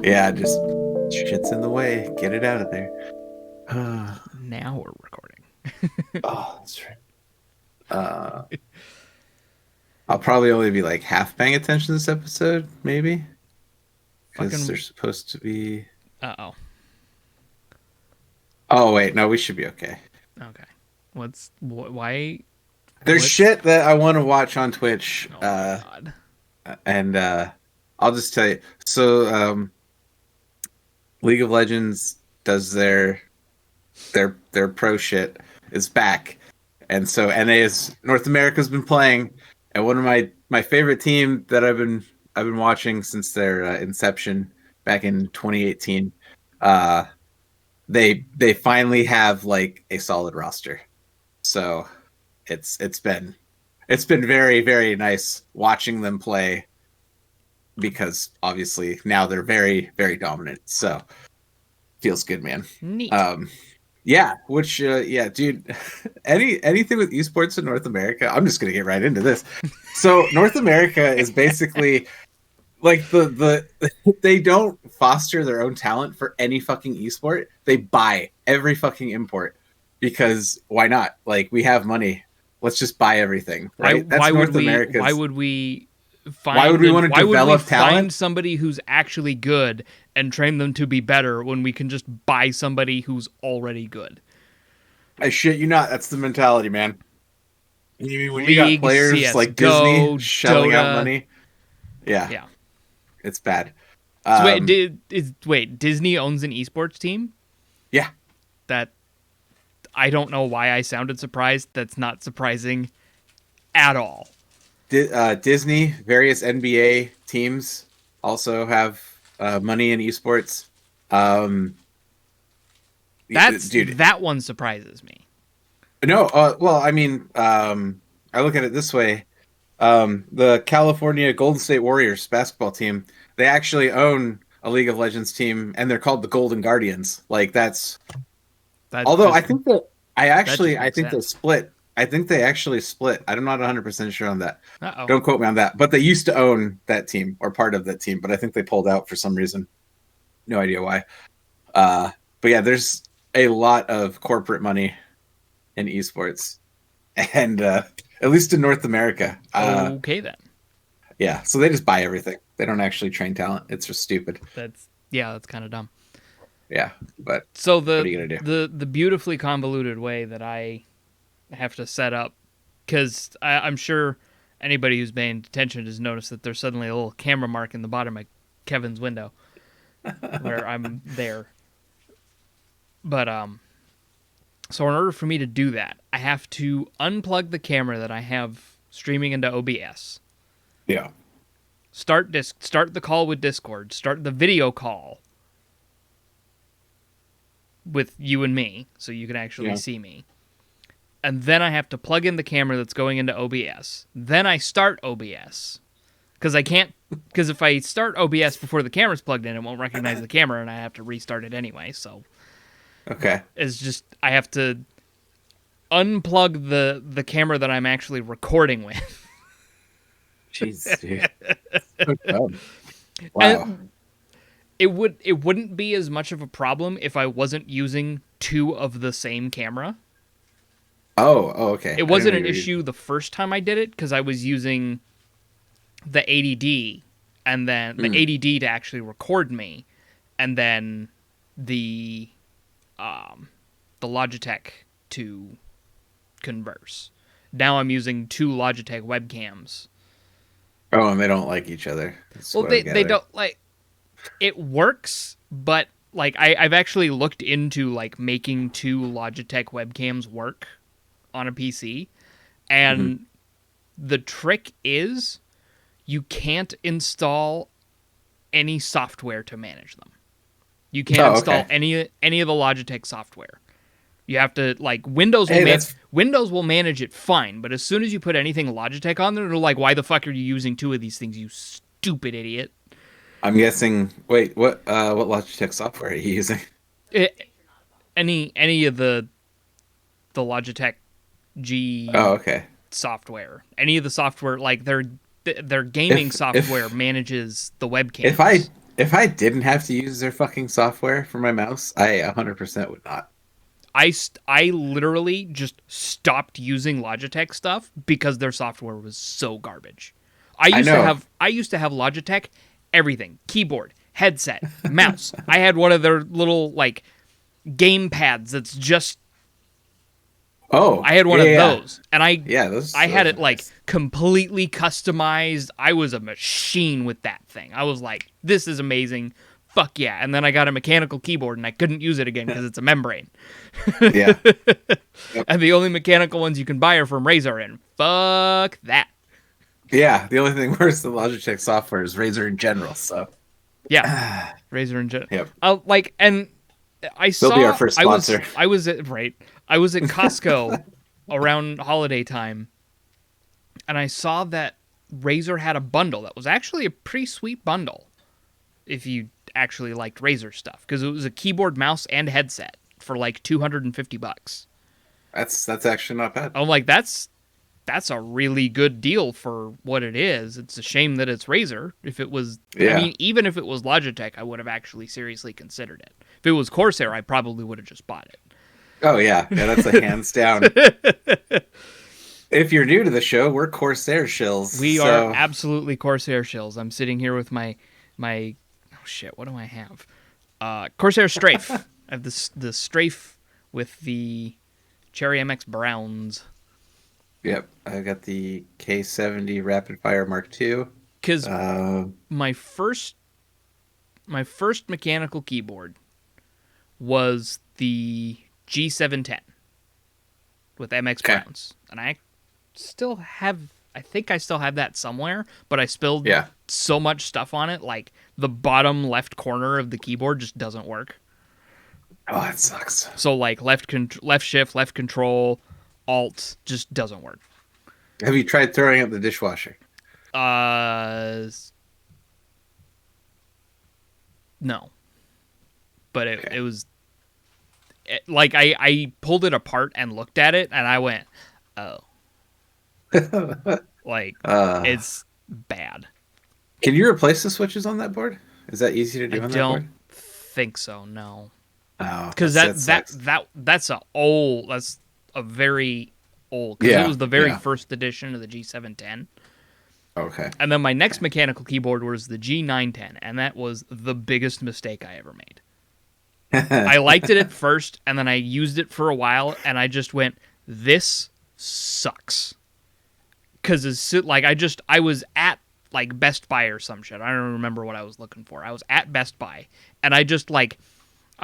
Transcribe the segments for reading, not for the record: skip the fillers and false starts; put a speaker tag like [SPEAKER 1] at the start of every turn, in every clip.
[SPEAKER 1] Yeah, just shit's in the way. Get it out of there. Oh,
[SPEAKER 2] Now we're recording.
[SPEAKER 1] that's right. Uh, I'll probably only be like half paying attention this episode, maybe, because they're
[SPEAKER 2] Fucking.
[SPEAKER 1] supposed to be.
[SPEAKER 2] Uh-oh.
[SPEAKER 1] Oh wait, no, we should be okay.
[SPEAKER 2] Okay. Why?
[SPEAKER 1] There's
[SPEAKER 2] What's.
[SPEAKER 1] shit that I want to watch on Twitch,
[SPEAKER 2] Oh my god.
[SPEAKER 1] and I'll just tell you. So, League of Legends does their pro shit is back, and so NA is North America's been playing, and one of my favorite team that I've been watching since their inception back in 2018. Uh, they finally have like a solid roster, so it's been very very nice watching them play because obviously now they're very very dominant. So feels good, man.
[SPEAKER 2] Neat.
[SPEAKER 1] Um, Yeah, which yeah, dude, anything with esports in North America, I'm just gonna get right into this. So North America is basically like they don't foster their own talent for any fucking esport. They buy every fucking import because why not? Like we have money. Let's just buy everything,
[SPEAKER 2] Why?
[SPEAKER 1] right? That's
[SPEAKER 2] Why would
[SPEAKER 1] North
[SPEAKER 2] we? Why
[SPEAKER 1] America's.
[SPEAKER 2] would we
[SPEAKER 1] Why would
[SPEAKER 2] find?
[SPEAKER 1] we want to
[SPEAKER 2] Why would we
[SPEAKER 1] develop
[SPEAKER 2] find
[SPEAKER 1] talent?
[SPEAKER 2] somebody who's actually good and train them to be better when we can just buy somebody who's already good?
[SPEAKER 1] I shit you not. That's the mentality, man. You mean when you got
[SPEAKER 2] League,
[SPEAKER 1] players like Disney
[SPEAKER 2] CS:GO,
[SPEAKER 1] shelling out
[SPEAKER 2] Dota.
[SPEAKER 1] money? Yeah,
[SPEAKER 2] Yeah.
[SPEAKER 1] it's bad.
[SPEAKER 2] So wait,
[SPEAKER 1] Um,
[SPEAKER 2] Disney owns an esports team?
[SPEAKER 1] yeah,
[SPEAKER 2] That I don't know why I sounded surprised. That's not surprising at all.
[SPEAKER 1] Disney, various NBA teams also have money in esports. Um, dude,
[SPEAKER 2] That one surprises me.
[SPEAKER 1] no, well, I mean, I look at it this way: the California Golden State Warriors basketball team, they actually own a League of Legends team, and they're called the Golden Guardians. Like that's.
[SPEAKER 2] That
[SPEAKER 1] Although
[SPEAKER 2] just
[SPEAKER 1] I think that
[SPEAKER 2] that just
[SPEAKER 1] I
[SPEAKER 2] makes
[SPEAKER 1] think they
[SPEAKER 2] sense.
[SPEAKER 1] split. I think they actually split. I'm not 100% sure on that.
[SPEAKER 2] Uh oh.
[SPEAKER 1] Don't quote me on that. But they used to own that team or part of that team, but I think they pulled out for some reason. No idea why. But yeah, there's a lot of corporate money in esports, and at least in North America.
[SPEAKER 2] Okay then.
[SPEAKER 1] Yeah, so they just buy everything. They don't actually train talent. It's just stupid.
[SPEAKER 2] That's kind of dumb.
[SPEAKER 1] Yeah, but
[SPEAKER 2] So
[SPEAKER 1] what are you gonna do?
[SPEAKER 2] the beautifully convoluted way that I have to set up, because I'm sure anybody who's paying attention has noticed that there's suddenly a little camera mark in the bottom of Kevin's window where I'm there. But so in order for me to do that, I have to unplug the camera that I have streaming into OBS.
[SPEAKER 1] Yeah.
[SPEAKER 2] Start the call with Discord. Start the video call with you and me, so you can actually
[SPEAKER 1] Yeah.
[SPEAKER 2] see me. And then I have to plug in the camera that's going into OBS. Then I start OBS because I can't. Because if I start OBS before the camera's plugged in, it won't recognize the camera, and I have to restart it anyway. So
[SPEAKER 1] Okay.
[SPEAKER 2] it's just I have to unplug the camera that I'm actually recording with.
[SPEAKER 1] Jeez, dude. So dumb. Wow.
[SPEAKER 2] And it wouldn't be as much of a problem if I wasn't using two of the same camera.
[SPEAKER 1] Oh, okay.
[SPEAKER 2] It
[SPEAKER 1] I didn't
[SPEAKER 2] wasn't
[SPEAKER 1] know
[SPEAKER 2] an
[SPEAKER 1] you were
[SPEAKER 2] issue the first time I did it because I was using the ADD and then the ADD to actually record me, and then the Logitech to converse. Now I'm using two Logitech webcams.
[SPEAKER 1] Oh, and they don't like each other. That's
[SPEAKER 2] Well,
[SPEAKER 1] what I'm
[SPEAKER 2] they
[SPEAKER 1] gathering.
[SPEAKER 2] don't like it works, but like I've actually looked into like making two Logitech webcams work on a PC, and the trick is you can't install any software to manage them. You can't
[SPEAKER 1] Oh,
[SPEAKER 2] install
[SPEAKER 1] okay.
[SPEAKER 2] any of the Logitech software. You have to like Windows will
[SPEAKER 1] Hey, that's.
[SPEAKER 2] Windows will manage it fine, but as soon as you put anything Logitech on there, they're like, "Why the fuck are you using two of these things, you stupid idiot?"
[SPEAKER 1] I'm guessing. Wait, what Logitech software are you using?
[SPEAKER 2] It, any of the Logitech
[SPEAKER 1] Oh,
[SPEAKER 2] G
[SPEAKER 1] okay.
[SPEAKER 2] software, any of the software like their gaming
[SPEAKER 1] If
[SPEAKER 2] software manages the
[SPEAKER 1] if I
[SPEAKER 2] webcams.
[SPEAKER 1] If I didn't have to use their fucking software for my mouse, I 100% would not.
[SPEAKER 2] I literally just stopped using Logitech stuff because their software was so garbage.
[SPEAKER 1] I know.
[SPEAKER 2] I used to have Logitech everything: keyboard, headset, mouse. I had one of their little like game pads that's just
[SPEAKER 1] Oh,
[SPEAKER 2] I had one
[SPEAKER 1] yeah,
[SPEAKER 2] of
[SPEAKER 1] yeah.
[SPEAKER 2] those, and
[SPEAKER 1] Yeah, those
[SPEAKER 2] I had
[SPEAKER 1] those
[SPEAKER 2] it
[SPEAKER 1] are
[SPEAKER 2] like
[SPEAKER 1] nice.
[SPEAKER 2] completely customized. I was a machine with that thing. I was like, this is amazing. Fuck yeah. And then I got a mechanical keyboard and I couldn't use it again because it's a membrane.
[SPEAKER 1] Yeah. Yep.
[SPEAKER 2] And the only mechanical ones you can buy are from Razer, and fuck that.
[SPEAKER 1] Yeah, the only thing worse than Logitech software is Razer in general. So,
[SPEAKER 2] Yeah, Razer and
[SPEAKER 1] yep,
[SPEAKER 2] like, and
[SPEAKER 1] they'll be our first sponsor.
[SPEAKER 2] I was at right. I was at Costco around holiday time, and I saw that Razer had a bundle that was actually a pretty sweet bundle if you actually liked Razer stuff, because it was a keyboard, mouse, and headset for like $250.
[SPEAKER 1] That's actually not bad.
[SPEAKER 2] I'm like, that's a really good deal for what it is. It's a shame that it's Razer. If it was,
[SPEAKER 1] Yeah.
[SPEAKER 2] I mean, even if it was Logitech, I would have actually seriously considered it. If it was Corsair, I probably would have just bought it.
[SPEAKER 1] Oh yeah, that's a hands down. If you're new to the show, we're Corsair shills.
[SPEAKER 2] We
[SPEAKER 1] so
[SPEAKER 2] are absolutely Corsair shills. I'm sitting here with my oh shit, what do I have? Corsair Strafe. I have the Strafe with the Cherry MX Browns.
[SPEAKER 1] Yep, I got the K70 Rapid Fire Mark II.
[SPEAKER 2] Because
[SPEAKER 1] Uh,
[SPEAKER 2] my first mechanical keyboard was the G710 with MX
[SPEAKER 1] Okay.
[SPEAKER 2] Browns, and I think I still have that somewhere, but I spilled
[SPEAKER 1] Yeah.
[SPEAKER 2] so much stuff on it, like the bottom left corner of the keyboard just doesn't work.
[SPEAKER 1] oh, that sucks.
[SPEAKER 2] So like left shift, left control, alt just doesn't work.
[SPEAKER 1] Have you tried throwing up the dishwasher?
[SPEAKER 2] Uh, no, but
[SPEAKER 1] Okay.
[SPEAKER 2] it was like I pulled it apart and looked at it, and I went, oh, like
[SPEAKER 1] uh,
[SPEAKER 2] it's bad.
[SPEAKER 1] can you replace the switches on that board? Is that easy to
[SPEAKER 2] I
[SPEAKER 1] do on that
[SPEAKER 2] don't
[SPEAKER 1] board?
[SPEAKER 2] think so, no,
[SPEAKER 1] Oh,
[SPEAKER 2] because
[SPEAKER 1] sucks.
[SPEAKER 2] that's a very old, because it
[SPEAKER 1] Yeah,
[SPEAKER 2] was the very
[SPEAKER 1] yeah.
[SPEAKER 2] first edition of the G710.
[SPEAKER 1] Okay.
[SPEAKER 2] And then my next mechanical keyboard was the G910, and that was the biggest mistake I ever made. I liked it at first, and then I used it for a while, and I just went, this sucks. Because like I was at like Best Buy or some shit. I don't remember what I was looking for. I was at Best Buy, and I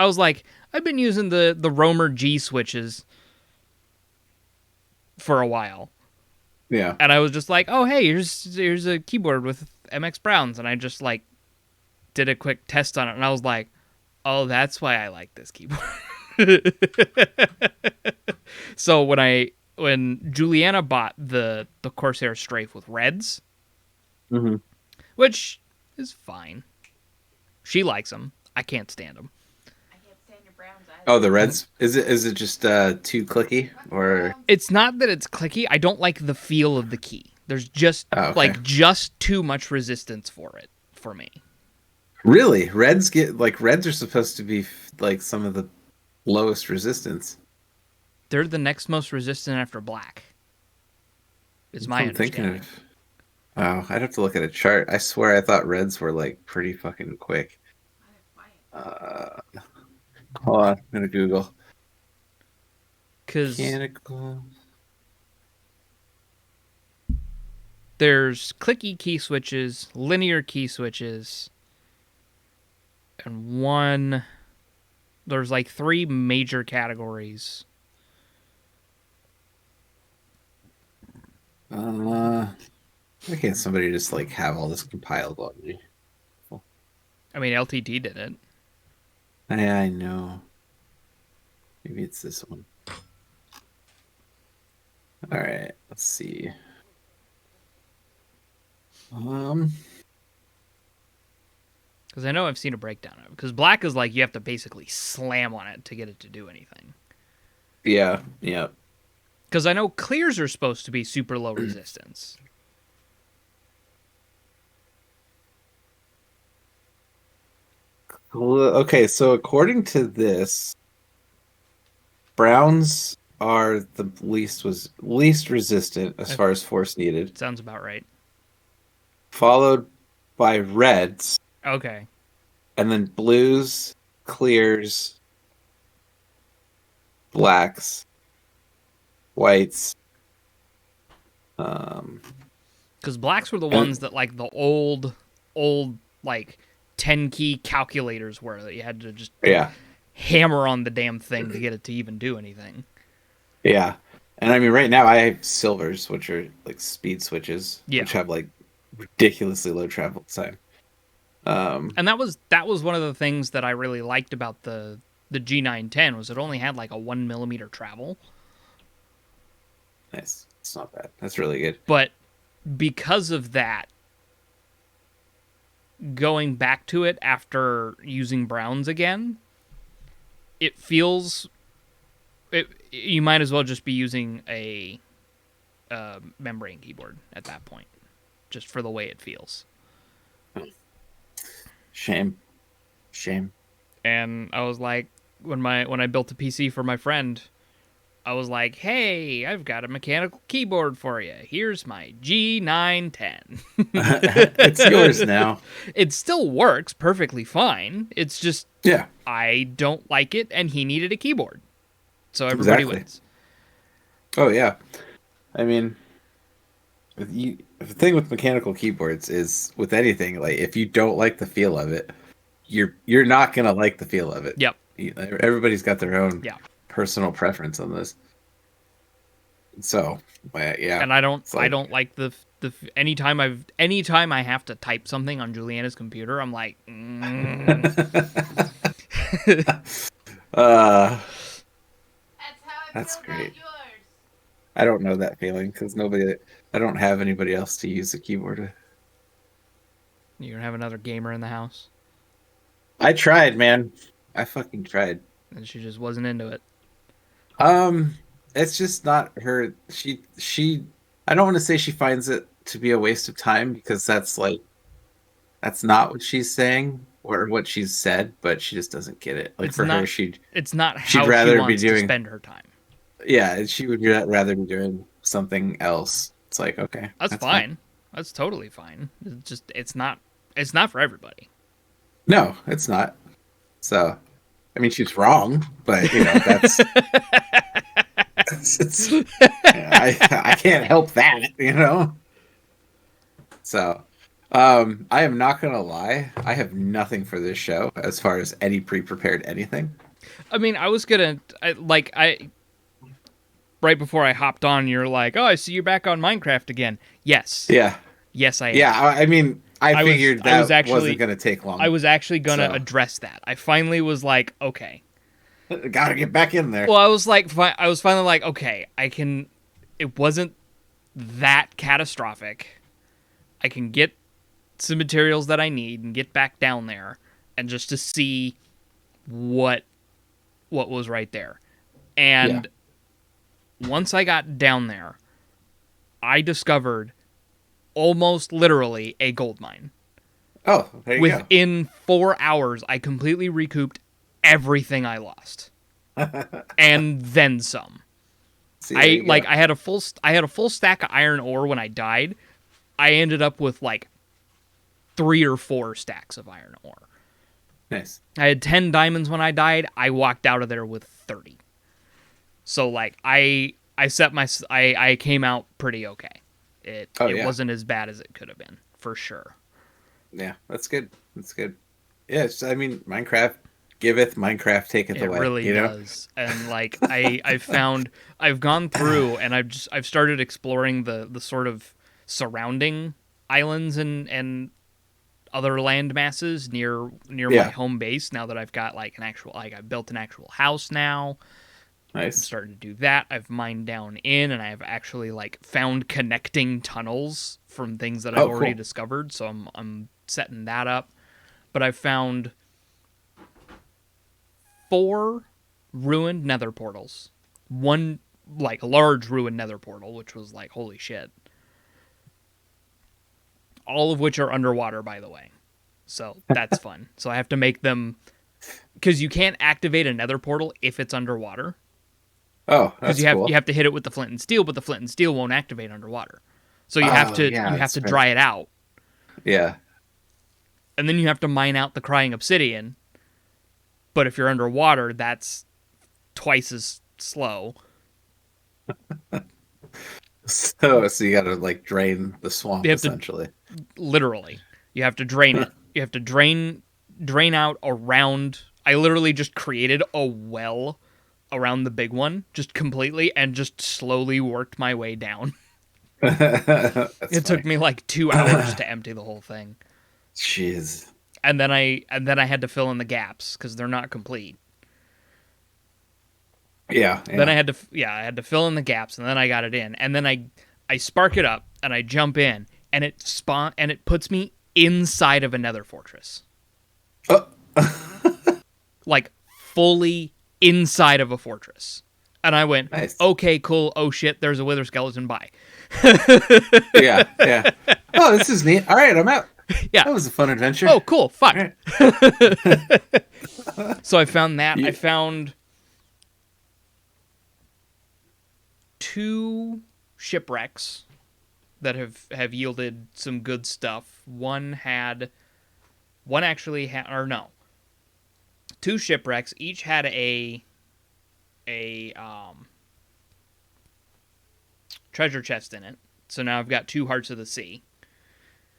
[SPEAKER 2] was like, I've been using the Romer G switches for a while.
[SPEAKER 1] Yeah.
[SPEAKER 2] And I was just like, oh, hey, here's a keyboard with MX Browns. And I just, like, did a quick test on it. And I was like, oh, that's why I like this keyboard. So when Juliana bought the Corsair Strafe with reds,
[SPEAKER 1] Mm-hmm.
[SPEAKER 2] which is fine. She likes them. I can't stand them.
[SPEAKER 3] I can't stand your browns either.
[SPEAKER 1] Oh, the reds. Is it just too clicky or?
[SPEAKER 2] It's not that it's clicky. I don't like the feel of the key. There's just,
[SPEAKER 1] Oh, okay.
[SPEAKER 2] like, just too much resistance for it, for me.
[SPEAKER 1] Really? Reds are supposed to be like some of the lowest resistance.
[SPEAKER 2] They're the next most resistant after black. Is my
[SPEAKER 1] I'm thinking
[SPEAKER 2] understanding.
[SPEAKER 1] of. Oh, I'd have to look at a chart. I swear I thought reds were like pretty fucking quick. Uh, hold on, I'm gonna Google.
[SPEAKER 2] Because
[SPEAKER 1] Mechanical.
[SPEAKER 2] there's clicky key switches, linear key switches, and there's like 3 major categories.
[SPEAKER 1] Why can't somebody just like have all this compiled on me?
[SPEAKER 2] I mean, LTD did it.
[SPEAKER 1] I know. Maybe it's this one. All right, let's see.
[SPEAKER 2] Because I know I've seen a breakdown of it. Because black is like you have to basically slam on it to get it to do anything.
[SPEAKER 1] Yeah.
[SPEAKER 2] Because I know clears are supposed to be super low resistance.
[SPEAKER 1] Okay, so according to this, Browns are the least resistant as
[SPEAKER 2] That
[SPEAKER 1] far as force needed,
[SPEAKER 2] sounds about right.
[SPEAKER 1] followed by Reds,
[SPEAKER 2] Okay.
[SPEAKER 1] and then Blues, Clears, Blacks, Whites. Um,
[SPEAKER 2] Because blacks were the
[SPEAKER 1] and
[SPEAKER 2] ones that like the old like 10 key calculators were that you had to just
[SPEAKER 1] yeah,
[SPEAKER 2] hammer on the damn thing to get it to even do anything.
[SPEAKER 1] yeah. And I mean, right now I have silvers, which are like speed switches,
[SPEAKER 2] Yeah.
[SPEAKER 1] which have like ridiculously low travel time. Um,
[SPEAKER 2] And that was one of the things that I really liked about the G910 was it only had like a 1 millimeter travel,
[SPEAKER 1] nice. It's not bad. That's really good.
[SPEAKER 2] but because of that, going back to it after using Browns again, it feels you might as well just be using a membrane keyboard at that point, just for the way it feels.
[SPEAKER 1] Shame. Shame.
[SPEAKER 2] And I was like, when I built a PC for my friend, I was like, "Hey, I've got a mechanical keyboard for you. Here's my G910."
[SPEAKER 1] It's yours now.
[SPEAKER 2] It still works perfectly fine. It's just
[SPEAKER 1] Yeah,
[SPEAKER 2] I don't like it, and he needed a keyboard, so everybody
[SPEAKER 1] exactly.
[SPEAKER 2] wins.
[SPEAKER 1] Oh yeah. I mean, the thing with mechanical keyboards is with anything, like if you don't like the feel of it, you're not gonna like the feel of it.
[SPEAKER 2] Yep.
[SPEAKER 1] Everybody's got their own
[SPEAKER 2] Yeah.
[SPEAKER 1] personal preference on this. So, yeah,
[SPEAKER 2] And I don't
[SPEAKER 1] it's
[SPEAKER 2] I
[SPEAKER 1] like
[SPEAKER 2] don't like the anytime I have to type something on Juliana's computer, I'm like,
[SPEAKER 1] uh,
[SPEAKER 3] That's how I
[SPEAKER 1] that's
[SPEAKER 3] feel
[SPEAKER 1] great.
[SPEAKER 3] about yours.
[SPEAKER 1] I don't know that feeling because I don't have anybody else to use the keyboard with.
[SPEAKER 2] you're gonna have another gamer in the house,
[SPEAKER 1] I tried, man. I fucking tried.
[SPEAKER 2] and she just wasn't into it.
[SPEAKER 1] Um, it's just not her. I don't want to say she finds it to be a waste of time because that's not what she's saying or what she's said, but she just doesn't get it. Like
[SPEAKER 2] It's
[SPEAKER 1] for her,
[SPEAKER 2] not it's not
[SPEAKER 1] she'd
[SPEAKER 2] how she
[SPEAKER 1] rather be
[SPEAKER 2] wants to
[SPEAKER 1] doing
[SPEAKER 2] spend her time.
[SPEAKER 1] yeah, she would rather be doing something else. It's like okay,
[SPEAKER 2] That's
[SPEAKER 1] fine.
[SPEAKER 2] fine. That's totally fine. It's not for everybody.
[SPEAKER 1] No, it's not. So, I mean, she's wrong, but I can't help that. So, I am not gonna lie. I have nothing for this show as far as any pre-prepared anything.
[SPEAKER 2] I mean, I was gonna I right before I hopped on, you're like, "Oh, I see you're back on Minecraft again." Yes,
[SPEAKER 1] Yeah,
[SPEAKER 2] yes, I am.
[SPEAKER 1] yeah. I mean, I
[SPEAKER 2] was-
[SPEAKER 1] figured
[SPEAKER 2] I
[SPEAKER 1] that
[SPEAKER 2] was actually-
[SPEAKER 1] wasn't gonna take long.
[SPEAKER 2] I was actually gonna
[SPEAKER 1] So.
[SPEAKER 2] address that. I finally was like, okay.
[SPEAKER 1] Gotta get back in there.
[SPEAKER 2] Well, I was like, I was finally like, okay, I can. It wasn't that catastrophic. I can get some materials that I need and get back down there, and just to see what was right there. And once I got down there, I discovered almost literally a gold mine.
[SPEAKER 1] Oh, there you go.
[SPEAKER 2] Within 4 hours, I completely recouped everything I lost, and then some.
[SPEAKER 1] See, there you go.
[SPEAKER 2] I had a full stack of iron ore when I died. I ended up with like 3 or 4 stacks of iron ore.
[SPEAKER 1] Nice.
[SPEAKER 2] I had 10 diamonds when I died. I walked out of there with 30. So like I came out pretty okay. It wasn't as bad as it could have been, for sure.
[SPEAKER 1] Yeah, that's good. That's good. Yeah, I mean, Minecraft giveth, Minecraft taketh
[SPEAKER 2] It
[SPEAKER 1] away.
[SPEAKER 2] really does. And like I've gone through and I've started exploring the sort of surrounding islands and other land masses near my home base now that I've got like I've built an actual house now. I'm
[SPEAKER 1] Nice.
[SPEAKER 2] starting to do that. I've mined down in and I've actually like found connecting tunnels from things that I've already discovered, so I'm setting that up. But I've found 4 ruined nether portals. One like large ruined nether portal, which was like holy shit. All of which are underwater, by the way. So that's fun. So I have to make them, because you can't activate a nether portal if it's underwater.
[SPEAKER 1] Oh,
[SPEAKER 2] Because
[SPEAKER 1] that's
[SPEAKER 2] you have
[SPEAKER 1] cool.
[SPEAKER 2] you have to hit it with the flint and steel, but the flint and steel won't activate underwater. So you
[SPEAKER 1] Oh, yeah,
[SPEAKER 2] have
[SPEAKER 1] that's
[SPEAKER 2] to
[SPEAKER 1] right.
[SPEAKER 2] dry it out,
[SPEAKER 1] Yeah.
[SPEAKER 2] and then you have to mine out the crying obsidian. But if you're underwater, that's twice as slow.
[SPEAKER 1] So you gotta like drain the
[SPEAKER 2] You
[SPEAKER 1] swamp
[SPEAKER 2] have to
[SPEAKER 1] essentially.
[SPEAKER 2] literally, you have to drain it. You have to drain out around. I literally just created a well around the big one, just completely, and just slowly worked my way down.
[SPEAKER 1] That's
[SPEAKER 2] It
[SPEAKER 1] funny.
[SPEAKER 2] took me like 2 hours to empty the whole thing,
[SPEAKER 1] Jeez.
[SPEAKER 2] and then I had to fill in the gaps because they're not complete.
[SPEAKER 1] Yeah.
[SPEAKER 2] Then
[SPEAKER 1] Yeah.
[SPEAKER 2] I had to fill in the gaps, and then I got it in, and then I spark it up and I jump in, and it puts me inside of a nether fortress,
[SPEAKER 1] Oh.
[SPEAKER 2] like fully inside of a fortress. And I went,
[SPEAKER 1] Nice.
[SPEAKER 2] okay, cool. Oh shit, there's a wither skeleton. Bye.
[SPEAKER 1] Yeah. Yeah. Oh, this is neat. All right, I'm out.
[SPEAKER 2] Yeah.
[SPEAKER 1] That was a fun adventure.
[SPEAKER 2] Oh, cool. Fuck.
[SPEAKER 1] All right.
[SPEAKER 2] So I found that.
[SPEAKER 1] You-
[SPEAKER 2] I found 2 shipwrecks that have yielded some good stuff. One actually had, or no, 2 shipwrecks. Each had a treasure chest in it. So now I've got 2 hearts of the sea.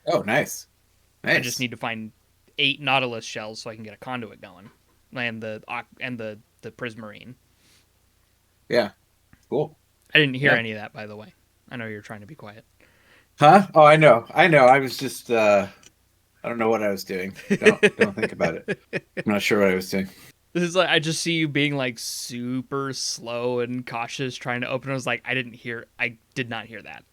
[SPEAKER 1] Oh, nice. Nice.
[SPEAKER 2] I just need to find 8 nautilus shells so I can get a conduit going, and the prismarine.
[SPEAKER 1] Yeah. Cool.
[SPEAKER 2] I didn't hear
[SPEAKER 1] Yeah.
[SPEAKER 2] any of that, by the way. I know you're trying to be quiet.
[SPEAKER 1] Huh? Oh, I know. I was just I don't know what I was doing. Don't think about it. I'm not sure what I was doing.
[SPEAKER 2] This is like, I just see you being like super slow and cautious trying to open. I was like, I did not hear that.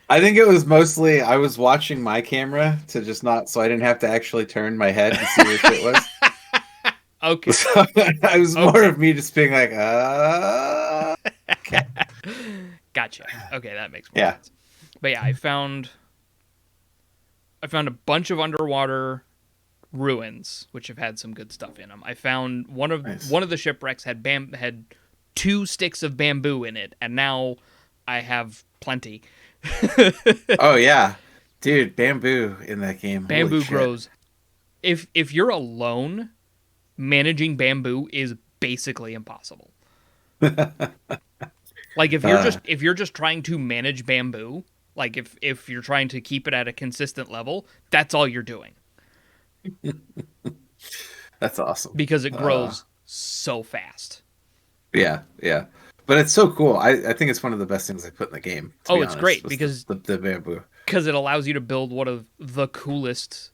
[SPEAKER 1] I think it was mostly I was watching my camera to just not so I didn't have to actually turn my head to see where shit was.
[SPEAKER 2] Okay.
[SPEAKER 1] So I was more of me just being like,
[SPEAKER 2] Gotcha. Okay, that makes more
[SPEAKER 1] Yeah.
[SPEAKER 2] sense. But yeah, I found a bunch of underwater ruins which have had some good stuff in them. I found one of
[SPEAKER 1] Nice.
[SPEAKER 2] the shipwrecks had 2 sticks of bamboo in it, and now I have plenty.
[SPEAKER 1] Oh yeah. Dude, bamboo in that game. Holy
[SPEAKER 2] Bamboo
[SPEAKER 1] shit.
[SPEAKER 2] grows. If you're alone, managing bamboo is basically impossible. Like if you're just trying to manage bamboo, like if you're trying to keep it at a consistent level, that's all you're doing
[SPEAKER 1] That's awesome.
[SPEAKER 2] because it grows so fast.
[SPEAKER 1] Yeah, yeah. But it's so cool. I think it's one of the best things I put in the game. to
[SPEAKER 2] Oh,
[SPEAKER 1] be
[SPEAKER 2] it's
[SPEAKER 1] honest,
[SPEAKER 2] great
[SPEAKER 1] was
[SPEAKER 2] because
[SPEAKER 1] the bamboo.
[SPEAKER 2] Because it allows you to build one of the coolest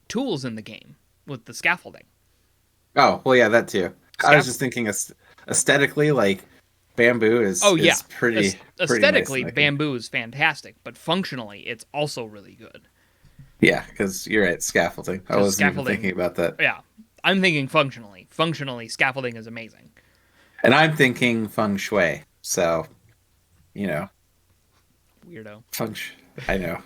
[SPEAKER 2] tools in the game with the scaffolding.
[SPEAKER 1] Oh, well, yeah, that too. I was just thinking aesthetically, like bamboo is is pretty
[SPEAKER 2] Aesthetically,
[SPEAKER 1] nice in that game.
[SPEAKER 2] bamboo is fantastic, but functionally, it's also really good.
[SPEAKER 1] Yeah, because you're right, scaffolding. I wasn't even
[SPEAKER 2] scaffolding-
[SPEAKER 1] thinking about that.
[SPEAKER 2] Yeah, I'm thinking functionally. Functionally, scaffolding is amazing.
[SPEAKER 1] And I'm thinking feng shui. So, you know,
[SPEAKER 2] Weirdo.
[SPEAKER 1] I know.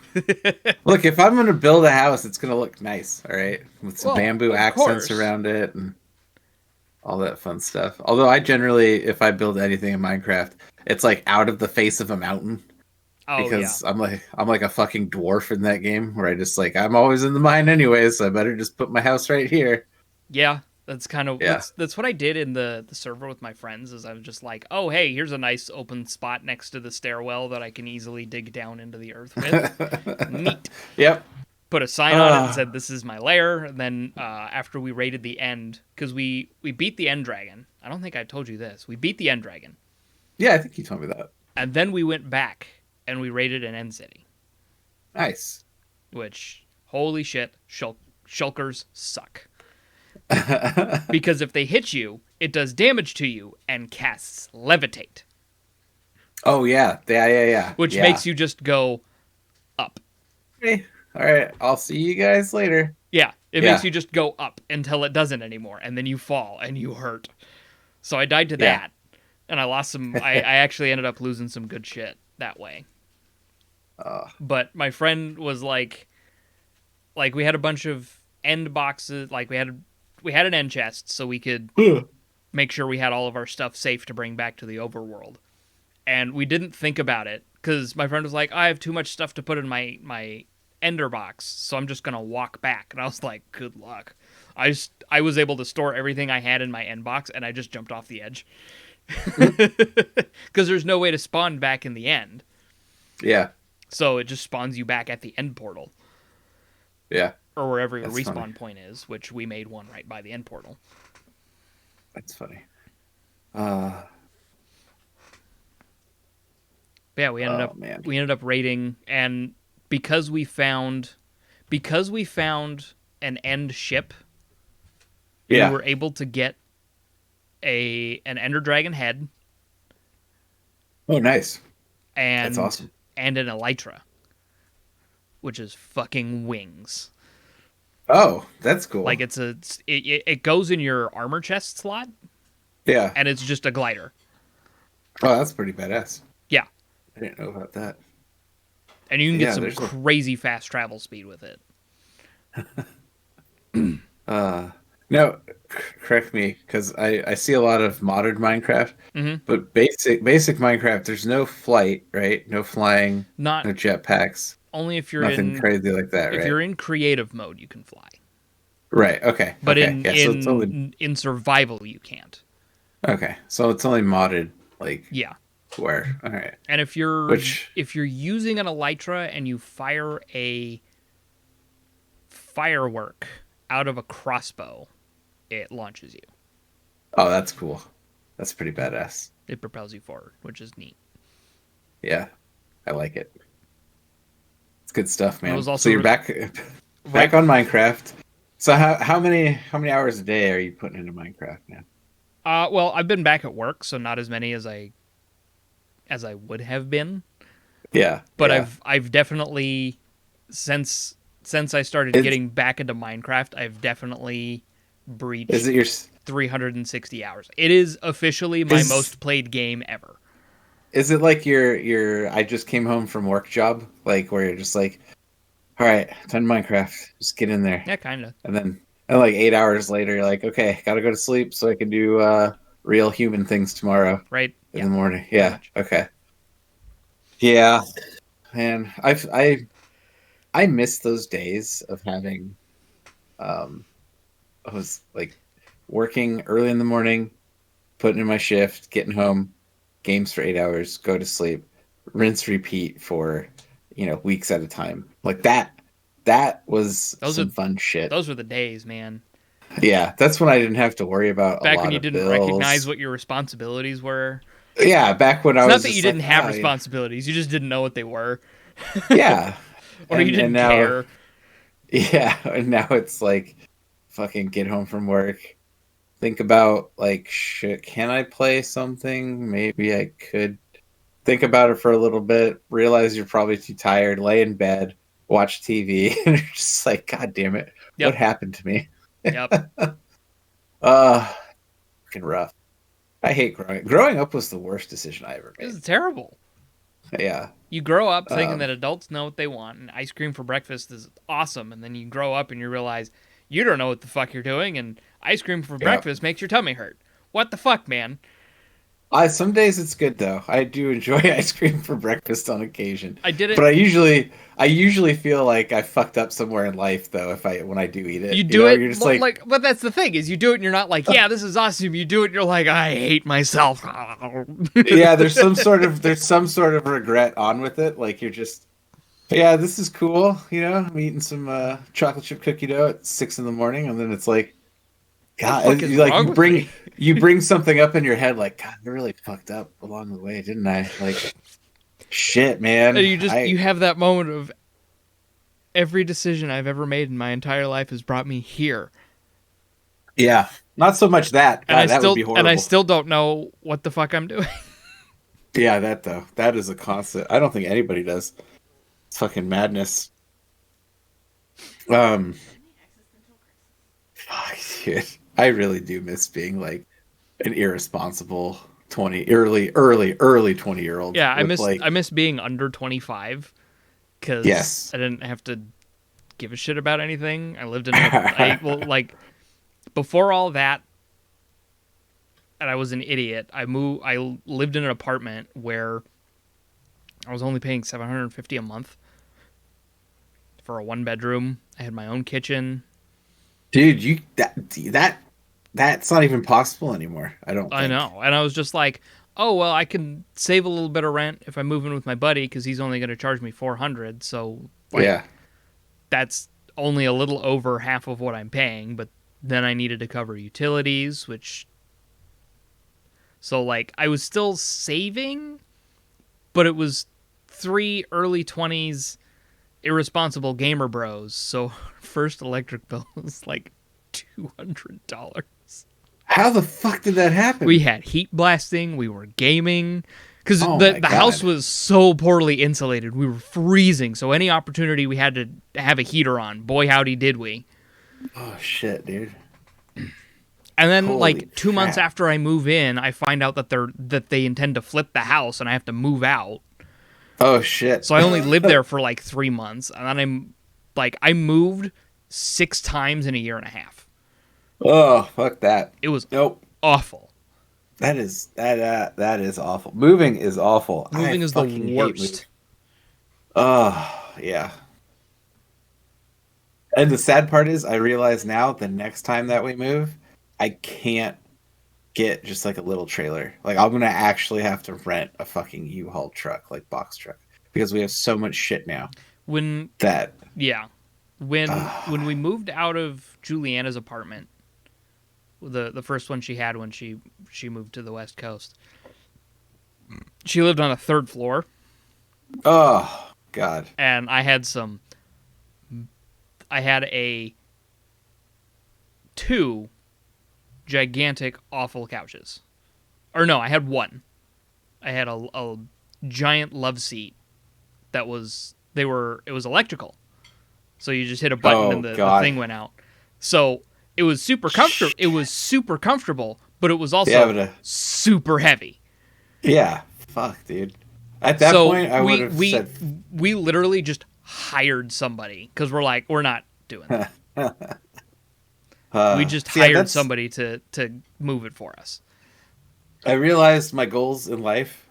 [SPEAKER 1] Look, if I'm going to build a house, it's going to look nice, all right? With some
[SPEAKER 2] Well,
[SPEAKER 1] bamboo
[SPEAKER 2] of
[SPEAKER 1] accents
[SPEAKER 2] course.
[SPEAKER 1] around it and all that fun stuff. Although I generally, if I build anything in Minecraft, it's like out of the face of a mountain.
[SPEAKER 2] Oh
[SPEAKER 1] Because I'm like a fucking dwarf in that game where I just like I'm always in the mine anyway, so I better just put my house right here.
[SPEAKER 2] yeah. That's kind of
[SPEAKER 1] Yeah.
[SPEAKER 2] that's what I did in the server with my friends. Is I was just like, oh hey, here's a nice open spot next to the stairwell that I can easily dig down into the earth with. Neat.
[SPEAKER 1] Yep.
[SPEAKER 2] Put a sign on it and said, "This is my lair." And then after we raided the end, because we beat the end dragon. I don't think I told you this. We beat the end dragon,
[SPEAKER 1] Yeah, I think you told me that.
[SPEAKER 2] and then we went back and we raided an end city.
[SPEAKER 1] Nice.
[SPEAKER 2] Which, holy shit, shulkers suck. Because if they hit you, it does damage to you and casts levitate,
[SPEAKER 1] Oh yeah. Yeah.
[SPEAKER 2] which makes you just go up.
[SPEAKER 1] Hey, all right, I'll see you guys later.
[SPEAKER 2] Yeah, it
[SPEAKER 1] Yeah.
[SPEAKER 2] makes you just go up until it doesn't anymore, and then you fall and you hurt. So I died to
[SPEAKER 1] Yeah.
[SPEAKER 2] that, and I lost some. I actually ended up losing some good shit that way. But my friend was like we had a bunch of end boxes. Like we had an end chest, so we could make sure we had all of our stuff safe to bring back to the overworld. And we didn't think about it because my friend was like, I have too much stuff to put in my ender box, so I'm just gonna walk back. And I was like, good luck. I was able to store everything I had in my end box, and I just jumped off the edge because there's no way to spawn back in the end.
[SPEAKER 1] Yeah.
[SPEAKER 2] So it just spawns you back at the end portal.
[SPEAKER 1] Yeah.
[SPEAKER 2] Or wherever your
[SPEAKER 1] That's
[SPEAKER 2] respawn
[SPEAKER 1] funny.
[SPEAKER 2] point is, which we made one right by the end portal.
[SPEAKER 1] That's funny.
[SPEAKER 2] But yeah, we ended up raiding, and because we found an end ship,
[SPEAKER 1] Yeah.
[SPEAKER 2] we were able to get an Ender Dragon head
[SPEAKER 1] Oh, nice.
[SPEAKER 2] and
[SPEAKER 1] That's awesome.
[SPEAKER 2] and an Elytra, which is fucking wings.
[SPEAKER 1] Oh, that's cool.
[SPEAKER 2] Like it goes in your armor chest slot,
[SPEAKER 1] yeah.
[SPEAKER 2] and it's just a glider.
[SPEAKER 1] Oh, that's pretty badass.
[SPEAKER 2] Yeah,
[SPEAKER 1] I didn't know about that.
[SPEAKER 2] and you can
[SPEAKER 1] Yeah,
[SPEAKER 2] get some
[SPEAKER 1] there's
[SPEAKER 2] crazy fast travel speed with it.
[SPEAKER 1] No, correct me, because I see a lot of modern Minecraft,
[SPEAKER 2] Mhm.
[SPEAKER 1] but basic Minecraft, there's no flight, right? No flying,
[SPEAKER 2] Not
[SPEAKER 1] no jetpacks,
[SPEAKER 2] only if you're
[SPEAKER 1] nothing
[SPEAKER 2] in
[SPEAKER 1] crazy like that,
[SPEAKER 2] if
[SPEAKER 1] right?
[SPEAKER 2] you're in creative mode, you can fly.
[SPEAKER 1] Right. Okay.
[SPEAKER 2] But
[SPEAKER 1] okay.
[SPEAKER 2] in
[SPEAKER 1] yeah, so it's only
[SPEAKER 2] in survival, you can't.
[SPEAKER 1] okay. So it's only modded, like
[SPEAKER 2] Yeah,
[SPEAKER 1] where? All right.
[SPEAKER 2] and if you're
[SPEAKER 1] Which-
[SPEAKER 2] using an Elytra and you fire a firework out of a crossbow, it launches you.
[SPEAKER 1] Oh, that's cool. That's pretty badass.
[SPEAKER 2] It propels you forward, which is neat.
[SPEAKER 1] Yeah, I like it. It's good stuff, man.
[SPEAKER 2] was also
[SPEAKER 1] So you're back on Minecraft. So how many hours a day are you putting into Minecraft now?
[SPEAKER 2] Well, I've been back at work, so not as many as I would have been.
[SPEAKER 1] Yeah,
[SPEAKER 2] But
[SPEAKER 1] yeah.
[SPEAKER 2] I've definitely since I started
[SPEAKER 1] It's-
[SPEAKER 2] getting back into Minecraft, I've definitely breached
[SPEAKER 1] Is it your
[SPEAKER 2] 360 hours. It is officially my
[SPEAKER 1] Is-
[SPEAKER 2] most played game ever.
[SPEAKER 1] Is it like your I just came home from work job, like where you're just like, all right, time to Minecraft, just get in there,
[SPEAKER 2] Yeah, kind of.
[SPEAKER 1] and like 8 hours later, you're like, okay, gotta go to sleep so I can do real human things tomorrow
[SPEAKER 2] Right?
[SPEAKER 1] in
[SPEAKER 2] Yeah.
[SPEAKER 1] the morning. Yeah,
[SPEAKER 2] much.
[SPEAKER 1] okay. Yeah, man, I miss those days of having, I was like working early in the morning, putting in my shift, getting home, games for 8 hours, go to sleep, rinse, repeat for, weeks at a time. Like that was
[SPEAKER 2] Those
[SPEAKER 1] some
[SPEAKER 2] are-
[SPEAKER 1] fun shit.
[SPEAKER 2] Those were the days, man.
[SPEAKER 1] Yeah, that's when I didn't have to worry about
[SPEAKER 2] Back
[SPEAKER 1] a lot
[SPEAKER 2] when you
[SPEAKER 1] of
[SPEAKER 2] didn't
[SPEAKER 1] bills.
[SPEAKER 2] recognize what your responsibilities were.
[SPEAKER 1] Yeah, back when I
[SPEAKER 2] It's
[SPEAKER 1] was
[SPEAKER 2] not that
[SPEAKER 1] just
[SPEAKER 2] you didn't
[SPEAKER 1] like,
[SPEAKER 2] have
[SPEAKER 1] "Oh,
[SPEAKER 2] responsibilities, you just didn't know what they were.
[SPEAKER 1] Yeah.
[SPEAKER 2] Or you didn't care.
[SPEAKER 1] Yeah, and now it's like fucking get home from work. Think about like shit, can I play something? Maybe I could. Think about it for a little bit, realize you're probably too tired, lay in bed, watch TV, and you're just like, God damn it.
[SPEAKER 2] Yep.
[SPEAKER 1] What happened to me?
[SPEAKER 2] Yep.
[SPEAKER 1] Fucking rough. I hate growing. Growing up was the worst decision I ever
[SPEAKER 2] This
[SPEAKER 1] made.
[SPEAKER 2] is terrible.
[SPEAKER 1] Yeah.
[SPEAKER 2] You grow up thinking
[SPEAKER 1] Um,
[SPEAKER 2] that adults know what they want, and ice cream for breakfast is awesome, and then you grow up and you realize you don't know what the fuck you're doing, and ice cream for breakfast makes your tummy hurt. What the fuck, man?
[SPEAKER 1] Some days it's good though. I do enjoy ice cream for breakfast on occasion.
[SPEAKER 2] I did it.
[SPEAKER 1] But I usually feel like I fucked up somewhere in life though when I do eat it.
[SPEAKER 2] You do
[SPEAKER 1] know,
[SPEAKER 2] it
[SPEAKER 1] you're just
[SPEAKER 2] like, but that's the thing is you do it and you're not like, yeah, this is awesome. You do it and you're like, I hate myself.
[SPEAKER 1] yeah, there's some sort of regret on with it. Like you're just, yeah, this is cool. I'm eating some chocolate chip cookie dough at 6 a.m, and then it's like, God,
[SPEAKER 2] fuck is
[SPEAKER 1] you, like
[SPEAKER 2] wrong
[SPEAKER 1] you
[SPEAKER 2] with
[SPEAKER 1] bring
[SPEAKER 2] me?
[SPEAKER 1] you bring something up in your head like, God, I really fucked up along the way, didn't I? Like, shit, man.
[SPEAKER 2] And you have that moment of every decision I've ever made in my entire life has brought me here.
[SPEAKER 1] Yeah, not so much that.
[SPEAKER 2] And
[SPEAKER 1] God, that would be horrible.
[SPEAKER 2] I still don't know what the fuck I'm doing.
[SPEAKER 1] Yeah, that is a constant. I don't think anybody does. It's fucking madness. Fuck, dude. I really do miss being like an irresponsible early 20-year-old.
[SPEAKER 2] Yeah, I
[SPEAKER 1] with,
[SPEAKER 2] miss being under 25 because
[SPEAKER 1] Yes.
[SPEAKER 2] I didn't have to give a shit about anything. I lived in like before all that, and I was an idiot. I lived in an apartment where I was only paying $750 a month for a 1-bedroom. I had my own kitchen.
[SPEAKER 1] Dude, that's not even possible anymore. I don't think.
[SPEAKER 2] I know. And I was just like, oh, well, I can save a little bit of rent if I move in with my buddy because he's only going to charge me $400. So,
[SPEAKER 1] Yeah.
[SPEAKER 2] that's only a little over half of what I'm paying. But then I needed to cover utilities, which... So, like, I was still saving, but it was 3 early 20s irresponsible gamer bros. So, first electric bill was like $200.
[SPEAKER 1] How the fuck did that happen?
[SPEAKER 2] We had heat blasting. We were gaming. Because
[SPEAKER 1] Oh
[SPEAKER 2] the
[SPEAKER 1] my God.
[SPEAKER 2] house was so poorly insulated. We were freezing. So any opportunity we had to have a heater on, boy, howdy did we.
[SPEAKER 1] Oh, shit, dude.
[SPEAKER 2] And then,
[SPEAKER 1] Holy
[SPEAKER 2] like, 2 months
[SPEAKER 1] crap.
[SPEAKER 2] after I move in, I find out that they intend to flip the house and I have to move out.
[SPEAKER 1] Oh, shit.
[SPEAKER 2] So I only lived there for, like, 3 months. And then I moved 6 times in a year and a half.
[SPEAKER 1] Oh, fuck that.
[SPEAKER 2] It was
[SPEAKER 1] Nope.
[SPEAKER 2] awful.
[SPEAKER 1] That is awful. Moving is awful.
[SPEAKER 2] Moving
[SPEAKER 1] I
[SPEAKER 2] is the
[SPEAKER 1] fucking hate
[SPEAKER 2] worst.
[SPEAKER 1] moving. Oh, yeah. And the sad part is I realize now the next time that we move, I can't get just like a little trailer. Like I'm going to actually have to rent a fucking U-Haul truck, like box truck, because we have so much shit now
[SPEAKER 2] When
[SPEAKER 1] that
[SPEAKER 2] when we moved out of Juliana's apartment, the first one she had when she moved to the West Coast, she lived on a 3rd floor,
[SPEAKER 1] oh god.
[SPEAKER 2] and I had a 2 gigantic awful couches. Or no, I had 1. I had a giant love seat that was it was electrical. So you just hit a button
[SPEAKER 1] Oh,
[SPEAKER 2] and the
[SPEAKER 1] God.
[SPEAKER 2] thing went out. So it was super comfortable. It was super comfortable, but it was also
[SPEAKER 1] Yeah, but,
[SPEAKER 2] super heavy.
[SPEAKER 1] Yeah, fuck, dude. At that point, I would have said,
[SPEAKER 2] we literally just hired somebody because we're like, we're not doing that. We just
[SPEAKER 1] see,
[SPEAKER 2] hired
[SPEAKER 1] that's-
[SPEAKER 2] somebody to move it for us.
[SPEAKER 1] I realized my goals in life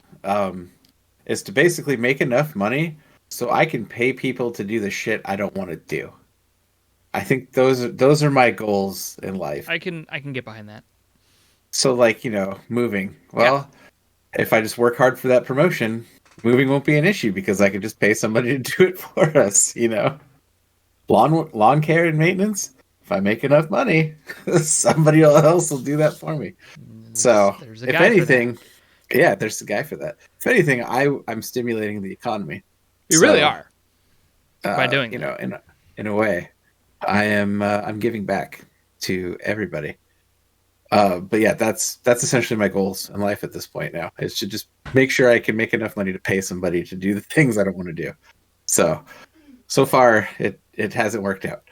[SPEAKER 1] is to basically make enough money so I can pay people to do the shit I don't want to do. I think those are my goals in life.
[SPEAKER 2] I can get behind that.
[SPEAKER 1] So, like, moving. Well, if I just work hard for that promotion, moving won't be an issue because I can just pay somebody to do it for us, Lawn care and maintenance, if I make enough money, somebody else will do that for me. So,
[SPEAKER 2] There's a
[SPEAKER 1] if
[SPEAKER 2] guy for
[SPEAKER 1] anything, yeah, there's a guy for that. If anything, I'm stimulating the economy.
[SPEAKER 2] You really are. By doing
[SPEAKER 1] in a way, I'm giving back to everybody. But yeah, that's essentially my goals in life at this point now, is to just make sure I can make enough money to pay somebody to do the things I don't want to do. So far it hasn't worked out.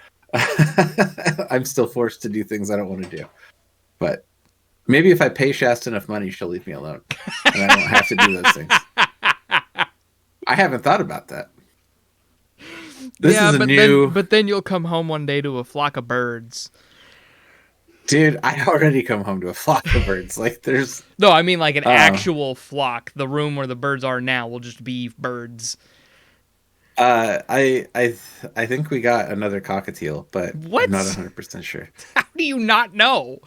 [SPEAKER 1] I'm still forced to do things I don't want to do. But maybe if I pay Shasta enough money, she'll leave me alone. And I don't have to do those things. I haven't thought about that. This is a new...
[SPEAKER 2] but then you'll come home one day to a flock of birds.
[SPEAKER 1] Dude, I already come home to a flock of birds. Like, there's...
[SPEAKER 2] No, I mean like an actual flock. The room where the birds are now will just be birds.
[SPEAKER 1] I think we got another cockatiel, but
[SPEAKER 2] What?
[SPEAKER 1] I'm not 100% sure.
[SPEAKER 2] How do you not know?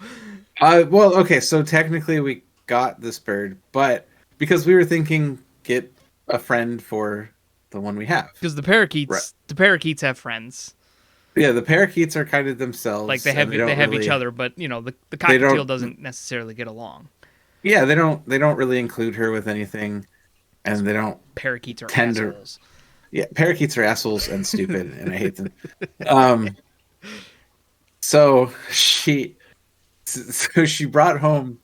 [SPEAKER 1] Well, okay, so technically we got this bird, but because we were thinking get a friend for the one we have.
[SPEAKER 2] Because the parakeets,
[SPEAKER 1] Right.
[SPEAKER 2] the parakeets have friends.
[SPEAKER 1] Yeah, the parakeets are kind of themselves.
[SPEAKER 2] Like they have
[SPEAKER 1] really,
[SPEAKER 2] each other, but the
[SPEAKER 1] They
[SPEAKER 2] cockatiel
[SPEAKER 1] don't-
[SPEAKER 2] doesn't necessarily get along.
[SPEAKER 1] Yeah, they don't really include her with anything, and they don't.
[SPEAKER 2] Parakeets are
[SPEAKER 1] Tender.
[SPEAKER 2] assholes.
[SPEAKER 1] Yeah, parakeets are assholes and stupid, and I hate them. So she brought home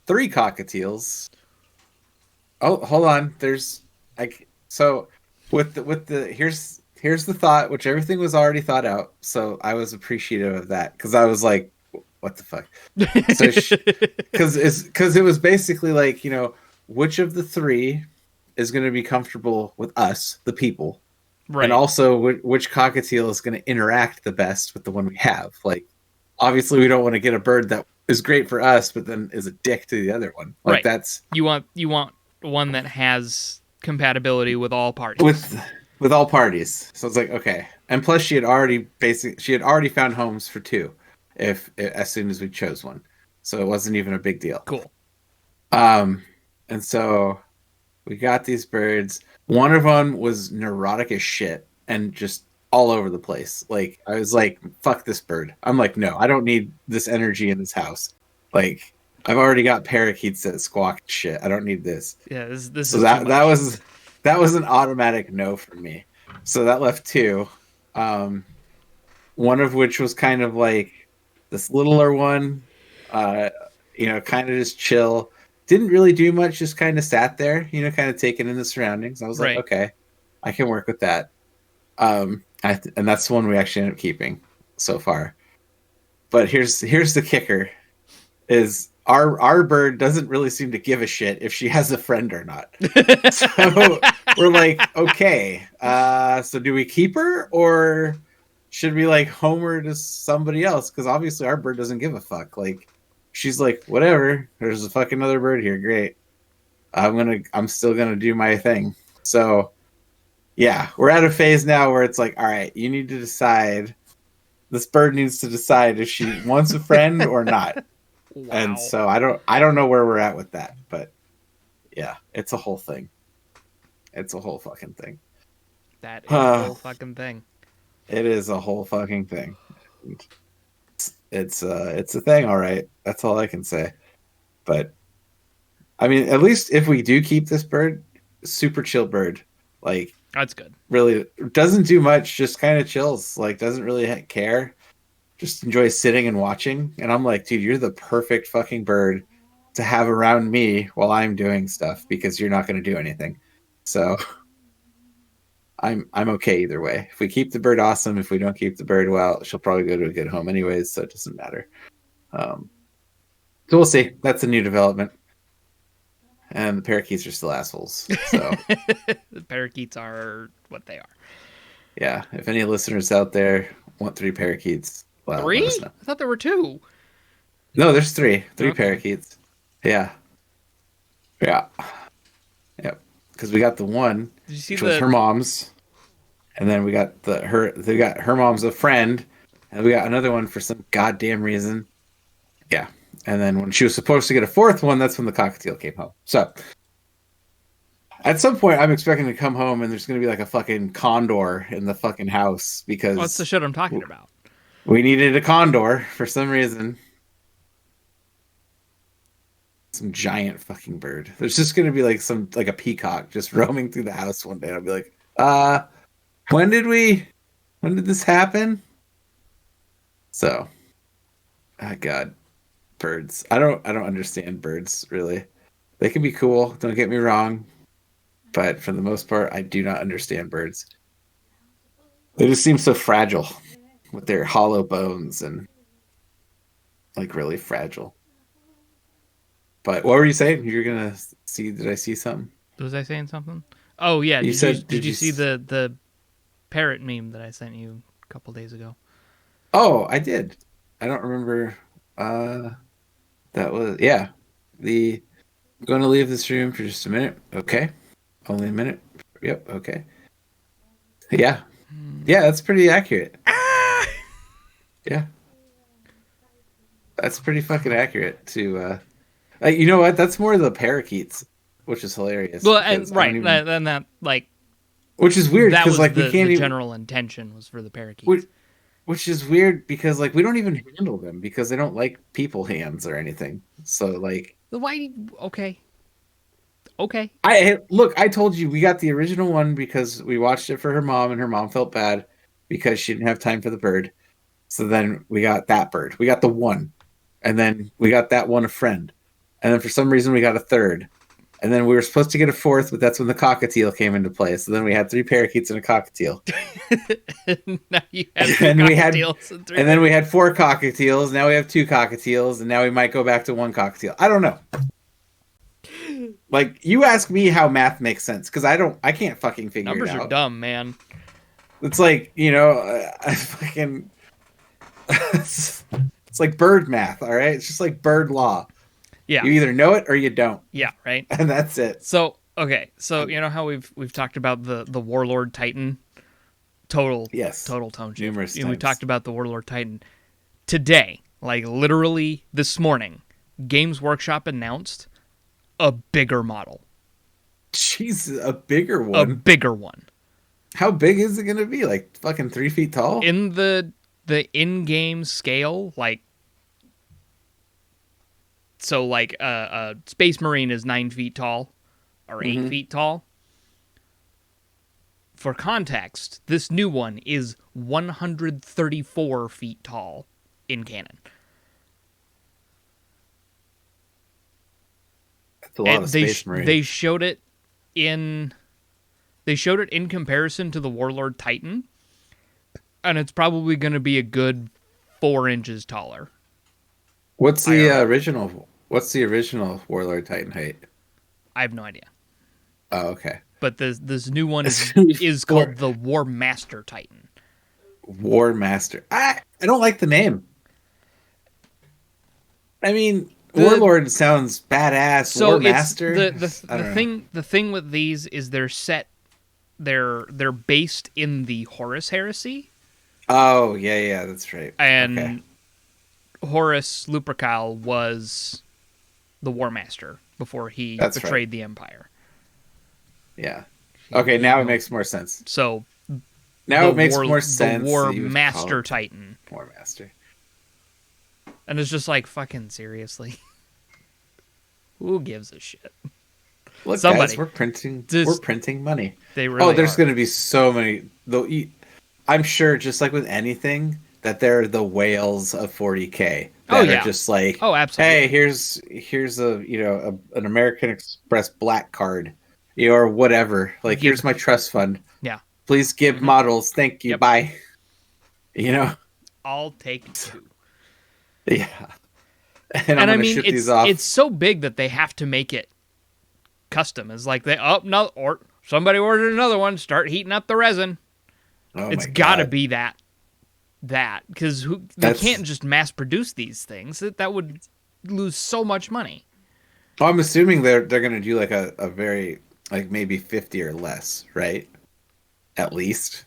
[SPEAKER 1] 3 cockatiels. Oh, hold on. There's with the here's the thought, which everything was already thought out. So I was appreciative of that because I was like, what the fuck? So because it was basically like, which of the 3 is going to be comfortable with us, the people,
[SPEAKER 2] Right.
[SPEAKER 1] And also which cockatiel is going to interact the best with the one we have. Like, obviously we don't want to get a bird that is great for us but then is a dick to the other one. Like,
[SPEAKER 2] Right.
[SPEAKER 1] that's
[SPEAKER 2] You want one that has compatibility with all parties.
[SPEAKER 1] with all parties. So it's like, okay. And plus she had already found homes for two as soon as we chose one. So it wasn't even a big deal.
[SPEAKER 2] Cool.
[SPEAKER 1] And so we got these birds. One of them was neurotic as shit and just all over the place. Like, I was like, fuck this bird. I'm like, no, I don't need this energy in this house. Like, I've already got parakeets that squawk and shit. I don't need this.
[SPEAKER 2] Yeah, this
[SPEAKER 1] So
[SPEAKER 2] is
[SPEAKER 1] that was an automatic no for me. So that left two. One of which was kind of like this littler one, kind of just chill. Didn't really do much, just kind of sat there, kind of taking in the surroundings. I was like, okay, I can work with that. And that's the one we actually ended up keeping so far. But here's the kicker: is our bird doesn't really seem to give a shit if she has a friend or not. So we're like, okay, so do we keep her or should we like home her to somebody else? Because obviously our bird doesn't give a fuck. Like, she's like, whatever, there's a fucking other bird here, great. I'm still gonna do my thing. So yeah, we're at a phase now where it's like, all right, you need to decide. This bird needs to decide if she wants a friend or not.
[SPEAKER 2] Wow.
[SPEAKER 1] And so I don't know where we're at with that, but yeah, it's a whole thing. It's a whole fucking thing.
[SPEAKER 2] That is a whole fucking thing.
[SPEAKER 1] It is a whole fucking thing. It's a thing, all right. That's all I can say. But I mean, at least if we do keep this bird, super chill bird. Like,
[SPEAKER 2] that's good.
[SPEAKER 1] Really doesn't do much, just kind of chills. Like, doesn't really care. Just enjoys sitting and watching. And I'm like, dude, you're the perfect fucking bird to have around me while I'm doing stuff because you're not going to do anything. So I'm okay either way. If we keep the bird, awesome. If we don't keep the bird, well, she'll probably go to a good home anyways, so it doesn't matter. So we'll see. That's a new development. And the parakeets are still assholes. So
[SPEAKER 2] the parakeets are what they are.
[SPEAKER 1] Yeah, if any listeners out there want 3 parakeets, well,
[SPEAKER 2] 3? I thought there were 2.
[SPEAKER 1] No, there's 3. 3
[SPEAKER 2] Okay.
[SPEAKER 1] parakeets. Yeah. Yep. Because we got the one,
[SPEAKER 2] Did you see
[SPEAKER 1] which was her mom's, and then we got her mom's a friend, and we got another one for some goddamn reason. Yeah. And then when she was supposed to get a 4th one, that's when the cockatiel came home. So at some point, I'm expecting to come home and there's going to be like a fucking condor in the fucking house because
[SPEAKER 2] that's the shit I'm talking about.
[SPEAKER 1] We needed a condor for some reason. Some giant fucking bird. There's just going to be like a peacock just roaming through the house one day. I'll be like, when did this happen? So, God, birds. I don't understand birds really. They can be cool. Don't get me wrong. But for the most part, I do not understand birds. They just seem so fragile with their hollow bones and like really fragile. But what were you saying? You're gonna see? Did I see something?
[SPEAKER 2] Was I saying something? Oh yeah. Did you see the parrot meme that I sent you a couple days ago?
[SPEAKER 1] Oh, I did. I don't remember. That was I'm going to leave this room for just a minute. Okay. Only a minute. Yep. Okay. Yeah. Yeah, that's pretty accurate. Yeah. That's pretty fucking accurate to you know what? That's more the parakeets, which is hilarious.
[SPEAKER 2] Well, and right, then that like,
[SPEAKER 1] which is weird
[SPEAKER 2] because
[SPEAKER 1] like we can't
[SPEAKER 2] the
[SPEAKER 1] even.
[SPEAKER 2] General intention was for the parakeets,
[SPEAKER 1] which is weird because like we don't even handle them because they don't like people hands or anything. So like,
[SPEAKER 2] why? Okay.
[SPEAKER 1] I told you we got the original one because we watched it for her mom and her mom felt bad because she didn't have time for the bird. So then we got that bird. We got the one, and then we got that one a friend. And then for some reason we got a 3rd. And then we were supposed to get a 4th, but that's when the cockatiel came into play. So then we had 3 parakeets and a cockatiel.
[SPEAKER 2] Now you had
[SPEAKER 1] and then we had 4 cockatiels. Now we have 2 cockatiels, and now we might go back to 1 cockatiel. I don't know. Like, you ask me how math makes sense because I can't fucking figure it out.
[SPEAKER 2] Numbers are dumb, man.
[SPEAKER 1] It's like, I fucking it's like bird math, all right? It's just like bird law.
[SPEAKER 2] Yeah.
[SPEAKER 1] You either know it or you don't.
[SPEAKER 2] Yeah, right.
[SPEAKER 1] And that's it.
[SPEAKER 2] So, okay. So, you know how we've talked about the Warlord Titan total tone shift.
[SPEAKER 1] Numerous
[SPEAKER 2] We
[SPEAKER 1] times.
[SPEAKER 2] talked about the Warlord Titan today, like literally this morning. Games Workshop announced a bigger model.
[SPEAKER 1] Jeez, a bigger
[SPEAKER 2] A
[SPEAKER 1] one.
[SPEAKER 2] bigger one.
[SPEAKER 1] How big is it going to be? Like fucking 3 feet tall?
[SPEAKER 2] In the in-game scale, like, so like a Space Marine is 9 feet tall or 8 feet tall. For context, this new one is 134 feet tall in canon.
[SPEAKER 1] That's a lot
[SPEAKER 2] And
[SPEAKER 1] of Space Marine.
[SPEAKER 2] they showed it in comparison to the Warlord Titan, and it's probably going to be a good 4 inches taller.
[SPEAKER 1] What's the original? What's the original Warlord Titan height?
[SPEAKER 2] I have no idea.
[SPEAKER 1] Oh, okay.
[SPEAKER 2] But this new one
[SPEAKER 1] It's gonna be
[SPEAKER 2] is
[SPEAKER 1] four-
[SPEAKER 2] called the War Master Titan.
[SPEAKER 1] War Master. I don't like the name. I mean, Warlord sounds badass.
[SPEAKER 2] So
[SPEAKER 1] War
[SPEAKER 2] it's
[SPEAKER 1] Master. I
[SPEAKER 2] the
[SPEAKER 1] don't know.
[SPEAKER 2] thing with these is they're based in the Horus Heresy,
[SPEAKER 1] Oh yeah, that's right.
[SPEAKER 2] and
[SPEAKER 1] Okay.
[SPEAKER 2] Horus Lupercal was the War Master before he
[SPEAKER 1] That's
[SPEAKER 2] betrayed the Empire.
[SPEAKER 1] Yeah. Okay, now it makes more sense.
[SPEAKER 2] So
[SPEAKER 1] Now
[SPEAKER 2] the
[SPEAKER 1] it makes
[SPEAKER 2] War-
[SPEAKER 1] more sense.
[SPEAKER 2] The War
[SPEAKER 1] that you would call
[SPEAKER 2] Master
[SPEAKER 1] it
[SPEAKER 2] Titan,
[SPEAKER 1] War Master.
[SPEAKER 2] and it's just like fucking seriously. Who gives a shit?
[SPEAKER 1] Look,
[SPEAKER 2] Somebody.
[SPEAKER 1] guys, we're printing.
[SPEAKER 2] Just-
[SPEAKER 1] we're printing money.
[SPEAKER 2] They really
[SPEAKER 1] there's
[SPEAKER 2] are.
[SPEAKER 1] going to be so many. Though, I'm sure, just like with anything, that they're the whales of 40K.
[SPEAKER 2] Oh,
[SPEAKER 1] That
[SPEAKER 2] yeah.
[SPEAKER 1] are just like,
[SPEAKER 2] Oh, absolutely.
[SPEAKER 1] hey, here's an American Express black card, or whatever. Like,
[SPEAKER 2] Give-
[SPEAKER 1] here's my trust fund.
[SPEAKER 2] Yeah.
[SPEAKER 1] Please give models. Thank you.
[SPEAKER 2] Yep.
[SPEAKER 1] Bye.
[SPEAKER 2] I'll take 2.
[SPEAKER 1] Yeah. And I'm
[SPEAKER 2] And I
[SPEAKER 1] gonna
[SPEAKER 2] mean,
[SPEAKER 1] ship these off.
[SPEAKER 2] it's so big that they have to make it custom. It's like or somebody ordered another one. Start heating up the resin.
[SPEAKER 1] Oh
[SPEAKER 2] It's
[SPEAKER 1] my
[SPEAKER 2] got to
[SPEAKER 1] God.
[SPEAKER 2] be that because they
[SPEAKER 1] That's-
[SPEAKER 2] can't just mass produce these things. That would lose so much money.
[SPEAKER 1] Well, I'm assuming they're gonna do like a very like maybe 50 or less, right? At least.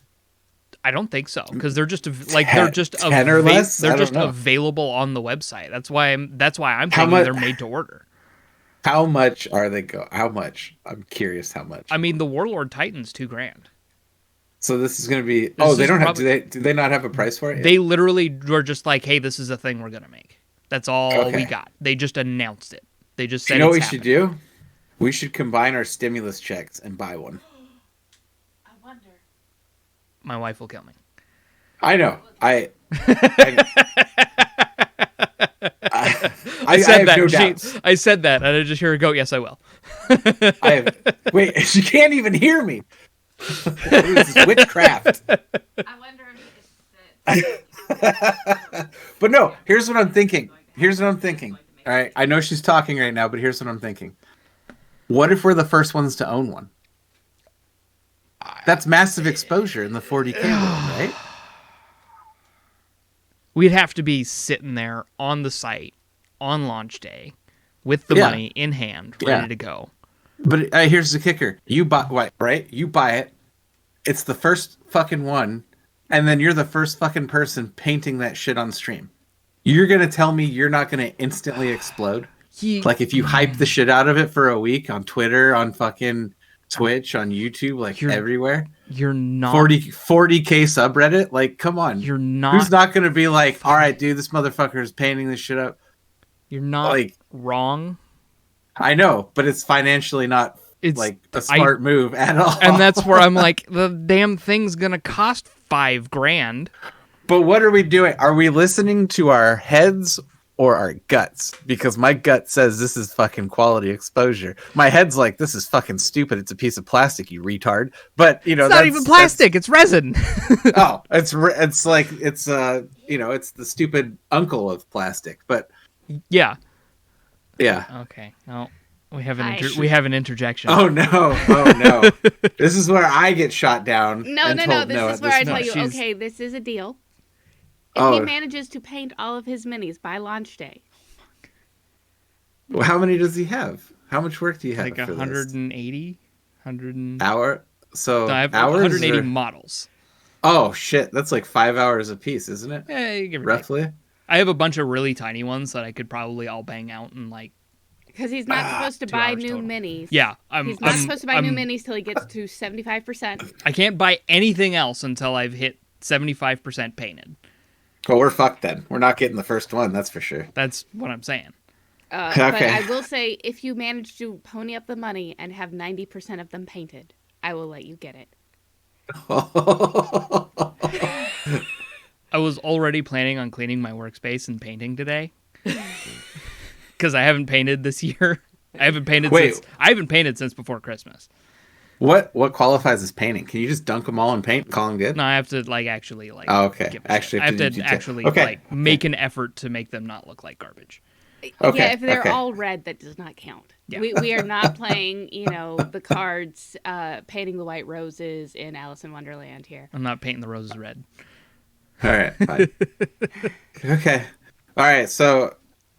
[SPEAKER 2] I don't think so because they're just like
[SPEAKER 1] 10 or less? I
[SPEAKER 2] They're
[SPEAKER 1] don't
[SPEAKER 2] just
[SPEAKER 1] know.
[SPEAKER 2] available on the website. That's why I'm
[SPEAKER 1] How
[SPEAKER 2] thinking
[SPEAKER 1] much-
[SPEAKER 2] they're made to order.
[SPEAKER 1] How much are they How much? I'm curious how much.
[SPEAKER 2] I mean, the Warlord Titan's $2,000.
[SPEAKER 1] So this is going to be. Oh, they
[SPEAKER 2] is
[SPEAKER 1] don't have.
[SPEAKER 2] probably-
[SPEAKER 1] Do they not have a price for it?
[SPEAKER 2] They literally were just like, "Hey, this is a thing we're gonna make." That's all we
[SPEAKER 1] Okay.
[SPEAKER 2] got. They just announced it. They just
[SPEAKER 1] Do
[SPEAKER 2] said,
[SPEAKER 1] you know what
[SPEAKER 2] it's
[SPEAKER 1] we should
[SPEAKER 2] happening.
[SPEAKER 1] do? We should combine our stimulus checks and buy one.
[SPEAKER 3] I wonder.
[SPEAKER 2] My wife will kill me.
[SPEAKER 1] I know. I
[SPEAKER 2] I said
[SPEAKER 1] have
[SPEAKER 2] that.
[SPEAKER 1] no
[SPEAKER 2] She-
[SPEAKER 1] doubts.
[SPEAKER 2] I said that, and I just hear her go, "Yes, I will."
[SPEAKER 1] Wait, she can't even hear me. This is witchcraft.
[SPEAKER 3] I wonder if it's
[SPEAKER 1] But no, here's what I'm thinking. All right, I know she's talking right now, but here's what I'm thinking. What if we're the first ones to own one? That's massive exposure in the 40K world, right?
[SPEAKER 2] We'd have to be sitting there on the site on launch day with the
[SPEAKER 1] Yeah.
[SPEAKER 2] money in hand, ready
[SPEAKER 1] Yeah.
[SPEAKER 2] to go.
[SPEAKER 1] But here's the kicker: you buy right? You buy it. It's the first fucking one, and then you're the first fucking person painting that shit on stream. You're gonna tell me you're not gonna instantly explode? Like if you hype the shit out of it for a week on Twitter, on fucking Twitch, on YouTube, like
[SPEAKER 2] You're-
[SPEAKER 1] everywhere.
[SPEAKER 2] You're not
[SPEAKER 1] 40K subreddit, like come on.
[SPEAKER 2] You're not.
[SPEAKER 1] Who's not gonna be like, all right, dude, this motherfucker is painting this shit up?
[SPEAKER 2] You're not
[SPEAKER 1] Like,
[SPEAKER 2] wrong.
[SPEAKER 1] I know, but it's financially not
[SPEAKER 2] It's
[SPEAKER 1] like a smart move at all.
[SPEAKER 2] and that's where I'm like, the damn thing's gonna cost $5,000.
[SPEAKER 1] But what are we doing? Are we listening to our heads or our guts? Because my gut says this is fucking quality exposure. My head's like, this is fucking stupid. It's a piece of plastic, you retard. But you know,
[SPEAKER 2] It's not even plastic. It's resin.
[SPEAKER 1] it's like it's it's the stupid uncle of plastic. But
[SPEAKER 2] Yeah.
[SPEAKER 1] yeah,
[SPEAKER 2] Okay. No. We have an
[SPEAKER 3] I-
[SPEAKER 2] we have an interjection.
[SPEAKER 1] Oh no! Oh no! This is where I get shot down.
[SPEAKER 3] No.
[SPEAKER 1] and told
[SPEAKER 3] This
[SPEAKER 1] no
[SPEAKER 3] is
[SPEAKER 1] at
[SPEAKER 3] where I
[SPEAKER 1] this
[SPEAKER 3] tell
[SPEAKER 1] point.
[SPEAKER 3] you,
[SPEAKER 2] She's-
[SPEAKER 3] okay, this is a deal. If
[SPEAKER 1] Oh.
[SPEAKER 3] he manages to paint all of his minis by launch day,
[SPEAKER 1] Well, how many does he have? How much work do you have?
[SPEAKER 2] like
[SPEAKER 1] for
[SPEAKER 2] 180, 100.
[SPEAKER 1] hour. So
[SPEAKER 2] I have
[SPEAKER 1] hours
[SPEAKER 2] 180
[SPEAKER 1] or-
[SPEAKER 2] models.
[SPEAKER 1] Oh shit! That's like 5 hours a piece, isn't it?
[SPEAKER 2] Give or take.
[SPEAKER 1] Roughly.
[SPEAKER 2] I have a bunch of really tiny ones that I could probably all bang out in like.
[SPEAKER 3] because he's not supposed to
[SPEAKER 2] 2
[SPEAKER 3] buy
[SPEAKER 2] hours
[SPEAKER 3] new
[SPEAKER 2] total.
[SPEAKER 3] minis.
[SPEAKER 2] Yeah,
[SPEAKER 3] He's not supposed to buy new minis till he gets to 75%.
[SPEAKER 2] I can't buy anything else until I've hit 75% painted.
[SPEAKER 1] Well, we're fucked then. We're not getting the first one, that's for sure.
[SPEAKER 2] That's what I'm saying.
[SPEAKER 3] But
[SPEAKER 1] Okay.
[SPEAKER 3] I will say, if you manage to pony up the money and have 90% of them painted, I will let you get it.
[SPEAKER 2] I was already planning on cleaning my workspace and painting today. Because I haven't painted this year. I haven't painted since before Christmas.
[SPEAKER 1] What qualifies as painting? Can you just dunk them all in paint and call them good?
[SPEAKER 2] No, I have to like actually like.
[SPEAKER 1] Oh, okay.
[SPEAKER 2] give a
[SPEAKER 1] Actually
[SPEAKER 2] shit. I have
[SPEAKER 1] have
[SPEAKER 2] to
[SPEAKER 1] to do
[SPEAKER 2] actually
[SPEAKER 1] okay.
[SPEAKER 2] like make an effort to make them not look like garbage.
[SPEAKER 1] Okay,
[SPEAKER 3] Yeah, if they're
[SPEAKER 1] okay.
[SPEAKER 3] all red, that does not count.
[SPEAKER 2] Yeah.
[SPEAKER 3] We are not playing, the cards, painting the white roses in Alice in Wonderland here.
[SPEAKER 2] I'm not painting the roses red.
[SPEAKER 1] All right, fine. Okay. All right, so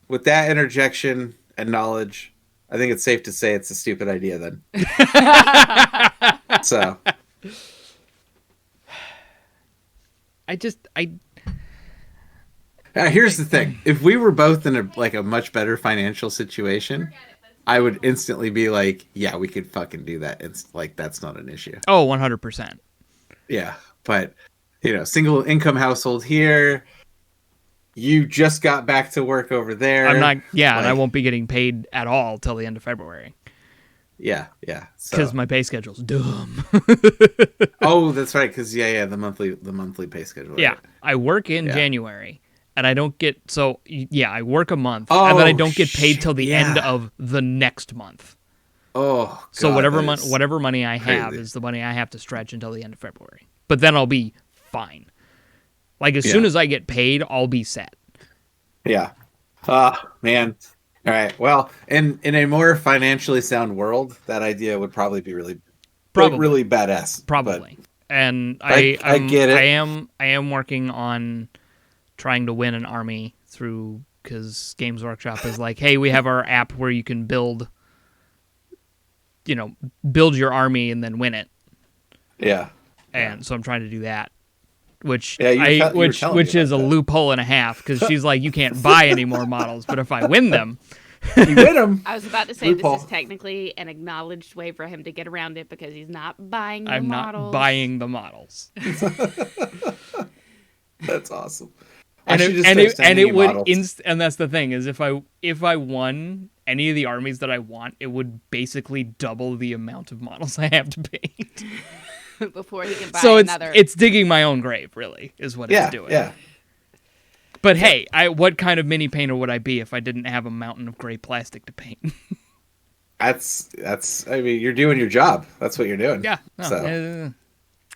[SPEAKER 1] with that interjection and knowledge, I think it's safe to say it's a stupid idea then. So, here's the thing. If we were both in a much better financial situation, I would instantly be like, yeah, we could fucking do that. It's like, that's not an issue.
[SPEAKER 2] Oh, 100%.
[SPEAKER 1] Yeah, but single income household here. You just got back to work over there.
[SPEAKER 2] I'm not. Yeah, and I
[SPEAKER 1] Like-
[SPEAKER 2] won't be getting paid at all till the end of February
[SPEAKER 1] Yeah.
[SPEAKER 2] because my pay schedule's dumb.
[SPEAKER 1] Oh, that's right. Because the monthly pay schedule.
[SPEAKER 2] Yeah,
[SPEAKER 1] right?
[SPEAKER 2] I work in
[SPEAKER 1] Yeah.
[SPEAKER 2] January, and I don't get I work a month, and then I
[SPEAKER 1] Oh,
[SPEAKER 2] don't get paid till the
[SPEAKER 1] shit,
[SPEAKER 2] end
[SPEAKER 1] yeah.
[SPEAKER 2] of the next month.
[SPEAKER 1] Oh.
[SPEAKER 2] So
[SPEAKER 1] God,
[SPEAKER 2] whatever
[SPEAKER 1] that is
[SPEAKER 2] whatever money I have
[SPEAKER 1] crazy.
[SPEAKER 2] is the money I have to stretch until the end of February. But then I'll be fine. Like as soon
[SPEAKER 1] Yeah.
[SPEAKER 2] as I get paid, I'll be set.
[SPEAKER 1] Yeah. Man. All right. Well, in a more financially sound world, that idea would probably be really badass.
[SPEAKER 2] Probably. And
[SPEAKER 1] I get it.
[SPEAKER 2] I am working on trying to win an army through because Games Workshop is like, hey, we have our app where you can build your army and then win it.
[SPEAKER 1] Yeah.
[SPEAKER 2] And so I'm trying to do that, which
[SPEAKER 1] Yeah, you were telling me
[SPEAKER 2] which is a
[SPEAKER 1] about that.
[SPEAKER 2] loophole and a half because she's like, you can't buy any more models, but if I win them,
[SPEAKER 1] You win them.
[SPEAKER 3] I was about to say
[SPEAKER 1] Loophole.
[SPEAKER 3] this is technically an acknowledged way for him to get around it because he's not buying the
[SPEAKER 2] I'm
[SPEAKER 3] models.
[SPEAKER 2] not buying the models.
[SPEAKER 1] That's awesome.
[SPEAKER 2] And
[SPEAKER 1] I should
[SPEAKER 2] it,
[SPEAKER 1] just
[SPEAKER 2] and
[SPEAKER 1] start
[SPEAKER 2] it,
[SPEAKER 1] sending
[SPEAKER 2] and it
[SPEAKER 1] you
[SPEAKER 2] would
[SPEAKER 1] models.
[SPEAKER 2] and that's the thing is if I won any of the armies that I want, it would basically double the amount of models I have to paint.
[SPEAKER 3] before he can buy
[SPEAKER 2] So
[SPEAKER 3] another.
[SPEAKER 2] it's digging my own grave, really, is what
[SPEAKER 1] Yeah.
[SPEAKER 2] it's doing.
[SPEAKER 1] Yeah.
[SPEAKER 2] But hey, what kind of mini painter would I be if I didn't have a mountain of gray plastic to paint?
[SPEAKER 1] That's. I mean, you're doing your job. That's what you're doing.
[SPEAKER 2] Yeah. No,
[SPEAKER 1] So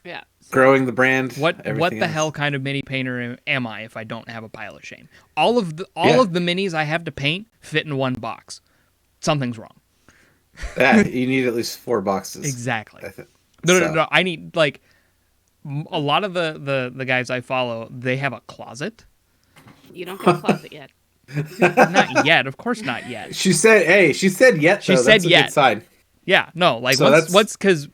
[SPEAKER 3] yeah.
[SPEAKER 1] growing the brand.
[SPEAKER 2] what
[SPEAKER 1] everything
[SPEAKER 2] the
[SPEAKER 1] else.
[SPEAKER 2] hell kind of mini painter am I if I don't have a pile of shame? All of the minis I have to paint fit in one box. Something's wrong.
[SPEAKER 1] Yeah, you need at least 4 boxes.
[SPEAKER 2] Exactly.
[SPEAKER 1] I think.
[SPEAKER 2] No,
[SPEAKER 1] So-
[SPEAKER 2] no. I need like a lot of the guys I follow. They have a closet.
[SPEAKER 3] You don't have a closet yet.
[SPEAKER 2] Not yet. Of course, not yet.
[SPEAKER 1] She said, "Hey, she said yet."
[SPEAKER 2] She
[SPEAKER 1] though.
[SPEAKER 2] said
[SPEAKER 1] That's a
[SPEAKER 2] yet.
[SPEAKER 1] Good sign.
[SPEAKER 2] Yeah. No. Like
[SPEAKER 1] So
[SPEAKER 2] what's because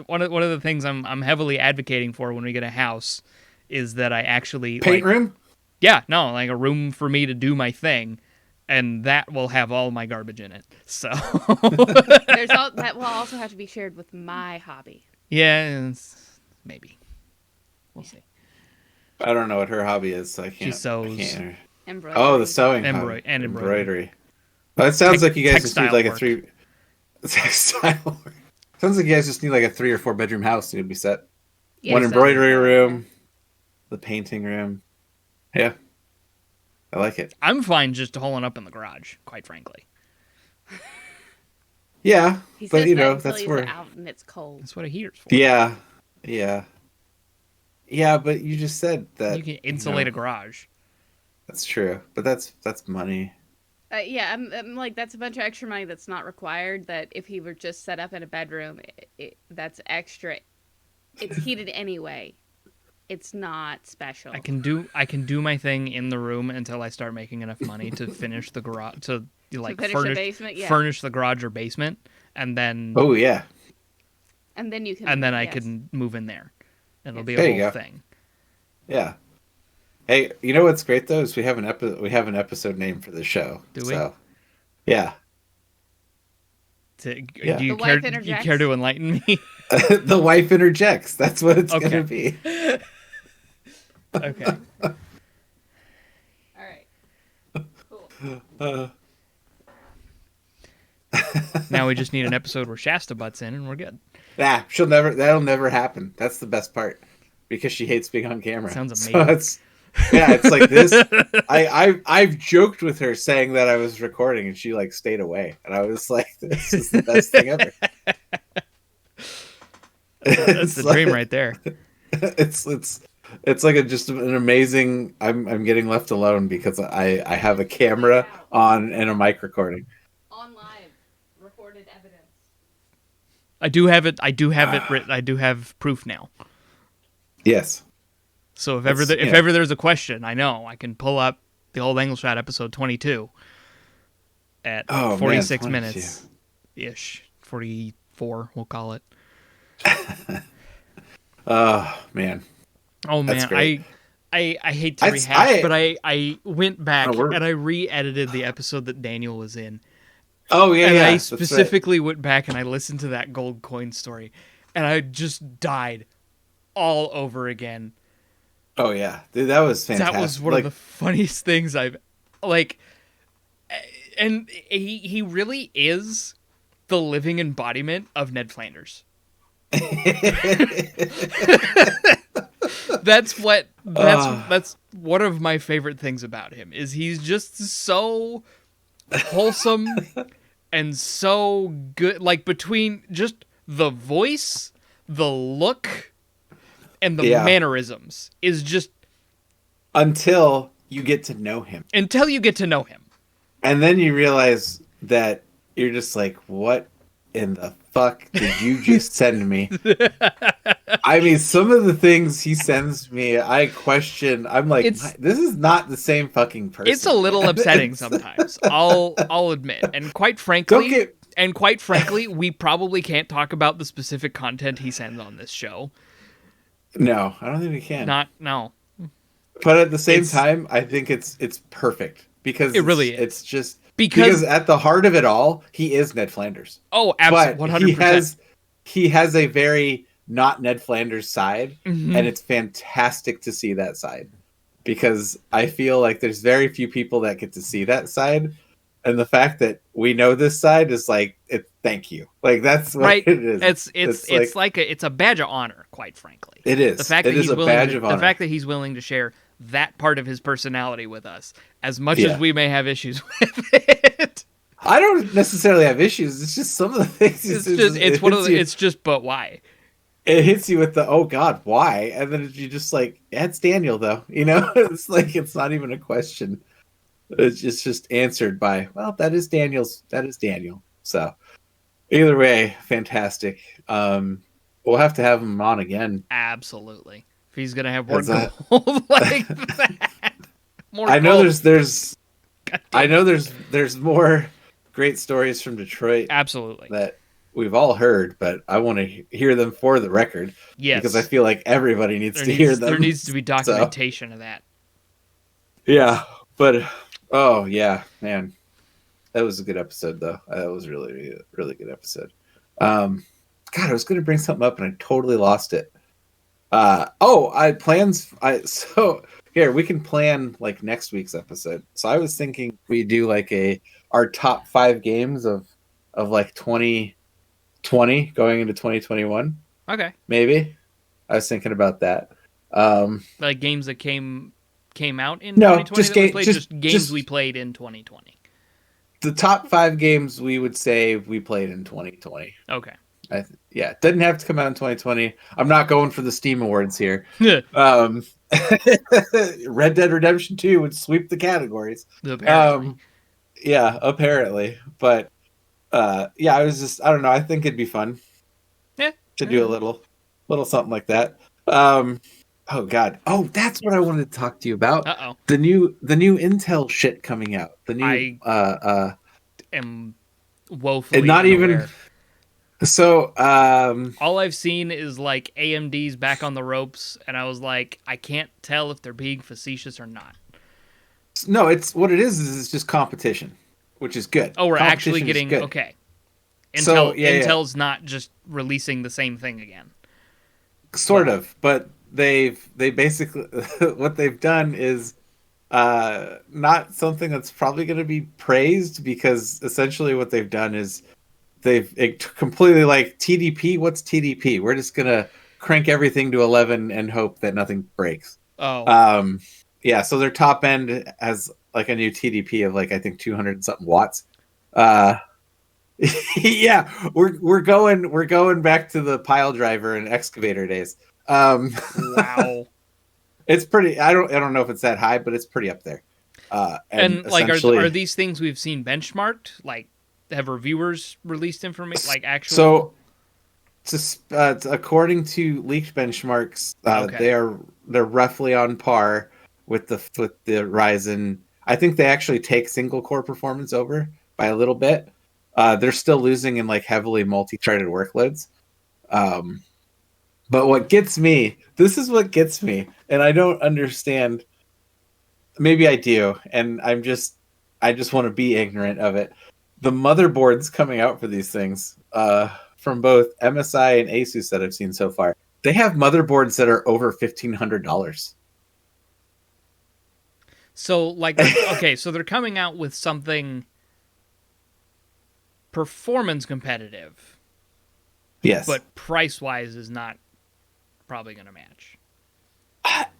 [SPEAKER 2] one of the things I'm heavily advocating for when we get a house is that I actually
[SPEAKER 1] Paint
[SPEAKER 2] like,
[SPEAKER 1] room.
[SPEAKER 2] Yeah. No. Like a room for me to do my thing. And that will have all my garbage in it. So
[SPEAKER 3] That will also have to be shared with my hobby.
[SPEAKER 2] yeah, maybe we'll see.
[SPEAKER 1] I don't know what her hobby is, so I can't.
[SPEAKER 2] sews.
[SPEAKER 1] I can't-
[SPEAKER 3] Embroidery.
[SPEAKER 1] Oh, the sewing.
[SPEAKER 2] Embroidery-
[SPEAKER 1] hobby.
[SPEAKER 2] and embroidery.
[SPEAKER 1] Well, it sounds like you guys just need
[SPEAKER 2] Textile
[SPEAKER 1] like a
[SPEAKER 2] work.
[SPEAKER 1] 3. Textile work. Sounds like you guys just need like a 3 or 4 bedroom house and you'll be set.
[SPEAKER 3] Yeah,
[SPEAKER 1] One
[SPEAKER 3] so-
[SPEAKER 1] embroidery room, the painting room. Yeah, I like it.
[SPEAKER 2] I'm fine just holing up in the garage, quite frankly.
[SPEAKER 1] Yeah,
[SPEAKER 3] He
[SPEAKER 1] but
[SPEAKER 3] says
[SPEAKER 1] you
[SPEAKER 3] that
[SPEAKER 1] know
[SPEAKER 3] until
[SPEAKER 1] that's
[SPEAKER 3] he's
[SPEAKER 1] where.
[SPEAKER 3] out and it's cold.
[SPEAKER 2] That's what a heater's for.
[SPEAKER 1] Yeah, yeah, yeah. But you just said that
[SPEAKER 2] You can insulate
[SPEAKER 1] know,
[SPEAKER 2] a garage.
[SPEAKER 1] That's true, but that's money.
[SPEAKER 3] Yeah, I'm like, that's a bunch of extra money that's not required. That if he were just set up in a bedroom, that's extra. It's heated anyway. It's not special.
[SPEAKER 2] I can do my thing in the room until I start making enough money to finish the garage to like
[SPEAKER 3] Finish the basement, yeah.
[SPEAKER 2] furnish the garage or basement, and then
[SPEAKER 1] Oh yeah,
[SPEAKER 3] And then you can.
[SPEAKER 2] and then I
[SPEAKER 3] yes.
[SPEAKER 2] can move in there. It'll be a
[SPEAKER 1] There you
[SPEAKER 2] whole
[SPEAKER 1] go.
[SPEAKER 2] thing.
[SPEAKER 1] yeah. Hey, you know what's great though is we have an episode name for the show.
[SPEAKER 2] Do we?
[SPEAKER 1] So, yeah, Yeah.
[SPEAKER 2] Do you
[SPEAKER 3] The
[SPEAKER 2] care?
[SPEAKER 3] wife
[SPEAKER 2] You
[SPEAKER 3] interjects.
[SPEAKER 2] care to enlighten me?
[SPEAKER 1] the wife interjects. That's what it's
[SPEAKER 2] Okay.
[SPEAKER 1] gonna be.
[SPEAKER 2] Okay.
[SPEAKER 3] All right. Cool.
[SPEAKER 1] Uh,
[SPEAKER 2] Now we just need an episode where Shasta butts in, and we're good.
[SPEAKER 1] she'll never. That'll never happen. That's the best part because she hates being on camera.
[SPEAKER 2] Sounds
[SPEAKER 1] So
[SPEAKER 2] amazing.
[SPEAKER 1] it's like this. I've joked with her saying that I was recording and she like stayed away, and I was like, "This is the best thing ever."
[SPEAKER 2] That's the dream right there.
[SPEAKER 1] It's like just an amazing. I'm getting left alone because I have a camera on and a mic recording.
[SPEAKER 3] On live, recorded evidence.
[SPEAKER 2] I do have it. I do have it written. I do have proof now.
[SPEAKER 1] Yes.
[SPEAKER 2] So if ever
[SPEAKER 1] That's-
[SPEAKER 2] if
[SPEAKER 1] yeah.
[SPEAKER 2] ever there's a question, I know I can pull up the old Angle Shot episode 22 at
[SPEAKER 1] Oh, man,
[SPEAKER 2] 46
[SPEAKER 1] 22.
[SPEAKER 2] minutes ish, 44 we'll call it.
[SPEAKER 1] Oh man.
[SPEAKER 2] Oh
[SPEAKER 1] That's
[SPEAKER 2] man,
[SPEAKER 1] great.
[SPEAKER 2] I hate to
[SPEAKER 1] That's-
[SPEAKER 2] rehash,
[SPEAKER 1] I-
[SPEAKER 2] but I went back
[SPEAKER 1] No, we're-
[SPEAKER 2] and I re-edited the episode that Daniel was in.
[SPEAKER 1] Oh yeah.
[SPEAKER 2] And
[SPEAKER 1] yeah,
[SPEAKER 2] I
[SPEAKER 1] that's right.
[SPEAKER 2] specifically went back and I listened to that gold coin story, and I just died all over again.
[SPEAKER 1] Oh yeah, dude, that was fantastic.
[SPEAKER 2] That was one
[SPEAKER 1] Like,
[SPEAKER 2] of the funniest things I've like, and he really is the living embodiment of Ned Flanders. That's one of my favorite things about him is he's just so wholesome and so good. Like between just the voice, the look, and the
[SPEAKER 1] Yeah.
[SPEAKER 2] mannerisms is just
[SPEAKER 1] until you get to know him,
[SPEAKER 2] until you get to know him.
[SPEAKER 1] and then you realize that you're just like, what in the fuck did you just send me? I mean, some of the things he sends me, I question. I'm like, this is not the same fucking person.
[SPEAKER 2] It's a little upsetting sometimes. I'll admit, and quite frankly, we probably can't talk about the specific content he sends on this show.
[SPEAKER 1] No, I don't think we can.
[SPEAKER 2] No.
[SPEAKER 1] But at the same
[SPEAKER 2] It's-
[SPEAKER 1] time, I think it's perfect because
[SPEAKER 2] It really is.
[SPEAKER 1] It's just
[SPEAKER 2] Because-
[SPEAKER 1] at the heart of it all, he is Ned Flanders.
[SPEAKER 2] Oh, absolutely,
[SPEAKER 1] But
[SPEAKER 2] 100%.
[SPEAKER 1] he has a very not Ned Flanders side,
[SPEAKER 2] Mhm.
[SPEAKER 1] and it's fantastic to see that side because I feel like there's very few people that get to see that side, and the fact that we know this side is like, thank you. Like that's what
[SPEAKER 2] Right.
[SPEAKER 1] it is.
[SPEAKER 2] It's like it's a badge of honor, quite frankly.
[SPEAKER 1] It is.
[SPEAKER 2] The fact
[SPEAKER 1] It
[SPEAKER 2] that
[SPEAKER 1] is
[SPEAKER 2] he's
[SPEAKER 1] a
[SPEAKER 2] willing
[SPEAKER 1] badge
[SPEAKER 2] to,
[SPEAKER 1] of honor.
[SPEAKER 2] the fact that he's willing to share that part of his personality with us, as much
[SPEAKER 1] Yeah.
[SPEAKER 2] as we may have issues with it.
[SPEAKER 1] I don't necessarily have issues. It's just some of the things.
[SPEAKER 2] It's just but why?
[SPEAKER 1] It hits you with the oh god why, and then you just like it's Daniel though, you know. It's like it's not even a question. It's just answered by well that is Daniel. So either way, fantastic. We'll have to have him on again.
[SPEAKER 2] Absolutely. If he's gonna have more
[SPEAKER 1] That's
[SPEAKER 2] gold like that, more
[SPEAKER 1] I know
[SPEAKER 2] gold.
[SPEAKER 1] there's
[SPEAKER 2] God
[SPEAKER 1] I
[SPEAKER 2] damn.
[SPEAKER 1] know there's more great stories from Detroit
[SPEAKER 2] Absolutely.
[SPEAKER 1] that we've all heard, but I want to hear them for the record
[SPEAKER 2] Yes.
[SPEAKER 1] because I feel like everybody needs to hear them.
[SPEAKER 2] There needs to be documentation of that.
[SPEAKER 1] Yeah, but oh yeah, man, that was a good episode though. That was really, really good episode. God, I was going to bring something up and I totally lost it. So here we can plan like next week's episode. So I was thinking we do like our top 5 games of like 2020 going into 2021.
[SPEAKER 2] Okay.
[SPEAKER 1] Maybe I was thinking about that.
[SPEAKER 2] Like games that came out in
[SPEAKER 1] No,
[SPEAKER 2] 2020
[SPEAKER 1] just
[SPEAKER 2] that we
[SPEAKER 1] ga-
[SPEAKER 2] played,
[SPEAKER 1] just-
[SPEAKER 2] games
[SPEAKER 1] just-
[SPEAKER 2] we played in 2020.
[SPEAKER 1] The top 5 games we would say we played in 2020.
[SPEAKER 2] Okay.
[SPEAKER 1] Yeah, it doesn't have to come out in 2020. I'm not going for the Steam Awards here. Red Dead Redemption 2 would sweep the categories.
[SPEAKER 2] Apparently.
[SPEAKER 1] Yeah, apparently. But yeah, I don't know. I think it'd be fun
[SPEAKER 2] Yeah.
[SPEAKER 1] to do a little something like that. Um, oh God. Oh, that's what I wanted to talk to you about.
[SPEAKER 2] Uh-oh.
[SPEAKER 1] The new Intel shit coming out. The new
[SPEAKER 2] I am
[SPEAKER 1] and
[SPEAKER 2] woefully
[SPEAKER 1] not even
[SPEAKER 2] unaware.
[SPEAKER 1] so
[SPEAKER 2] All I've seen is like AMD's back on the ropes, and I was like, I can't tell if they're being facetious or not.
[SPEAKER 1] no, it's what it is it's just competition, which is good.
[SPEAKER 2] Oh, we're actually
[SPEAKER 1] Competition is
[SPEAKER 2] getting
[SPEAKER 1] good.
[SPEAKER 2] okay.
[SPEAKER 1] So, yeah.
[SPEAKER 2] Intel's not just releasing the same thing again.
[SPEAKER 1] Sort of, but they basically what they've done is not something that's probably going to be praised, because essentially what they've done is completely like TDP. What's TDP? We're just going to crank everything to 11 and hope that nothing breaks.
[SPEAKER 2] Oh,
[SPEAKER 1] Yeah, so their top end has like a new TDP of like I think 200 and something watts. Uh yeah, we're going back to the pile driver and excavator days.
[SPEAKER 2] wow.
[SPEAKER 1] It's pretty. I don't know if it's that high, but it's pretty up there.
[SPEAKER 2] And like,
[SPEAKER 1] essentially,
[SPEAKER 2] are these things we've seen benchmarked? Like, have reviewers released information? Like, actual?
[SPEAKER 1] so according to leaked benchmarks,
[SPEAKER 2] Okay.
[SPEAKER 1] they're roughly on par with the Ryzen. I think they actually take single core performance over by a little bit. They're still losing in like heavily multi-threaded workloads. But this is what gets me, and I don't understand. Maybe I do, and I just want to be ignorant of it. The motherboards coming out for these things, from both MSI and Asus that I've seen so far, they have motherboards that are over $1,500.
[SPEAKER 2] So, like, okay, so they're coming out with something performance competitive,
[SPEAKER 1] Yes,
[SPEAKER 2] but price wise is not probably going to match.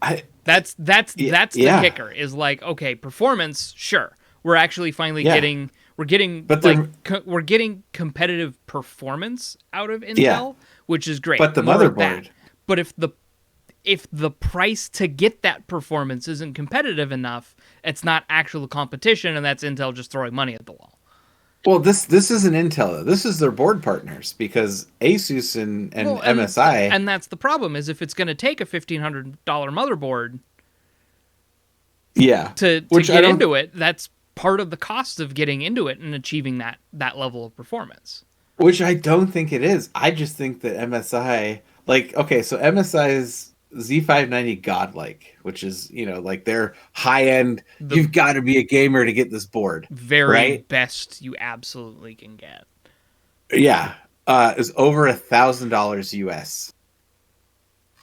[SPEAKER 1] I
[SPEAKER 2] That's the
[SPEAKER 1] yeah.
[SPEAKER 2] kicker. Is like, okay, performance, sure. We're actually finally
[SPEAKER 1] Yeah.
[SPEAKER 2] getting
[SPEAKER 1] But
[SPEAKER 2] we're getting competitive performance out of Intel,
[SPEAKER 1] Yeah.
[SPEAKER 2] which is great.
[SPEAKER 1] But the
[SPEAKER 2] More of that.
[SPEAKER 1] motherboard,
[SPEAKER 2] But if the price to get that performance isn't competitive enough, it's not actual competition, and that's Intel just throwing money at the wall.
[SPEAKER 1] well, this isn't Intel though. This is their board partners, because Asus and
[SPEAKER 2] Well,
[SPEAKER 1] MSI.
[SPEAKER 2] and that's the problem, is if it's going to take a $1,500 motherboard
[SPEAKER 1] Yeah,
[SPEAKER 2] to
[SPEAKER 1] which I
[SPEAKER 2] get
[SPEAKER 1] don't.
[SPEAKER 2] into it, that's part of the cost of getting into it and achieving that level of performance.
[SPEAKER 1] Which I don't think it is. I just think that MSI, like, okay, so MSI's Z590 Godlike, which is, like their high end, you've got to be a gamer to get this board.
[SPEAKER 2] Very
[SPEAKER 1] right?
[SPEAKER 2] best you absolutely can get.
[SPEAKER 1] Yeah. Is over $1,000 US.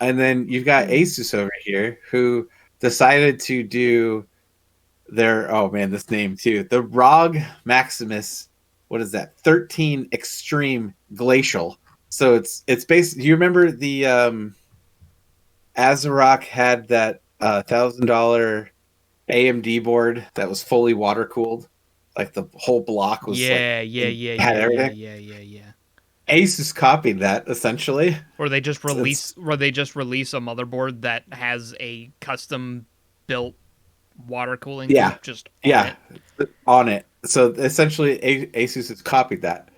[SPEAKER 1] And then you've got Asus over here who decided to do oh man, this name too. The ROG Maximus, what is that? 13 Extreme Glacial. So it's based. Do you remember the Azerock had that $1,000 AMD board that was fully water cooled? Like the whole block was had everything.
[SPEAKER 2] Yeah.
[SPEAKER 1] Asus copied that essentially.
[SPEAKER 2] Or they just release a motherboard that has a custom built water cooling loop just
[SPEAKER 1] on it. So essentially Asus has copied that.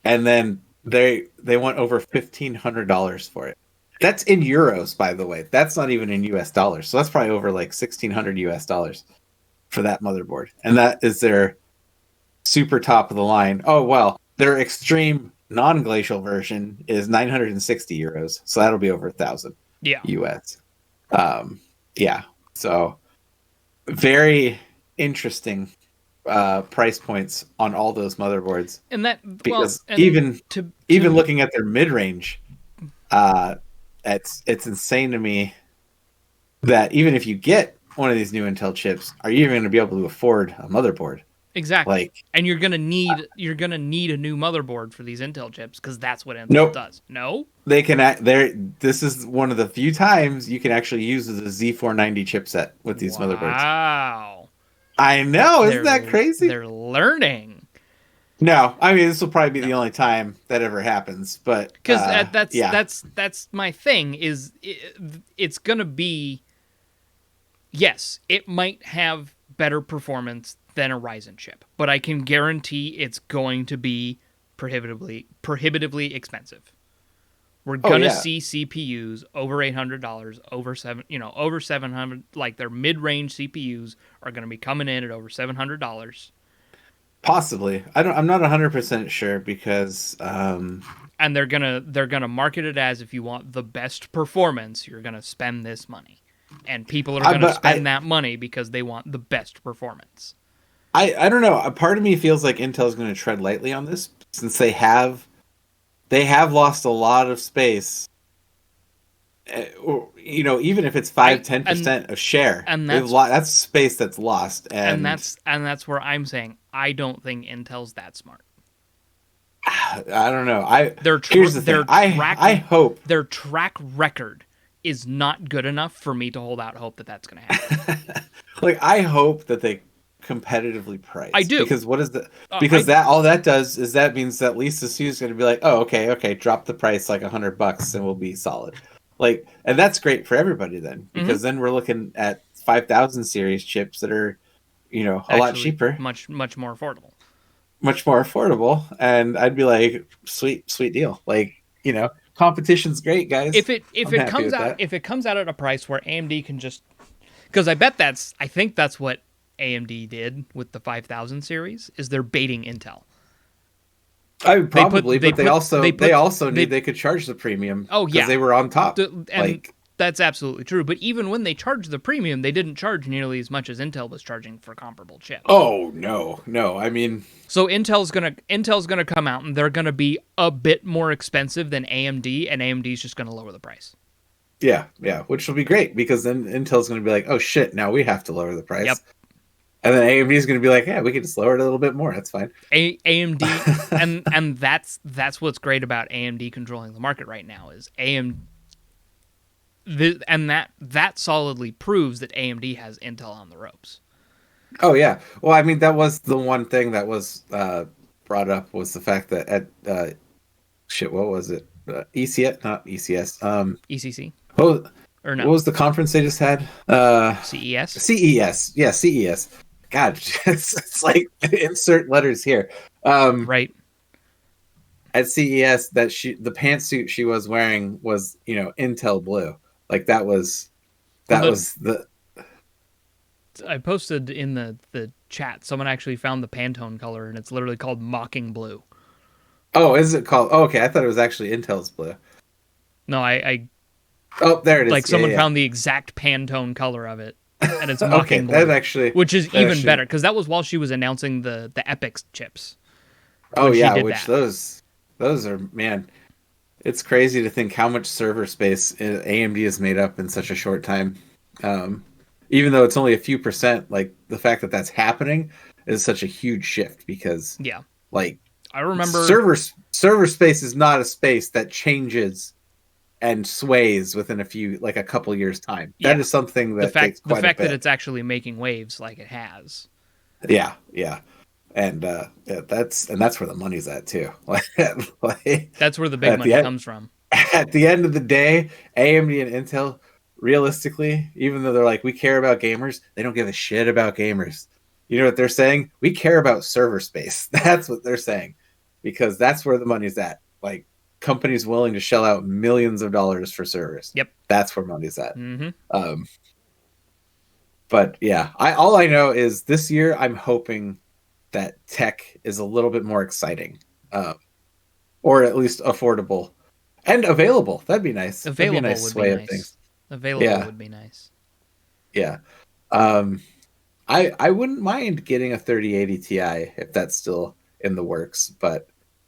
[SPEAKER 1] And then they went over $1,500 for it. That's in euros, by the way. That's not even in US dollars. So that's probably over like $1,600 US dollars for that motherboard. And that is their super top of the line. Oh well, their extreme non-glacial version is 960 euros. So that'll be over 1,000 US. Yeah. So very interesting price points on all those motherboards.
[SPEAKER 2] And that
[SPEAKER 1] because even looking at their mid-range, it's insane to me that even if you get one of these new Intel chips, are you even going to be able to afford a motherboard?
[SPEAKER 2] Exactly. And you're gonna need a new motherboard for these Intel chips, because that's what Intel does. No,
[SPEAKER 1] they can. This is one of the few times you can actually use the Z490 chipset with these motherboards.
[SPEAKER 2] Wow.
[SPEAKER 1] I know, isn't that crazy?
[SPEAKER 2] They're learning.
[SPEAKER 1] No, I mean this will probably be the only time that ever happens, but
[SPEAKER 2] because that's my thing. Is it's gonna be, yes, it might have better performance than a Ryzen chip, but I can guarantee it's going to be prohibitively expensive. We're gonna see CPUs over $800, over 700. Like their mid-range CPUs are gonna be coming in at over $700.
[SPEAKER 1] Possibly. I'm not 100% sure because
[SPEAKER 2] and they're gonna market it as, if you want the best performance, you're gonna spend this money, and people are gonna spend that money because they want the best performance.
[SPEAKER 1] I don't know. A part of me feels like Intel's going to tread lightly on this, since they have lost a lot of space. Even if it's 5-10% of share,
[SPEAKER 2] and
[SPEAKER 1] that's space that's lost,
[SPEAKER 2] and that's where I'm saying I don't think Intel's that smart.
[SPEAKER 1] I don't know.
[SPEAKER 2] Here's the
[SPEAKER 1] thing. I hope
[SPEAKER 2] their track record is not good enough for me to hold out hope that that's going to happen.
[SPEAKER 1] I hope that they competitively price.
[SPEAKER 2] I do,
[SPEAKER 1] because all that does is that means that Lisa Su is going to be like, oh, okay, drop the price like $100 and we'll be solid. And that's great for everybody then, because then we're looking at 5000 series chips that are, a lot cheaper,
[SPEAKER 2] much more affordable.
[SPEAKER 1] Much more affordable, and I'd be like, sweet deal. Competition's great, guys.
[SPEAKER 2] If it comes out at a price where AMD can just, because I think that's what AMD did with the 5000 series, is they're baiting Intel.
[SPEAKER 1] They could charge the premium.
[SPEAKER 2] Oh yeah,
[SPEAKER 1] they were on top.
[SPEAKER 2] That's absolutely true. But even when they charged the premium, they didn't charge nearly as much as Intel was charging for comparable chips.
[SPEAKER 1] Oh no! I mean,
[SPEAKER 2] so Intel's gonna come out and they're gonna be a bit more expensive than AMD, and AMD's just gonna lower the price.
[SPEAKER 1] Yeah, which will be great, because then Intel's gonna be like, oh shit, now we have to lower the price. Yep. And then AMD is going to be like, yeah, we can just lower it a little bit more. That's fine.
[SPEAKER 2] AMD, and that's what's great about AMD controlling the market right now, is that solidly proves that AMD has Intel on the ropes.
[SPEAKER 1] Oh yeah. Well, I mean, that was the one thing that was brought up, was the fact that at what was it? ECS, not ECS.
[SPEAKER 2] ECC.
[SPEAKER 1] Oh,
[SPEAKER 2] or no?
[SPEAKER 1] What was the conference they just had?
[SPEAKER 2] CES.
[SPEAKER 1] CES. Yeah, CES. God, it's like insert letters here.
[SPEAKER 2] Right.
[SPEAKER 1] At CES, the pantsuit she was wearing was, Intel blue. That was the.
[SPEAKER 2] I posted in the chat. Someone actually found the Pantone color, and it's literally called Mocking Blue.
[SPEAKER 1] Oh, is it called? Oh, okay, I thought it was actually Intel's blue.
[SPEAKER 2] No, I.
[SPEAKER 1] Oh, there it is.
[SPEAKER 2] Someone found the exact Pantone color of it, and it's Mocking Blue.
[SPEAKER 1] That actually,
[SPEAKER 2] which is even better, because that was while she was announcing the EPYC chips.
[SPEAKER 1] Oh yeah, those are, man. It's crazy to think how much server space AMD has made up in such a short time. Even though it's only a few percent, the fact that that's happening is such a huge shift, because
[SPEAKER 2] I remember
[SPEAKER 1] server space is not a space that changes and sways within a couple years time.
[SPEAKER 2] Yeah.
[SPEAKER 1] That is something that
[SPEAKER 2] the fact that it's actually making waves like it has.
[SPEAKER 1] Yeah. And that's where the money's at too.
[SPEAKER 2] That's where the big money comes from.
[SPEAKER 1] At the end of the day, AMD and Intel, realistically, even though they're like, we care about gamers, they don't give a shit about gamers. You know what they're saying? We care about server space. That's what they're saying, because that's where the money's at. Companies willing to shell out millions of dollars for servers.
[SPEAKER 2] Yep,
[SPEAKER 1] that's where money's at.
[SPEAKER 2] Mm-hmm.
[SPEAKER 1] But yeah, all I know is this year I'm hoping that tech is a little bit more exciting, or at least affordable and available. That'd be nice.
[SPEAKER 2] Available
[SPEAKER 1] would be a nice way of things.
[SPEAKER 2] Available would be nice.
[SPEAKER 1] Yeah. I wouldn't mind getting a 3080 Ti if that's still in the works, but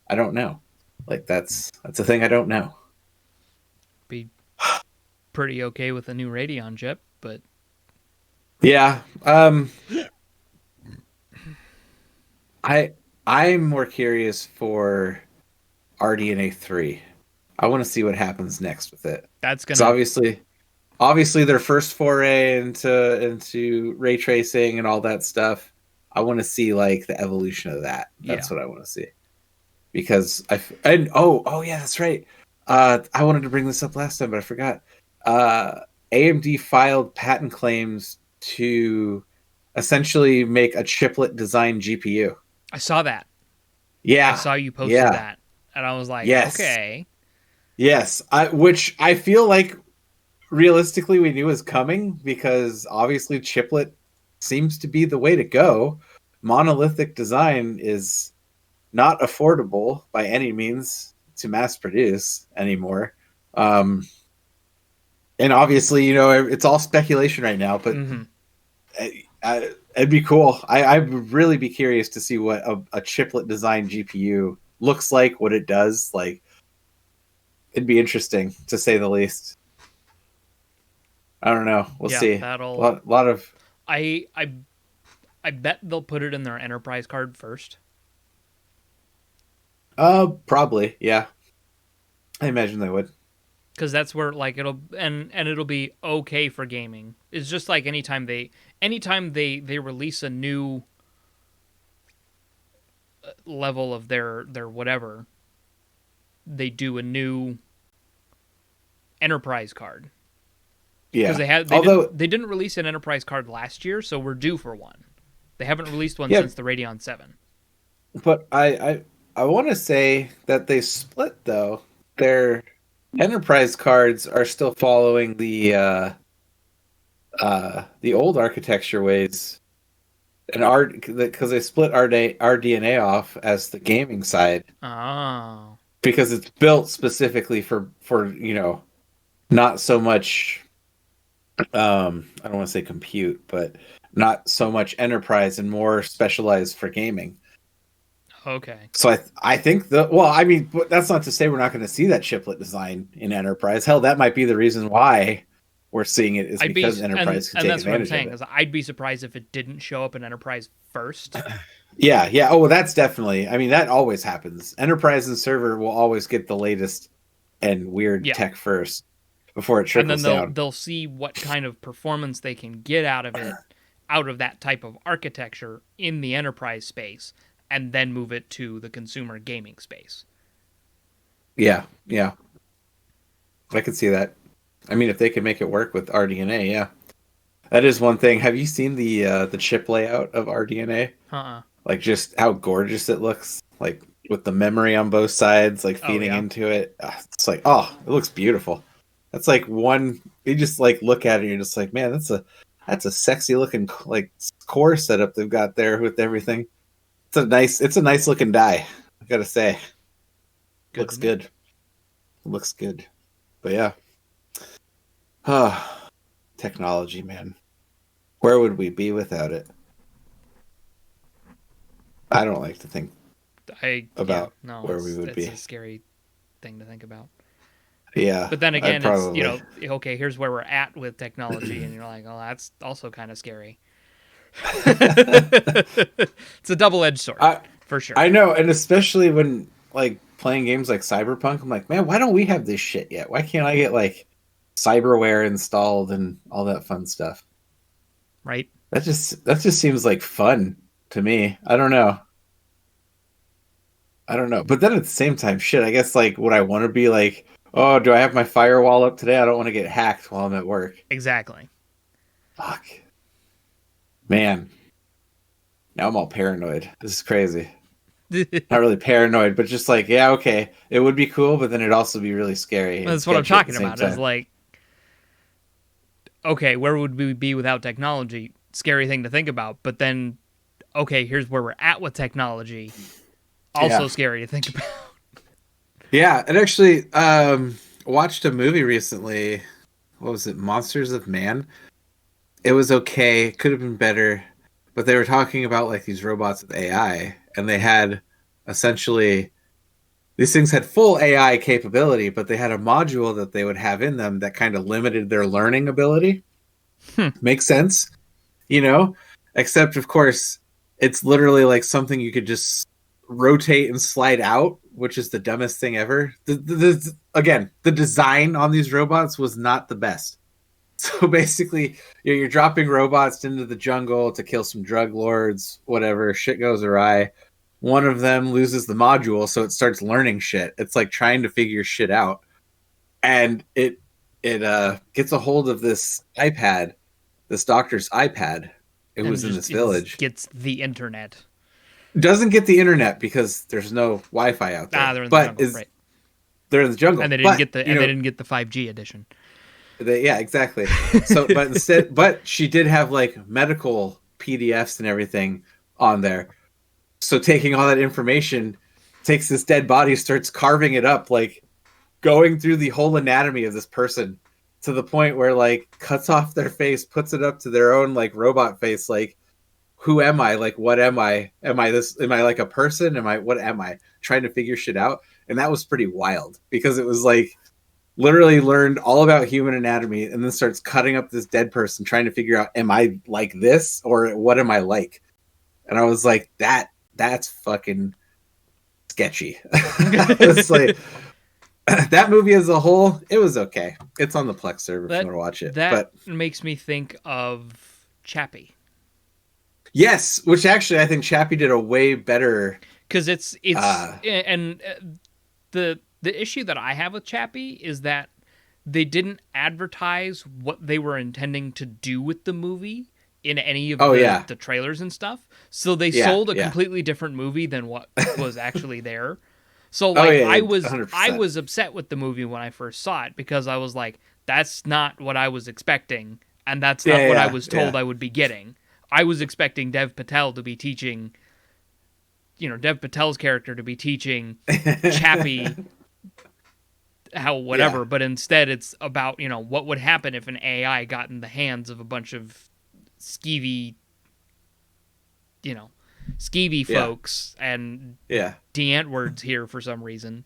[SPEAKER 1] I don't know. That's a thing I don't know.
[SPEAKER 2] Be pretty okay with a new Radeon chip, but
[SPEAKER 1] yeah. I'm more curious for RDNA 3. I want to see what happens next with it.
[SPEAKER 2] That's gonna
[SPEAKER 1] obviously their first foray into ray tracing and all that stuff. I want to see the evolution of that. That's what I want to see. Because yeah, that's right. I wanted to bring this up last time, but I forgot. AMD filed patent claims to essentially make a chiplet design GPU.
[SPEAKER 2] I saw that.
[SPEAKER 1] Yeah.
[SPEAKER 2] I saw you posted
[SPEAKER 1] yeah.
[SPEAKER 2] that, and I was like,
[SPEAKER 1] Yes.
[SPEAKER 2] okay.
[SPEAKER 1] Yes. Which I feel like realistically we knew was coming because obviously chiplet seems to be the way to go. Monolithic design is not affordable by any means to mass produce anymore. And obviously, it's all speculation right now, but it'd be cool. I would really be curious to see what a chiplet design GPU looks like, what it does. Like, it'd be interesting to say the least. I don't know. We'll see.
[SPEAKER 2] That'll
[SPEAKER 1] lot of.
[SPEAKER 2] I bet they'll put it in their enterprise card first.
[SPEAKER 1] Probably, yeah. I imagine they would.
[SPEAKER 2] Because that's where like it'll be okay for gaming. It's just like anytime they release a new level of their whatever, they do a new enterprise card.
[SPEAKER 1] Yeah,
[SPEAKER 2] because they didn't release an enterprise card last year, so we're due for one. They haven't released one since the Radeon 7.
[SPEAKER 1] But I want to say that they split though. Their enterprise cards are still following the old architecture ways, and because they split RDNA off as the gaming side.
[SPEAKER 2] Oh,
[SPEAKER 1] because it's built specifically for not so much. I don't want to say compute, but not so much enterprise and more specialized for gaming.
[SPEAKER 2] okay.
[SPEAKER 1] So I think but that's not to say we're not going to see that chiplet design in enterprise. Hell, that might be the reason why we're seeing it is because enterprise can take advantage of it. And that's what I'm saying,
[SPEAKER 2] is I'd be surprised if it didn't show up in enterprise first.
[SPEAKER 1] Yeah. Oh, well, that's definitely. I mean, that always happens. Enterprise and server will always get the latest and weird tech first before it trickles down.
[SPEAKER 2] And then they'll see what kind of performance they can get out of it, out of that type of architecture in the enterprise space, and then move it to the consumer gaming space.
[SPEAKER 1] Yeah. I could see that. I mean, if they could make it work with RDNA, yeah. That is one thing. Have you seen the chip layout of RDNA? Like just how gorgeous it looks, like with the memory on both sides, like feeding into it. It's like, it looks beautiful. That's like you just like look at it and you're just like, man, that's a sexy looking like core setup they've got there with everything. It's a nice looking die, I gotta say. Looks good. Looks good. But yeah. Technology, man. Where would we be without it? I don't like to think about where we would be.
[SPEAKER 2] It's a scary thing to think about.
[SPEAKER 1] Yeah.
[SPEAKER 2] But then again, it's, okay, here's where we're at with technology, and you're like, oh, that's also kind of scary. It's a double-edged sword, for sure.
[SPEAKER 1] I know, and especially when, like, playing games like Cyberpunk, I'm like, man, why don't we have this shit yet? Why can't I get, like, cyberware installed and all that fun stuff?
[SPEAKER 2] Right.
[SPEAKER 1] That just seems like fun to me. I don't know. But then at the same time, shit, I guess, like, would I want to be like, oh, do I have my firewall up today? I don't want to get hacked while I'm at work.
[SPEAKER 2] Exactly.
[SPEAKER 1] Fuck. Man. Now I'm all paranoid. This is crazy. Not really paranoid, but just like, yeah, okay. It would be cool, but then it'd also be really scary.
[SPEAKER 2] That's what I'm talking about. Is like, okay, where would we be without technology? Scary thing to think about. But then, okay, here's where we're at with technology. Also scary to think about.
[SPEAKER 1] Yeah, and actually watched a movie recently. What was it? Monsters of Man. It was okay. It could have been better. But they were talking about like these robots with AI, and they had essentially these things had full AI capability, but they had a module that they would have in them that kind of limited their learning ability. Makes sense, except of course it's literally like something you could just rotate and slide out, which is the dumbest thing ever. Again, the design on these robots was not the best. So basically, you're dropping robots into the jungle to kill some drug lords, whatever, shit goes awry. One of them loses the module, so it starts learning shit. It's like trying to figure shit out. And it gets a hold of this iPad, this doctor's iPad, It
[SPEAKER 2] And
[SPEAKER 1] was in
[SPEAKER 2] just
[SPEAKER 1] this village.
[SPEAKER 2] gets the internet.
[SPEAKER 1] Doesn't get the internet because there's no Wi-Fi out there.
[SPEAKER 2] They're in the
[SPEAKER 1] but
[SPEAKER 2] jungle, right?
[SPEAKER 1] they're in the jungle.
[SPEAKER 2] And they didn't
[SPEAKER 1] but,
[SPEAKER 2] get the they didn't get the 5G edition.
[SPEAKER 1] Yeah, exactly. So, but she did have like medical PDFs and everything on there. So taking all that information, takes this dead body, starts carving it up, like going through the whole anatomy of this person to the point where like cuts off their face, puts it up to their own like robot face, like, who am I? Like, what am I? Am I this? Am I like a person? What am I? Trying to figure shit out. And that was pretty wild because it was like literally learned all about human anatomy and then starts cutting up this dead person, trying to figure out, am I like this or what am I like? And I was like, that's fucking sketchy. It's like that movie as a whole, it was okay. It's on the Plex server if you want to watch it.
[SPEAKER 2] That makes me think of Chappie.
[SPEAKER 1] Yes, which actually I think Chappie did a way better.
[SPEAKER 2] Because the issue that I have with Chappie is that they didn't advertise what they were intending to do with the movie in any of the trailers and stuff. So they sold a completely different movie than what was actually there. So like I was upset with the movie when I first saw it because I was like, that's not what I was expecting, and that's not what I was told I would be getting. I was expecting Dev Patel to be teaching, Dev Patel's character to be teaching Chappie how whatever, but instead it's about, what would happen if an AI got in the hands of a bunch of skeevy folks, and DeAntword's here for some reason.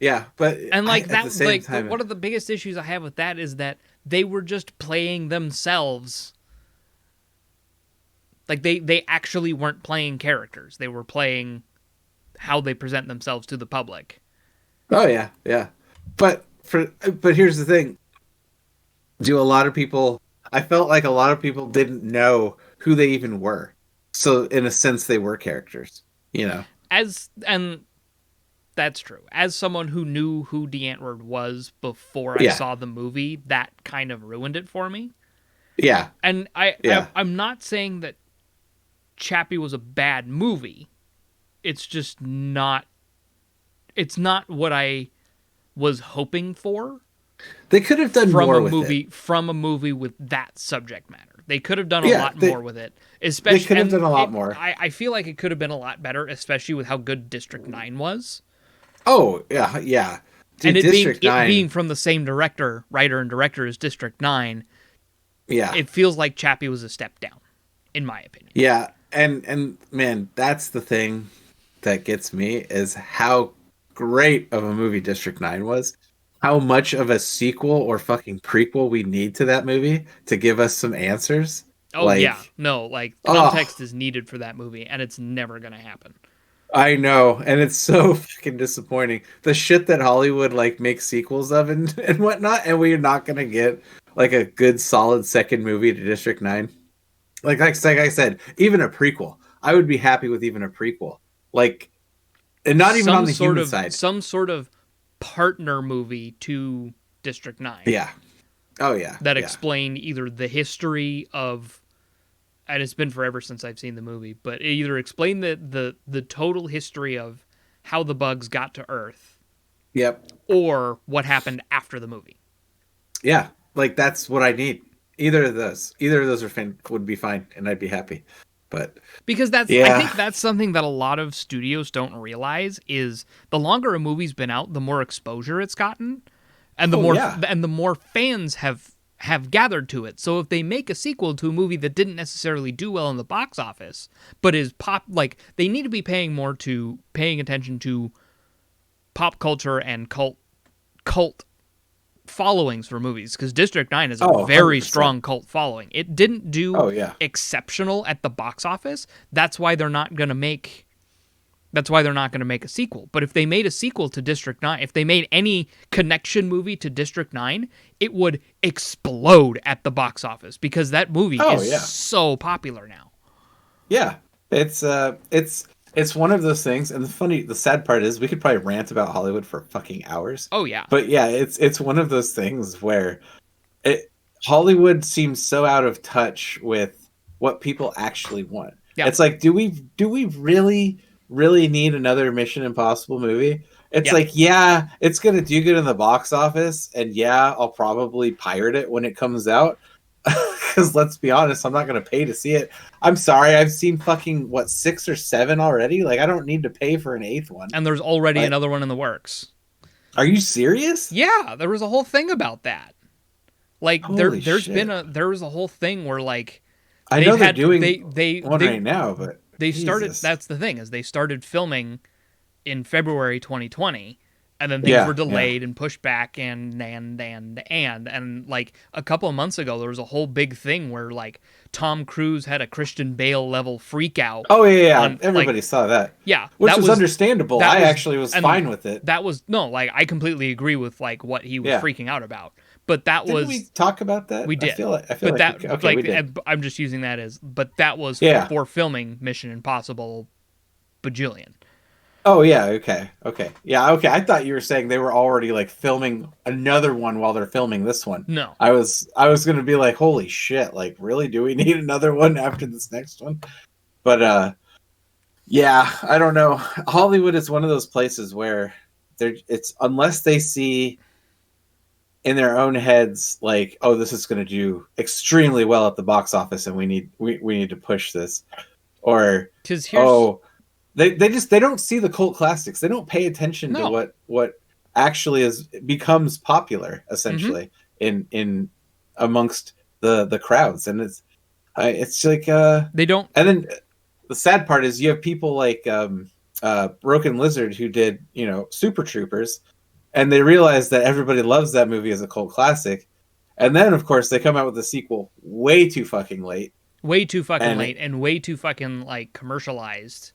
[SPEAKER 1] Yeah, but
[SPEAKER 2] and like that, like time, one of the biggest issues I have with that is that they were just playing themselves. Like they actually weren't playing characters; they were playing how they present themselves to the public.
[SPEAKER 1] Oh yeah, yeah. But here's the thing: do a lot of people? I felt like a lot of people didn't know who they even were. So in a sense, they were characters.
[SPEAKER 2] And that's true. As someone who knew who DeAntword was before I saw the movie, that kind of ruined it for me.
[SPEAKER 1] Yeah.
[SPEAKER 2] And I'm not saying that Chappie was a bad movie. It's just not. It's not what I was hoping for.
[SPEAKER 1] They could have done more with it.
[SPEAKER 2] From a movie with that subject matter. They could have done a lot more with it. Especially,
[SPEAKER 1] they could have done a lot more.
[SPEAKER 2] I feel like it could have been a lot better, especially with how good District 9 was.
[SPEAKER 1] Oh, yeah, yeah.
[SPEAKER 2] Dude, and it being from the same writer and director as District 9, it feels like Chappie was a step down, in my opinion.
[SPEAKER 1] Yeah, and man, that's the thing that gets me, is how great of a movie District 9 was. How much of a sequel or fucking prequel we need to that movie to give us some answers.
[SPEAKER 2] Oh, yeah. No, context is needed for that movie, and it's never going to happen.
[SPEAKER 1] I know, and it's so fucking disappointing. The shit that Hollywood makes sequels of and whatnot, and we're not gonna get a good solid second movie to District 9. Like I said, even a prequel. I would be happy with even a prequel. And not even on the human side.
[SPEAKER 2] Some sort of partner movie to District 9.
[SPEAKER 1] Yeah. Oh yeah.
[SPEAKER 2] That explain either the history of, and it's been forever since I've seen the movie, but either explain the total history of how the bugs got to Earth.
[SPEAKER 1] Yep.
[SPEAKER 2] Or what happened after the movie.
[SPEAKER 1] Yeah. That's what I need. Either of those would be fine, and I'd be happy. But
[SPEAKER 2] because I think that's something that a lot of studios don't realize is the longer a movie's been out, the more exposure it's gotten, and the more fans have gathered to it. So if they make a sequel to a movie that didn't necessarily do well in the box office, but is they need to be paying attention to pop culture and cult followings for movies, because District 9 is a very 100%. Strong cult following. It didn't do exceptional at the box office. That's why they're not going to make a sequel. But if they made a sequel to District 9, if they made any connection movie to District 9, it would explode at the box office, because that movie is so popular now.
[SPEAKER 1] Yeah. It's one of those things, and the sad part is we could probably rant about Hollywood for fucking hours.
[SPEAKER 2] Oh yeah.
[SPEAKER 1] But yeah, it's one of those things where Hollywood seems so out of touch with what people actually want.
[SPEAKER 2] Yeah.
[SPEAKER 1] It's like, do we really need another Mission Impossible movie? It's
[SPEAKER 2] Yeah.
[SPEAKER 1] like, yeah, it's gonna do good in the box office, and yeah, I'll probably pirate it when it comes out. Because let's be honest, I'm not gonna pay to see it. I'm sorry, I've seen fucking 6 or 7 already. Like, I don't need to pay for an 8th one.
[SPEAKER 2] And there's already
[SPEAKER 1] Like-
[SPEAKER 2] another one in the works.
[SPEAKER 1] Are you serious?
[SPEAKER 2] Yeah, there was a whole thing about that. Like
[SPEAKER 1] Holy
[SPEAKER 2] there
[SPEAKER 1] shit.
[SPEAKER 2] was a whole thing where like
[SPEAKER 1] I know
[SPEAKER 2] they've
[SPEAKER 1] they're
[SPEAKER 2] had-
[SPEAKER 1] doing
[SPEAKER 2] they
[SPEAKER 1] one right now, but
[SPEAKER 2] they started.
[SPEAKER 1] Jesus.
[SPEAKER 2] That's the thing, is they started filming in February 2020, and then things
[SPEAKER 1] Yeah,
[SPEAKER 2] were delayed and pushed back, and like a couple of months ago there was a whole big thing where like Tom Cruise had a Christian Bale level freak out.
[SPEAKER 1] Oh yeah.
[SPEAKER 2] on,
[SPEAKER 1] Everybody
[SPEAKER 2] like-
[SPEAKER 1] saw that.
[SPEAKER 2] Yeah,
[SPEAKER 1] Which
[SPEAKER 2] that
[SPEAKER 1] was understandable.
[SPEAKER 2] that
[SPEAKER 1] I
[SPEAKER 2] was-
[SPEAKER 1] actually was
[SPEAKER 2] and
[SPEAKER 1] fine with it.
[SPEAKER 2] That was no, like I completely agree with like what he was
[SPEAKER 1] Yeah.
[SPEAKER 2] freaking out about. But that
[SPEAKER 1] Didn't
[SPEAKER 2] was
[SPEAKER 1] we talk about that?
[SPEAKER 2] we did.
[SPEAKER 1] I feel like
[SPEAKER 2] but that
[SPEAKER 1] we, okay, we did.
[SPEAKER 2] I'm just using that as, but that was
[SPEAKER 1] Yeah.
[SPEAKER 2] for filming Mission Impossible bajillion.
[SPEAKER 1] Oh yeah, okay. Yeah, okay. I thought you were saying they were already like filming another one while they're filming this one.
[SPEAKER 2] No,
[SPEAKER 1] I was gonna be like, holy shit, like really, do we need another one after this next one? But yeah, I don't know. Hollywood is one of those places where it's unless they see in their own heads like, oh, this is gonna do extremely well at the box office and we need to push this. Or
[SPEAKER 2] because here's
[SPEAKER 1] they don't see the cult classics. They don't pay attention
[SPEAKER 2] No.
[SPEAKER 1] to what actually becomes popular essentially in amongst the crowds, and it's like
[SPEAKER 2] they don't.
[SPEAKER 1] and then the sad part is you have people like Broken Lizard who did Super Troopers, and they realize that everybody loves that movie as a cult classic, and then of course they come out with a sequel way too fucking late.
[SPEAKER 2] Way too fucking
[SPEAKER 1] And-
[SPEAKER 2] late and way too fucking like commercialized.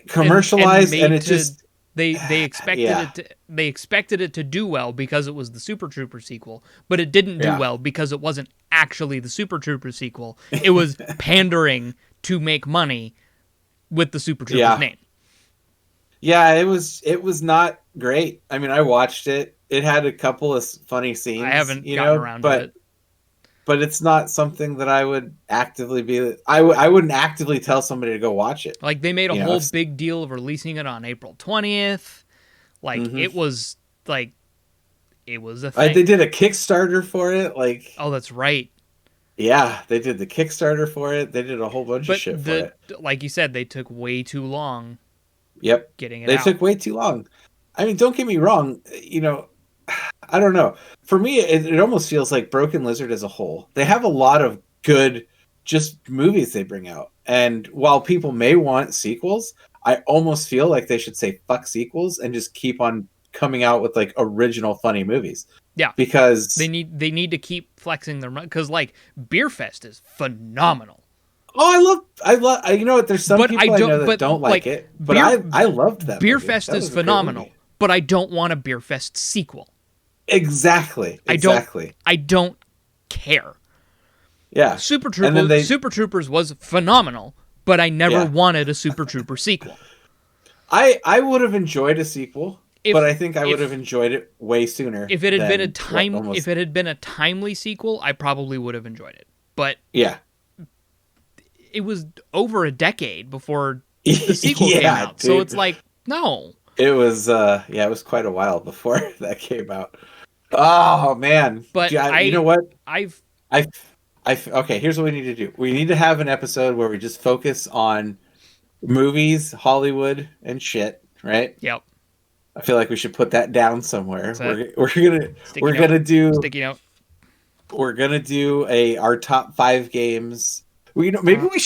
[SPEAKER 1] Commercialized,
[SPEAKER 2] made
[SPEAKER 1] and it
[SPEAKER 2] to-
[SPEAKER 1] just
[SPEAKER 2] They expected
[SPEAKER 1] Yeah.
[SPEAKER 2] they expected it to do well because it was the Super Trooper sequel, but it didn't do
[SPEAKER 1] Yeah.
[SPEAKER 2] well because it wasn't actually the Super Trooper sequel. It was pandering to make money with the Super Troopers
[SPEAKER 1] Yeah.
[SPEAKER 2] name.
[SPEAKER 1] Yeah, it was not great. I mean, I watched it. It had a couple of funny scenes.
[SPEAKER 2] I haven't gotten around to it.
[SPEAKER 1] But it's not something that I would actively be. I wouldn't actively tell somebody to go watch it.
[SPEAKER 2] Like they made a
[SPEAKER 1] You know,
[SPEAKER 2] whole
[SPEAKER 1] it's-
[SPEAKER 2] big deal of releasing it on April 20th. Like
[SPEAKER 1] Mhm.
[SPEAKER 2] it was a thing.
[SPEAKER 1] They did a Kickstarter for it. Like,
[SPEAKER 2] Oh, that's right.
[SPEAKER 1] yeah, they did the Kickstarter for it. They did a whole bunch of
[SPEAKER 2] But
[SPEAKER 1] shit for it.
[SPEAKER 2] like you said, they took way too long
[SPEAKER 1] Yep,
[SPEAKER 2] getting it
[SPEAKER 1] they
[SPEAKER 2] out.
[SPEAKER 1] took way too long. I mean, don't get me wrong. I don't know. For me, it almost feels like Broken Lizard as a whole. They have a lot of good just movies they bring out. And while people may want sequels, I almost feel like they should say fuck sequels and just keep on coming out with like original funny movies.
[SPEAKER 2] Yeah.
[SPEAKER 1] Because
[SPEAKER 2] They need to keep flexing their money because like Beer Fest is phenomenal.
[SPEAKER 1] I love you know what, there's some
[SPEAKER 2] But
[SPEAKER 1] people
[SPEAKER 2] I
[SPEAKER 1] I
[SPEAKER 2] don't-
[SPEAKER 1] know that
[SPEAKER 2] but,
[SPEAKER 1] don't like
[SPEAKER 2] like,
[SPEAKER 1] it. But
[SPEAKER 2] Beer-
[SPEAKER 1] I loved that
[SPEAKER 2] Beer
[SPEAKER 1] movie.
[SPEAKER 2] Fest
[SPEAKER 1] That
[SPEAKER 2] is
[SPEAKER 1] was a great
[SPEAKER 2] phenomenal,
[SPEAKER 1] movie.
[SPEAKER 2] but I don't want a Beer Fest sequel.
[SPEAKER 1] Exactly.
[SPEAKER 2] I don't-
[SPEAKER 1] Exactly.
[SPEAKER 2] I don't care.
[SPEAKER 1] Yeah.
[SPEAKER 2] Super
[SPEAKER 1] And then
[SPEAKER 2] Super Troopers was phenomenal, but I never
[SPEAKER 1] Yeah.
[SPEAKER 2] wanted a Super Trooper sequel.
[SPEAKER 1] I would have enjoyed a sequel,
[SPEAKER 2] If-
[SPEAKER 1] but I think I
[SPEAKER 2] if-
[SPEAKER 1] would have enjoyed it way sooner.
[SPEAKER 2] If it had been
[SPEAKER 1] than
[SPEAKER 2] if it had been a timely sequel, I probably would have enjoyed it. But
[SPEAKER 1] yeah,
[SPEAKER 2] it was over a decade before the sequel came
[SPEAKER 1] Yeah,
[SPEAKER 2] out. So
[SPEAKER 1] dude.
[SPEAKER 2] it's like, no.
[SPEAKER 1] it was it was quite a while before that came out. Oh man,
[SPEAKER 2] But
[SPEAKER 1] you know what?
[SPEAKER 2] I've
[SPEAKER 1] Okay, here's what we need to do. We need to have an episode where we just focus on movies, Hollywood, and shit. Right?
[SPEAKER 2] yep.
[SPEAKER 1] I feel like we should put that down somewhere.
[SPEAKER 2] That's
[SPEAKER 1] We're gonna
[SPEAKER 2] Sticky
[SPEAKER 1] we're
[SPEAKER 2] note.
[SPEAKER 1] gonna do
[SPEAKER 2] Sticky note.
[SPEAKER 1] we're gonna do our top 5 games. Maybe we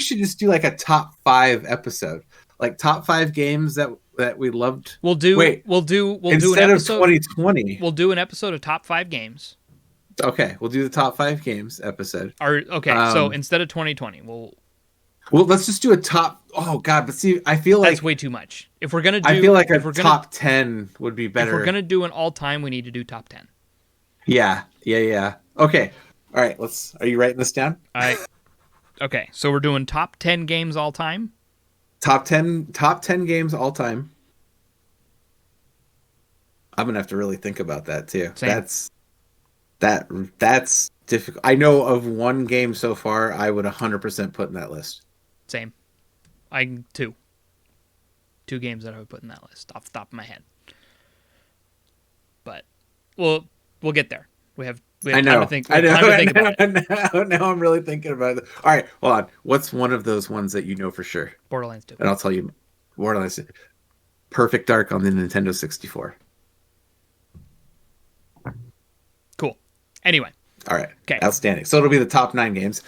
[SPEAKER 1] should just do like a top 5 episode, like top 5 games that we loved.
[SPEAKER 2] We'll do
[SPEAKER 1] Wait,
[SPEAKER 2] we'll do an
[SPEAKER 1] Instead of
[SPEAKER 2] episode
[SPEAKER 1] 2020.
[SPEAKER 2] we'll do an episode of top 5 games.
[SPEAKER 1] Okay, we'll do the top 5 games episode.
[SPEAKER 2] Or okay, so
[SPEAKER 1] Um,
[SPEAKER 2] instead of 2020,
[SPEAKER 1] Well, let's just do a top. Oh God, but see, I feel
[SPEAKER 2] that's
[SPEAKER 1] like
[SPEAKER 2] way too much. If we're gonna do,
[SPEAKER 1] I feel like a
[SPEAKER 2] if we're gonna,
[SPEAKER 1] top 10 would be better.
[SPEAKER 2] If we're gonna do an all time, we need to do top 10.
[SPEAKER 1] Yeah. Okay. All right. Are you writing this down?
[SPEAKER 2] Okay, so we're doing top 10 games all time.
[SPEAKER 1] Top 10 games all time. I'm gonna have to really think about that too.
[SPEAKER 2] Same.
[SPEAKER 1] That's difficult. I know of one game so far I would 100% put in that list.
[SPEAKER 2] Same. Two games that I would put in that list off the top of my head. But we'll get there. We have
[SPEAKER 1] I
[SPEAKER 2] time
[SPEAKER 1] know.
[SPEAKER 2] to think.
[SPEAKER 1] I know.
[SPEAKER 2] Time to think about it.
[SPEAKER 1] Now I'm really thinking about it. All right, hold on. What's one of those ones that you know for sure?
[SPEAKER 2] Borderlands 2.
[SPEAKER 1] And I'll tell you. Borderlands. Perfect Dark on the Nintendo 64.
[SPEAKER 2] Cool. Anyway.
[SPEAKER 1] All right.
[SPEAKER 2] Okay.
[SPEAKER 1] Outstanding. So it'll be the top 9 games.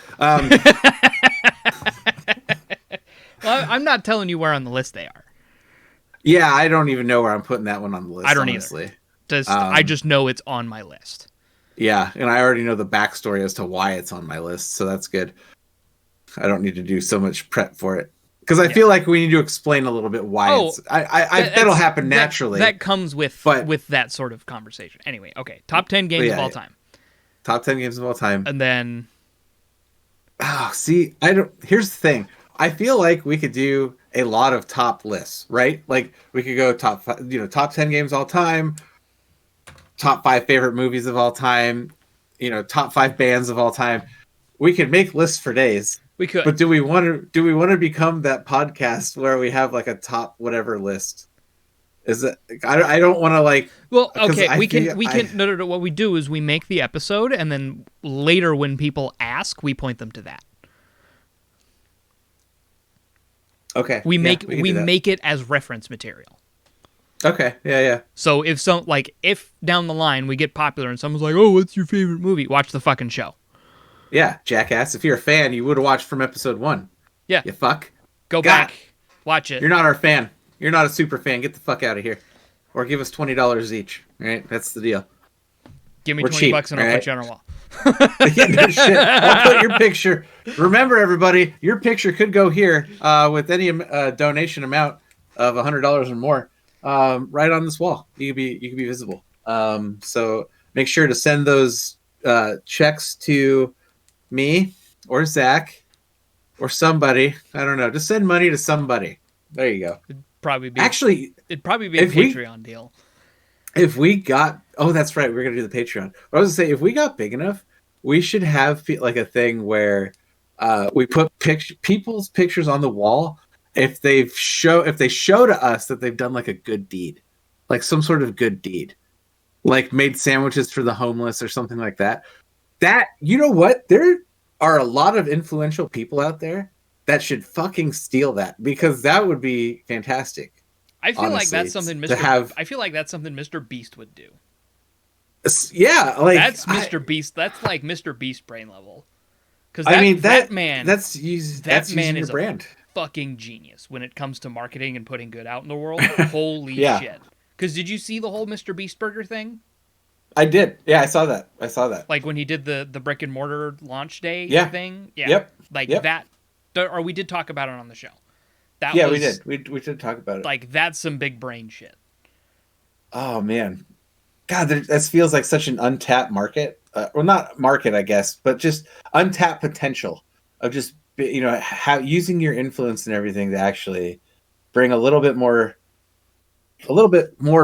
[SPEAKER 2] Well, I'm not telling you where on the list they are.
[SPEAKER 1] Yeah, I don't even know where I'm putting that one on the list.
[SPEAKER 2] I don't
[SPEAKER 1] honestly.
[SPEAKER 2] either. I just know it's on my list.
[SPEAKER 1] Yeah, and I already know the backstory as to why it's on my list, so that's good. I don't need to do so much prep for it because I feel like we need to explain a little bit why. It's, that'll happen naturally.
[SPEAKER 2] That comes with that sort of conversation. Anyway, okay. Top 10 games of all time.
[SPEAKER 1] Top 10 games of all time,
[SPEAKER 2] and then.
[SPEAKER 1] Oh, see, I don't. Here's the thing. I feel like we could do a lot of top lists, right? Like we could go top 10 games all time, top 5 favorite movies of all time, top 5 bands of all time. We could make lists for days.
[SPEAKER 2] We could.
[SPEAKER 1] But do we want to become that podcast where we have like a top whatever list? Is it? I don't want to like.
[SPEAKER 2] Well, okay, we can. No. What we do is we make the episode, and then later when people ask, we point them to that.
[SPEAKER 1] Okay.
[SPEAKER 2] We make it as reference material.
[SPEAKER 1] Okay. Yeah.
[SPEAKER 2] So if down the line we get popular and someone's like, "Oh, what's your favorite movie?" Watch the fucking show.
[SPEAKER 1] Yeah, jackass. If you're a fan, you would have watched from episode 1.
[SPEAKER 2] Yeah.
[SPEAKER 1] You fuck.
[SPEAKER 2] Go back. Watch it.
[SPEAKER 1] You're not our fan. You're not a super fan. Get the fuck out of here. Or give us $20 each. Right? That's the deal.
[SPEAKER 2] Give me
[SPEAKER 1] We're
[SPEAKER 2] $20
[SPEAKER 1] cheap,
[SPEAKER 2] and I'll put you on a wall.
[SPEAKER 1] Yeah, no shit. I'll put your picture. Remember, everybody, your picture could go here with any donation amount of $100 or more, right on this wall. You could be visible. So make sure to send those checks to me or Zach or somebody. I don't know. Just send money to somebody. There you go.
[SPEAKER 2] It'd probably be a Patreon deal.
[SPEAKER 1] If we got, that's right, we're gonna do the Patreon. But I was gonna say, if we got big enough, we should have like a thing where we put people's pictures on the wall if they show to us that they've done like a good deed, like some sort of good deed, like made sandwiches for the homeless or something like that. That, you know what? There are a lot of influential people out there that should fucking steal that, because that would be fantastic.
[SPEAKER 2] I feel like that's something Mr. Beast would do.
[SPEAKER 1] Yeah, like
[SPEAKER 2] that's Mr. Beast. That's like Mr. Beast brain level. Because
[SPEAKER 1] that
[SPEAKER 2] man
[SPEAKER 1] is
[SPEAKER 2] a
[SPEAKER 1] brand.
[SPEAKER 2] Fucking genius when it comes to marketing and putting good out in the world. Holy shit! Because did you see the whole Mr. Beast burger thing?
[SPEAKER 1] I did. Yeah, I saw that.
[SPEAKER 2] Like when he did the brick and mortar launch day thing. Yeah.
[SPEAKER 1] Yep.
[SPEAKER 2] That. Or we did talk about it on the show.
[SPEAKER 1] We did. We did talk about it.
[SPEAKER 2] Like, that's some big brain shit.
[SPEAKER 1] Oh, man. God, that feels like such an untapped market. Well, not market, I guess, but just untapped potential of just, using your influence and everything to actually bring a little bit more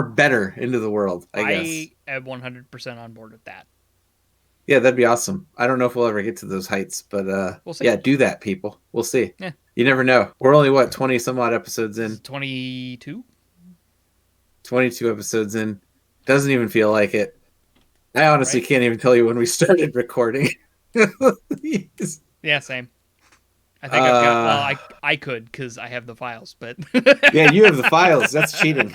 [SPEAKER 1] better into the world, I guess.
[SPEAKER 2] I am 100% on board with that.
[SPEAKER 1] Yeah, that'd be awesome. I don't know if we'll ever get to those heights, but
[SPEAKER 2] we'll see.
[SPEAKER 1] Yeah, do that, people. We'll see.
[SPEAKER 2] Yeah.
[SPEAKER 1] You never know. We're only, 20 some odd episodes in?
[SPEAKER 2] 22?
[SPEAKER 1] 22 episodes in. Doesn't even feel like it. I honestly can't even tell you when we started recording.
[SPEAKER 2] Yeah, same. I think I've got... I could, because I have the files, but...
[SPEAKER 1] Yeah, you have the files. That's cheating.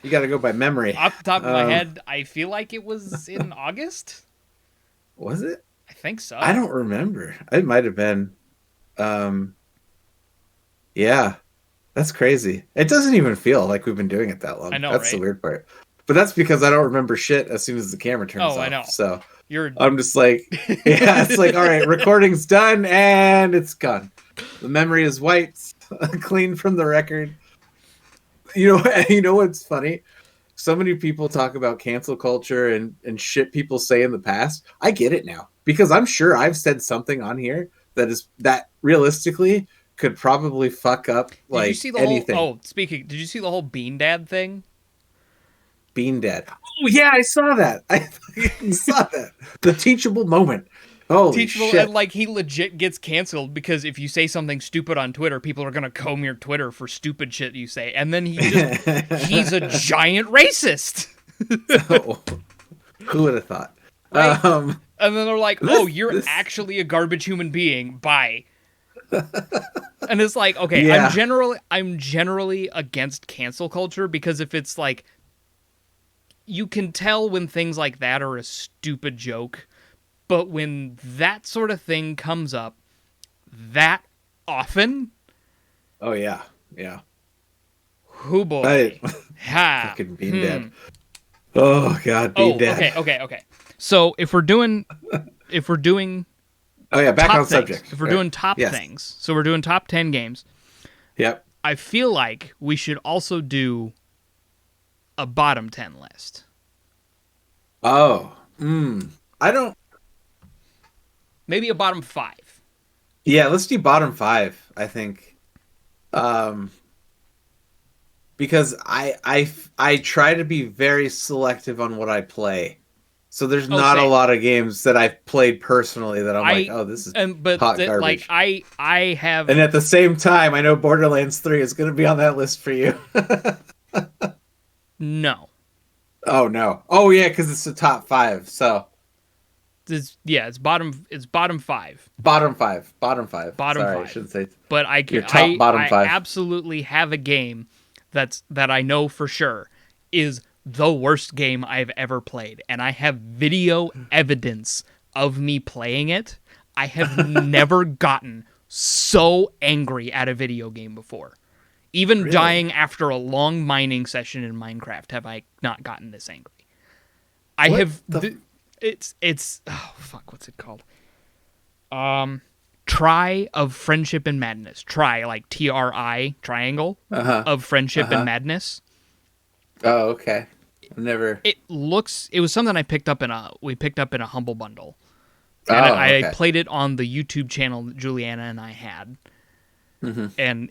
[SPEAKER 1] You got to go by memory.
[SPEAKER 2] Off the top of my head, I feel like it was in August.
[SPEAKER 1] Was it?
[SPEAKER 2] I think so.
[SPEAKER 1] I don't remember. It might have been. Yeah, that's crazy. It doesn't even feel like we've been doing it that long.
[SPEAKER 2] I know,
[SPEAKER 1] that's the weird part. But that's because I don't remember shit as soon as the camera turns off.
[SPEAKER 2] I know.
[SPEAKER 1] So
[SPEAKER 2] You're...
[SPEAKER 1] I'm just like, yeah, it's like, all right, recording's done and it's gone. The memory is wiped, clean from the record. You know what's funny? So many people talk about cancel culture and shit people say in the past. I get it now, because I'm sure I've said something on here that realistically could probably fuck up like anything.
[SPEAKER 2] Did you see the whole Bean Dad thing?
[SPEAKER 1] Bean Dad. Oh yeah, I saw that. I saw that. The teachable moment. Holy
[SPEAKER 2] Teachable,
[SPEAKER 1] shit!
[SPEAKER 2] and like he legit gets canceled because if you say something stupid on Twitter, people are gonna comb your Twitter for stupid shit you say, and then he's a giant racist.
[SPEAKER 1] Oh, who would have thought?
[SPEAKER 2] Right? And then they're like, "Oh, you're
[SPEAKER 1] this-
[SPEAKER 2] actually a garbage human being." Bye. And it's like, okay,
[SPEAKER 1] Yeah.
[SPEAKER 2] I'm generally against cancel culture because if it's like, you can tell when things like that are a stupid joke, but when that sort of thing comes up that often,
[SPEAKER 1] Oh yeah, yeah.
[SPEAKER 2] who boy,
[SPEAKER 1] Right.
[SPEAKER 2] ha,
[SPEAKER 1] Fucking Bean Dad. Oh god, Bean Dad.
[SPEAKER 2] okay. So if we're doing
[SPEAKER 1] Oh yeah, back
[SPEAKER 2] top
[SPEAKER 1] on
[SPEAKER 2] things,
[SPEAKER 1] subject.
[SPEAKER 2] if we're
[SPEAKER 1] Right.
[SPEAKER 2] doing top
[SPEAKER 1] Yes.
[SPEAKER 2] things, so we're doing top 10 games.
[SPEAKER 1] Yep.
[SPEAKER 2] I feel like we should also do a bottom 10 list.
[SPEAKER 1] Oh. I don't.
[SPEAKER 2] Maybe a bottom 5.
[SPEAKER 1] Yeah, let's do bottom 5. I think. Because I try to be very selective on what I play. So there's not a
[SPEAKER 2] same.
[SPEAKER 1] lot of games that I've played personally that I'm like, oh, this is
[SPEAKER 2] but
[SPEAKER 1] hot
[SPEAKER 2] like
[SPEAKER 1] garbage.
[SPEAKER 2] I have
[SPEAKER 1] And at the same time, I know Borderlands 3 is going to be on that list for you.
[SPEAKER 2] no.
[SPEAKER 1] Oh no. Oh yeah, because it's the top 5. So
[SPEAKER 2] It's bottom 5.
[SPEAKER 1] bottom 5. Bottom 5.
[SPEAKER 2] Bottom
[SPEAKER 1] Sorry,
[SPEAKER 2] 5.
[SPEAKER 1] I shouldn't say.
[SPEAKER 2] But I can
[SPEAKER 1] Your top bottom
[SPEAKER 2] I
[SPEAKER 1] 5.
[SPEAKER 2] absolutely have a game that I know for sure is the worst game I've ever played, and I have video evidence of me playing it. I have never gotten so angry at a video game before. Even
[SPEAKER 1] Really?
[SPEAKER 2] dying after a long mining session in Minecraft have I not gotten this angry. I
[SPEAKER 1] What
[SPEAKER 2] have
[SPEAKER 1] the-
[SPEAKER 2] it's oh fuck, what's it called? Try of Friendship and Madness. Try, like TRI, triangle of Friendship and Madness.
[SPEAKER 1] Oh, okay. I've never.
[SPEAKER 2] It was something we picked up in a Humble Bundle.
[SPEAKER 1] Oh,
[SPEAKER 2] And I
[SPEAKER 1] okay.
[SPEAKER 2] played it on the YouTube channel that Juliana and I had. And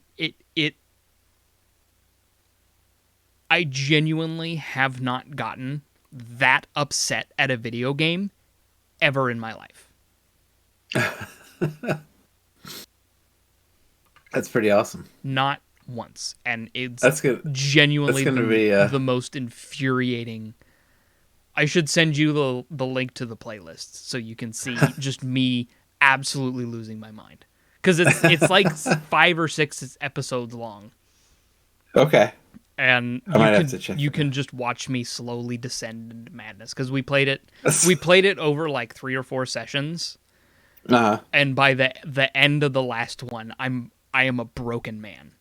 [SPEAKER 2] I genuinely have not gotten that upset at a video game ever in my life.
[SPEAKER 1] That's pretty awesome.
[SPEAKER 2] Not once. And it's
[SPEAKER 1] That's good.
[SPEAKER 2] genuinely
[SPEAKER 1] That's gonna be,
[SPEAKER 2] the most infuriating. I should send you the link to the playlist so you can see just me absolutely losing my mind. Because it's like 5 or 6 episodes long.
[SPEAKER 1] Okay.
[SPEAKER 2] And
[SPEAKER 1] I might have to check
[SPEAKER 2] you
[SPEAKER 1] that
[SPEAKER 2] can just watch me slowly descend into madness. Because we played it over like 3 or 4 sessions.
[SPEAKER 1] Uh-huh.
[SPEAKER 2] And by the end of the last one, I am a broken man.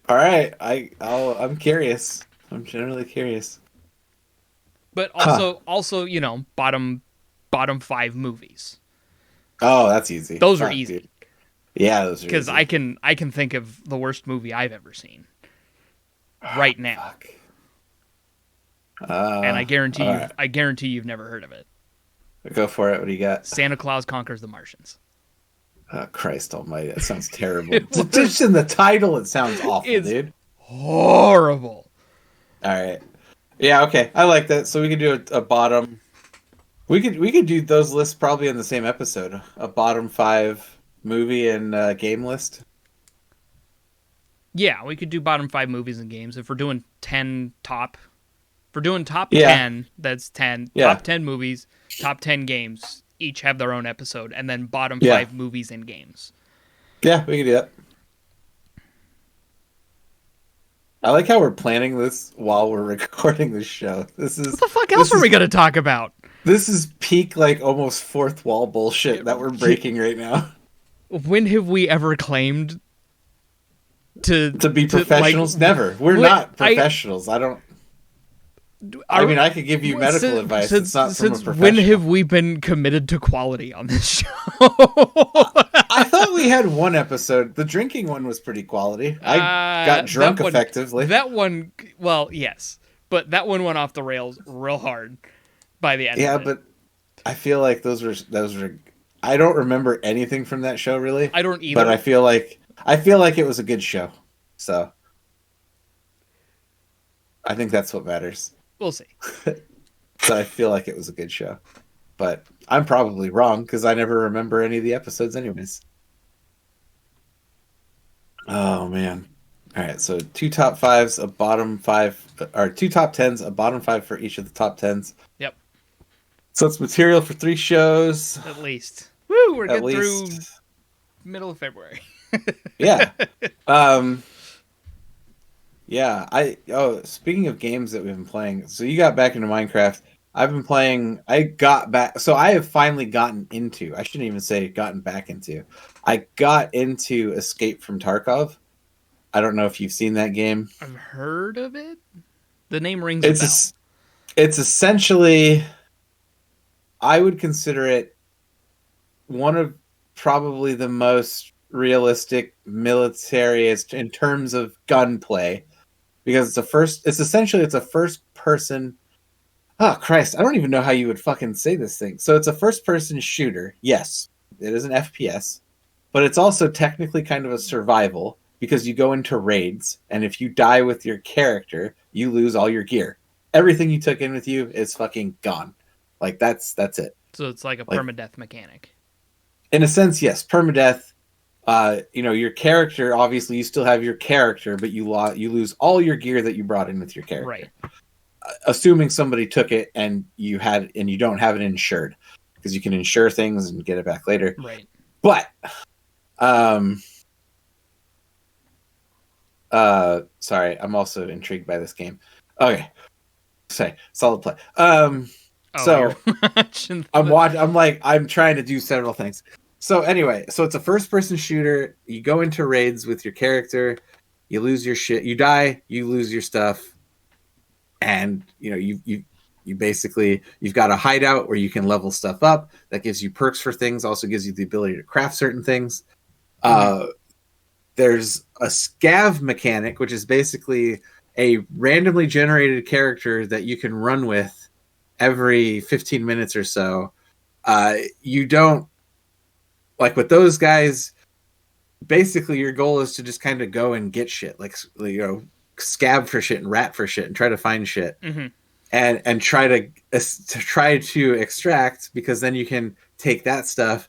[SPEAKER 1] All right. I'm curious. I'm generally curious.
[SPEAKER 2] But also, you know, bottom 5 movies.
[SPEAKER 1] Oh, that's easy.
[SPEAKER 2] Those are
[SPEAKER 1] Fuck,
[SPEAKER 2] easy.
[SPEAKER 1] dude. Yeah, those are
[SPEAKER 2] Because
[SPEAKER 1] easy.
[SPEAKER 2] I can think of the worst movie I've ever seen right now,
[SPEAKER 1] Fuck.
[SPEAKER 2] and I guarantee
[SPEAKER 1] all right.
[SPEAKER 2] you've never heard of it.
[SPEAKER 1] Go for it. What do you got?
[SPEAKER 2] Santa Claus Conquers the Martians.
[SPEAKER 1] Oh, Christ almighty. That sounds terrible. Just in the title, it sounds awful,
[SPEAKER 2] It's-
[SPEAKER 1] dude.
[SPEAKER 2] Horrible.
[SPEAKER 1] All right. Yeah, okay. I like that. So we could do a bottom. We could do those lists probably in the same episode. A bottom 5 movie and game list.
[SPEAKER 2] Yeah, we could do bottom 5 movies and games if we're doing 10 top. If we're doing top
[SPEAKER 1] Yeah.
[SPEAKER 2] 10, that's 10.
[SPEAKER 1] Yeah.
[SPEAKER 2] Top 10 movies, top 10 games. Each have their own episode, and then bottom
[SPEAKER 1] Yeah.
[SPEAKER 2] 5 movies and games.
[SPEAKER 1] Yeah, we can do that. I like how we're planning this while we're recording the show. This is
[SPEAKER 2] What the fuck else are we gonna talk about?
[SPEAKER 1] This is peak like almost fourth wall bullshit that we're breaking right now.
[SPEAKER 2] When have we ever claimed to
[SPEAKER 1] To be professionals,
[SPEAKER 2] like,
[SPEAKER 1] never. We're
[SPEAKER 2] what-
[SPEAKER 1] not professionals. I mean, I could give you medical advice. It's not from a professional.
[SPEAKER 2] when have we been committed to quality on this show?
[SPEAKER 1] I thought we had one episode. The drinking one was pretty quality. I got drunk
[SPEAKER 2] that one-
[SPEAKER 1] effectively.
[SPEAKER 2] That one, well, yes, but that one went off the rails real hard by the end.
[SPEAKER 1] Yeah,
[SPEAKER 2] of it.
[SPEAKER 1] but I feel like those were. I don't remember anything from that show really.
[SPEAKER 2] I don't either.
[SPEAKER 1] But I feel like it was a good show. So I think that's what matters.
[SPEAKER 2] We'll see.
[SPEAKER 1] So I feel like it was a good show, but I'm probably wrong because I never remember any of the episodes, anyways. Oh man! All right, so 2 top 5s, a bottom 5, or 2 top 10s, a bottom 5 for each of the top 10s.
[SPEAKER 2] Yep.
[SPEAKER 1] So it's material for 3 shows.
[SPEAKER 2] At least. Woo! We're
[SPEAKER 1] At
[SPEAKER 2] getting through
[SPEAKER 1] least.
[SPEAKER 2] middle of February.
[SPEAKER 1] Yeah. Yeah, speaking of games that we've been playing, so you got back into Minecraft. I've been playing, so I have finally gotten into, I shouldn't even say gotten back into. I got into Escape from Tarkov. I don't know if you've seen that game.
[SPEAKER 2] I've heard of it. The name rings a bell.
[SPEAKER 1] It's essentially, I would consider it one of probably the most realistic military in terms of gunplay, because it's a first person. Oh Christ, I don't even know how you would fucking say this thing. So it's a first person shooter. Yes, it is an FPS, but it's also technically kind of a survival because you go into raids, and if you die with your character, you lose all your gear. Everything you took in with you is fucking gone. Like that's it.
[SPEAKER 2] So it's like a permadeath mechanic.
[SPEAKER 1] In a sense, yes, permadeath. Your character, obviously you still have your character, but you lose all your gear that you brought in with your character.
[SPEAKER 2] Right.
[SPEAKER 1] Assuming somebody took it and you don't have it insured, because you can insure things and get it back later.
[SPEAKER 2] Right.
[SPEAKER 1] But sorry, I'm also intrigued by this game. Okay. Sorry, solid play. So I'm trying to do several things. So anyway, so it's a first person shooter. You go into raids with your character, you lose your shit, you die, you lose your stuff. And you basically, you've got a hideout where you can level stuff up. That gives you perks for things, also gives you the ability to craft certain things. There's a scav mechanic, which is basically a randomly generated character that you can run with every 15 minutes or so. You don't, like with those guys, basically your goal is to just kind of go and get shit, like scab for shit and rat for shit and try to find shit.
[SPEAKER 2] Mm-hmm.
[SPEAKER 1] and try to extract, because then you can take that stuff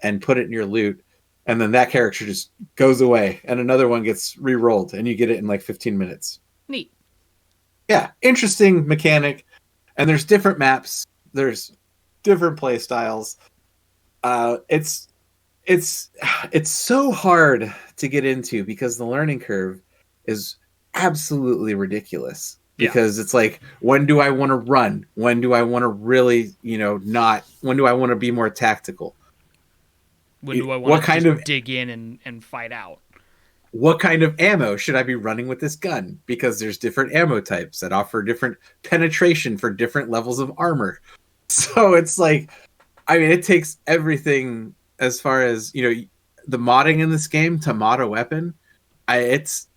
[SPEAKER 1] and put it in your loot, and then that character just goes away and another one gets re-rolled and you get it in like 15 minutes.
[SPEAKER 2] Neat.
[SPEAKER 1] Yeah, interesting mechanic. And there's different maps, there's different play styles. It's so hard to get into because the learning curve is absolutely ridiculous. Because it's like, when do I want to run? When do I want to really, when do I want to be more tactical?
[SPEAKER 2] When do I want to dig in and fight out?
[SPEAKER 1] What kind of ammo should I be running with this gun? Because there's different ammo types that offer different penetration for different levels of armor. So it's like, it takes everything as far as, the modding in this game to mod a weapon. It's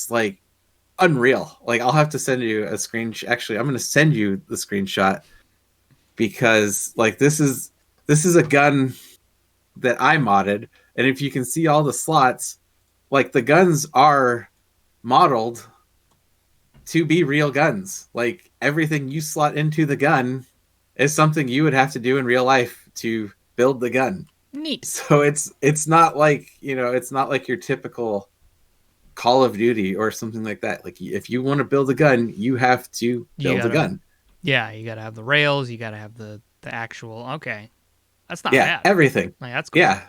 [SPEAKER 1] like unreal. Like, I'll have to send you a screenshot. Actually, I'm going to send you the screenshot, because like this is a gun that I modded, and if you can see all the slots, like the guns are modeled to be real guns. Like, everything you slot into the gun is something you would have to do in real life to build the gun.
[SPEAKER 2] Neat.
[SPEAKER 1] So it's not like, it's not like your typical Call of Duty or something like that. Like, if you want to build a gun, you have to build a gun.
[SPEAKER 2] Yeah, you got to have the rails, you got to have the actual. Okay, that's not bad.
[SPEAKER 1] Everything.
[SPEAKER 2] Like, that's cool.
[SPEAKER 1] Yeah.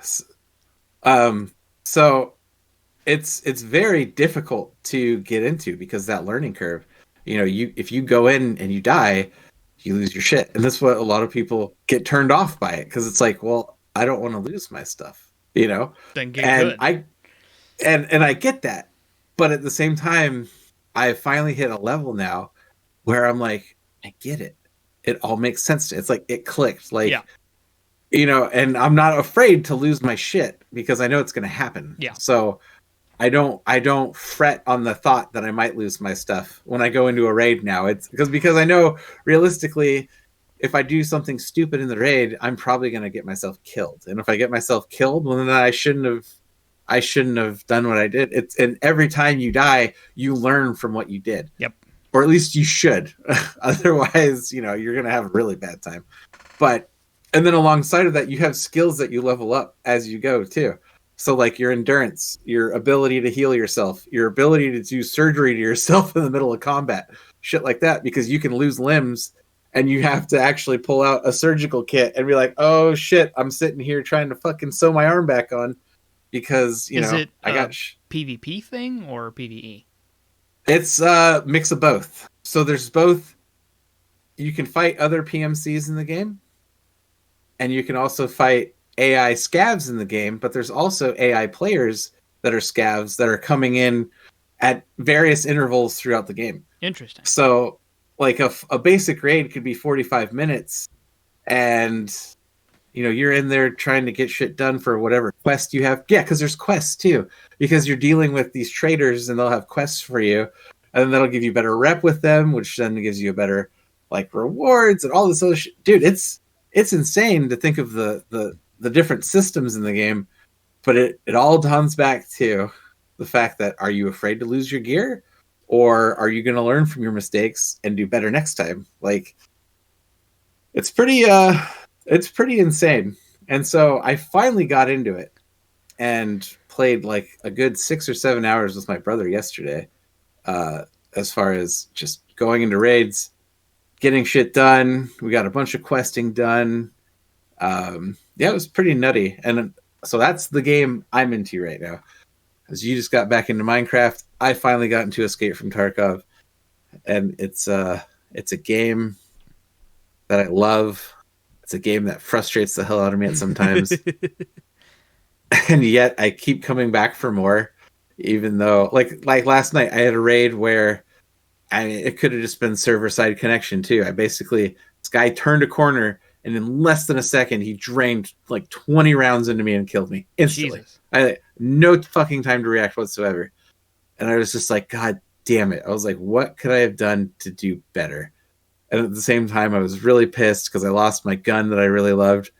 [SPEAKER 1] So it's very difficult to get into because that learning curve. If you go in and you die, you lose your shit, and that's what a lot of people get turned off by it, because it's like, well, I don't want to lose my stuff.
[SPEAKER 2] Then get good.
[SPEAKER 1] I get that. But at the same time, I finally hit a level now where I'm like, I get it. It all makes sense. It's like, it clicked. Like, and I'm not afraid to lose my shit because I know it's going to happen.
[SPEAKER 2] Yeah.
[SPEAKER 1] So I don't fret on the thought that I might lose my stuff when I go into a raid now. It's because I know realistically, if I do something stupid in the raid, I'm probably going to get myself killed. And if I get myself killed, well, then I shouldn't have done what I did. And every time you die, you learn from what you did.
[SPEAKER 2] Yep.
[SPEAKER 1] or at least you should. Otherwise, you're gonna have a really bad time. But and then alongside of that, you have skills that you level up as you go too. So like your endurance, your ability to heal yourself, your ability to do surgery to yourself in the middle of combat, shit like that, because you can lose limbs and you have to actually pull out a surgical kit and be like, oh shit, I'm sitting here trying to fucking sew my arm back on because
[SPEAKER 2] Is it
[SPEAKER 1] I got
[SPEAKER 2] PvP thing or PvE?
[SPEAKER 1] It's a mix of both. So there's both. You can fight other PMCs in the game, and you can also fight AI scavs in the game, but there's also AI players that are scavs that are coming in at various intervals throughout the game.
[SPEAKER 2] Interesting.
[SPEAKER 1] So like a basic raid could be 45 minutes, and you're in there trying to get shit done for whatever quest you have. Yeah, because there's quests too, because you're dealing with these traders and they'll have quests for you, and then that'll give you better rep with them, which then gives you a better like rewards and all this other shit. Dude, it's insane to think of the different systems in the game, but it all comes back to the fact that, are you afraid to lose your gear, or are you going to learn from your mistakes and do better next time? Like, it's pretty insane. And so I finally got into it and played like a good 6 or 7 hours with my brother yesterday, as far as just going into raids, getting shit done. We got a bunch of questing done. Yeah, it was pretty nutty. And so that's the game I'm into right now. As you just got back into Minecraft, I finally got into Escape from Tarkov, and it's a game that I love. It's a game that frustrates the hell out of me at sometimes. And yet I keep coming back for more, even though like last night I had a raid where it could have just been server side connection too. This guy turned a corner and in less than a second he drained like 20 rounds into me and killed me instantly.
[SPEAKER 2] Jesus.
[SPEAKER 1] I no fucking time to react whatsoever. And I was just like, God damn it. I was like, what could I have done to do better? And at the same time, I was really pissed because I lost my gun that I really loved.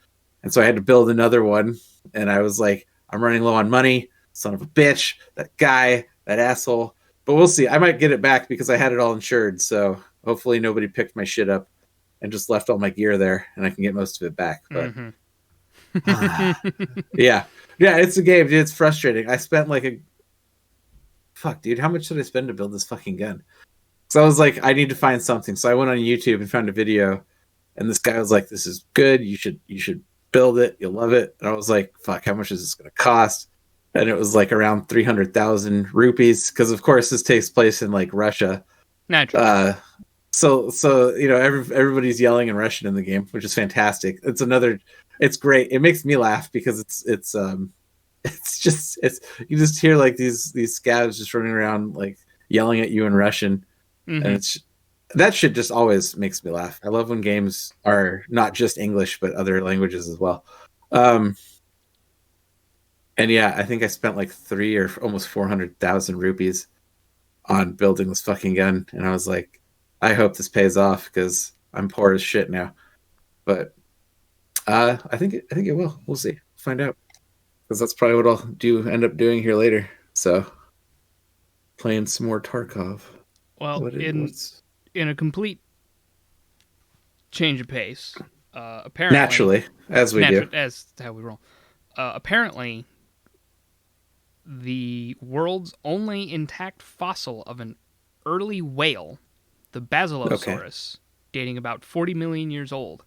[SPEAKER 1] And so I had to build another one. And I was like, I'm running low on money. Son of a bitch. That guy, that asshole. But we'll see. I might get it back because I had it all insured. So hopefully nobody picked my shit up and just left all my gear there and I can get most of it back. But yeah. Yeah, it's a game, dude. It's frustrating. I spent like fuck, dude. How much did I spend to build this fucking gun? So I was like, I need to find something. So I went on YouTube and found a video, and this guy was like, this is good. You should build it. You'll love it. And I was like, fuck, how much is this going to cost? And it was like around 300,000 rupees. Cause of course this takes place in like Russia.
[SPEAKER 2] Naturally.
[SPEAKER 1] So everybody's yelling in Russian in the game, which is fantastic. It's great. It makes me laugh because it's you just hear like these scavs just running around like yelling at you in Russian.
[SPEAKER 2] Mm-hmm.
[SPEAKER 1] And that shit just always makes me laugh. I love when games are not just English but other languages as well. And yeah, I think I spent like 3 or almost 400,000 rupees on building this fucking gun, and I was like, I hope this pays off because I'm poor as shit now. But I think it will. We'll see. Find out, because that's probably what I'll end up doing here later. So playing some more Tarkov.
[SPEAKER 2] Well, in a complete change of pace, apparently...
[SPEAKER 1] Naturally, as we do.
[SPEAKER 2] As how we roll. Apparently, the world's only intact fossil of an early whale, the Basilosaurus, dating about 40 million years old,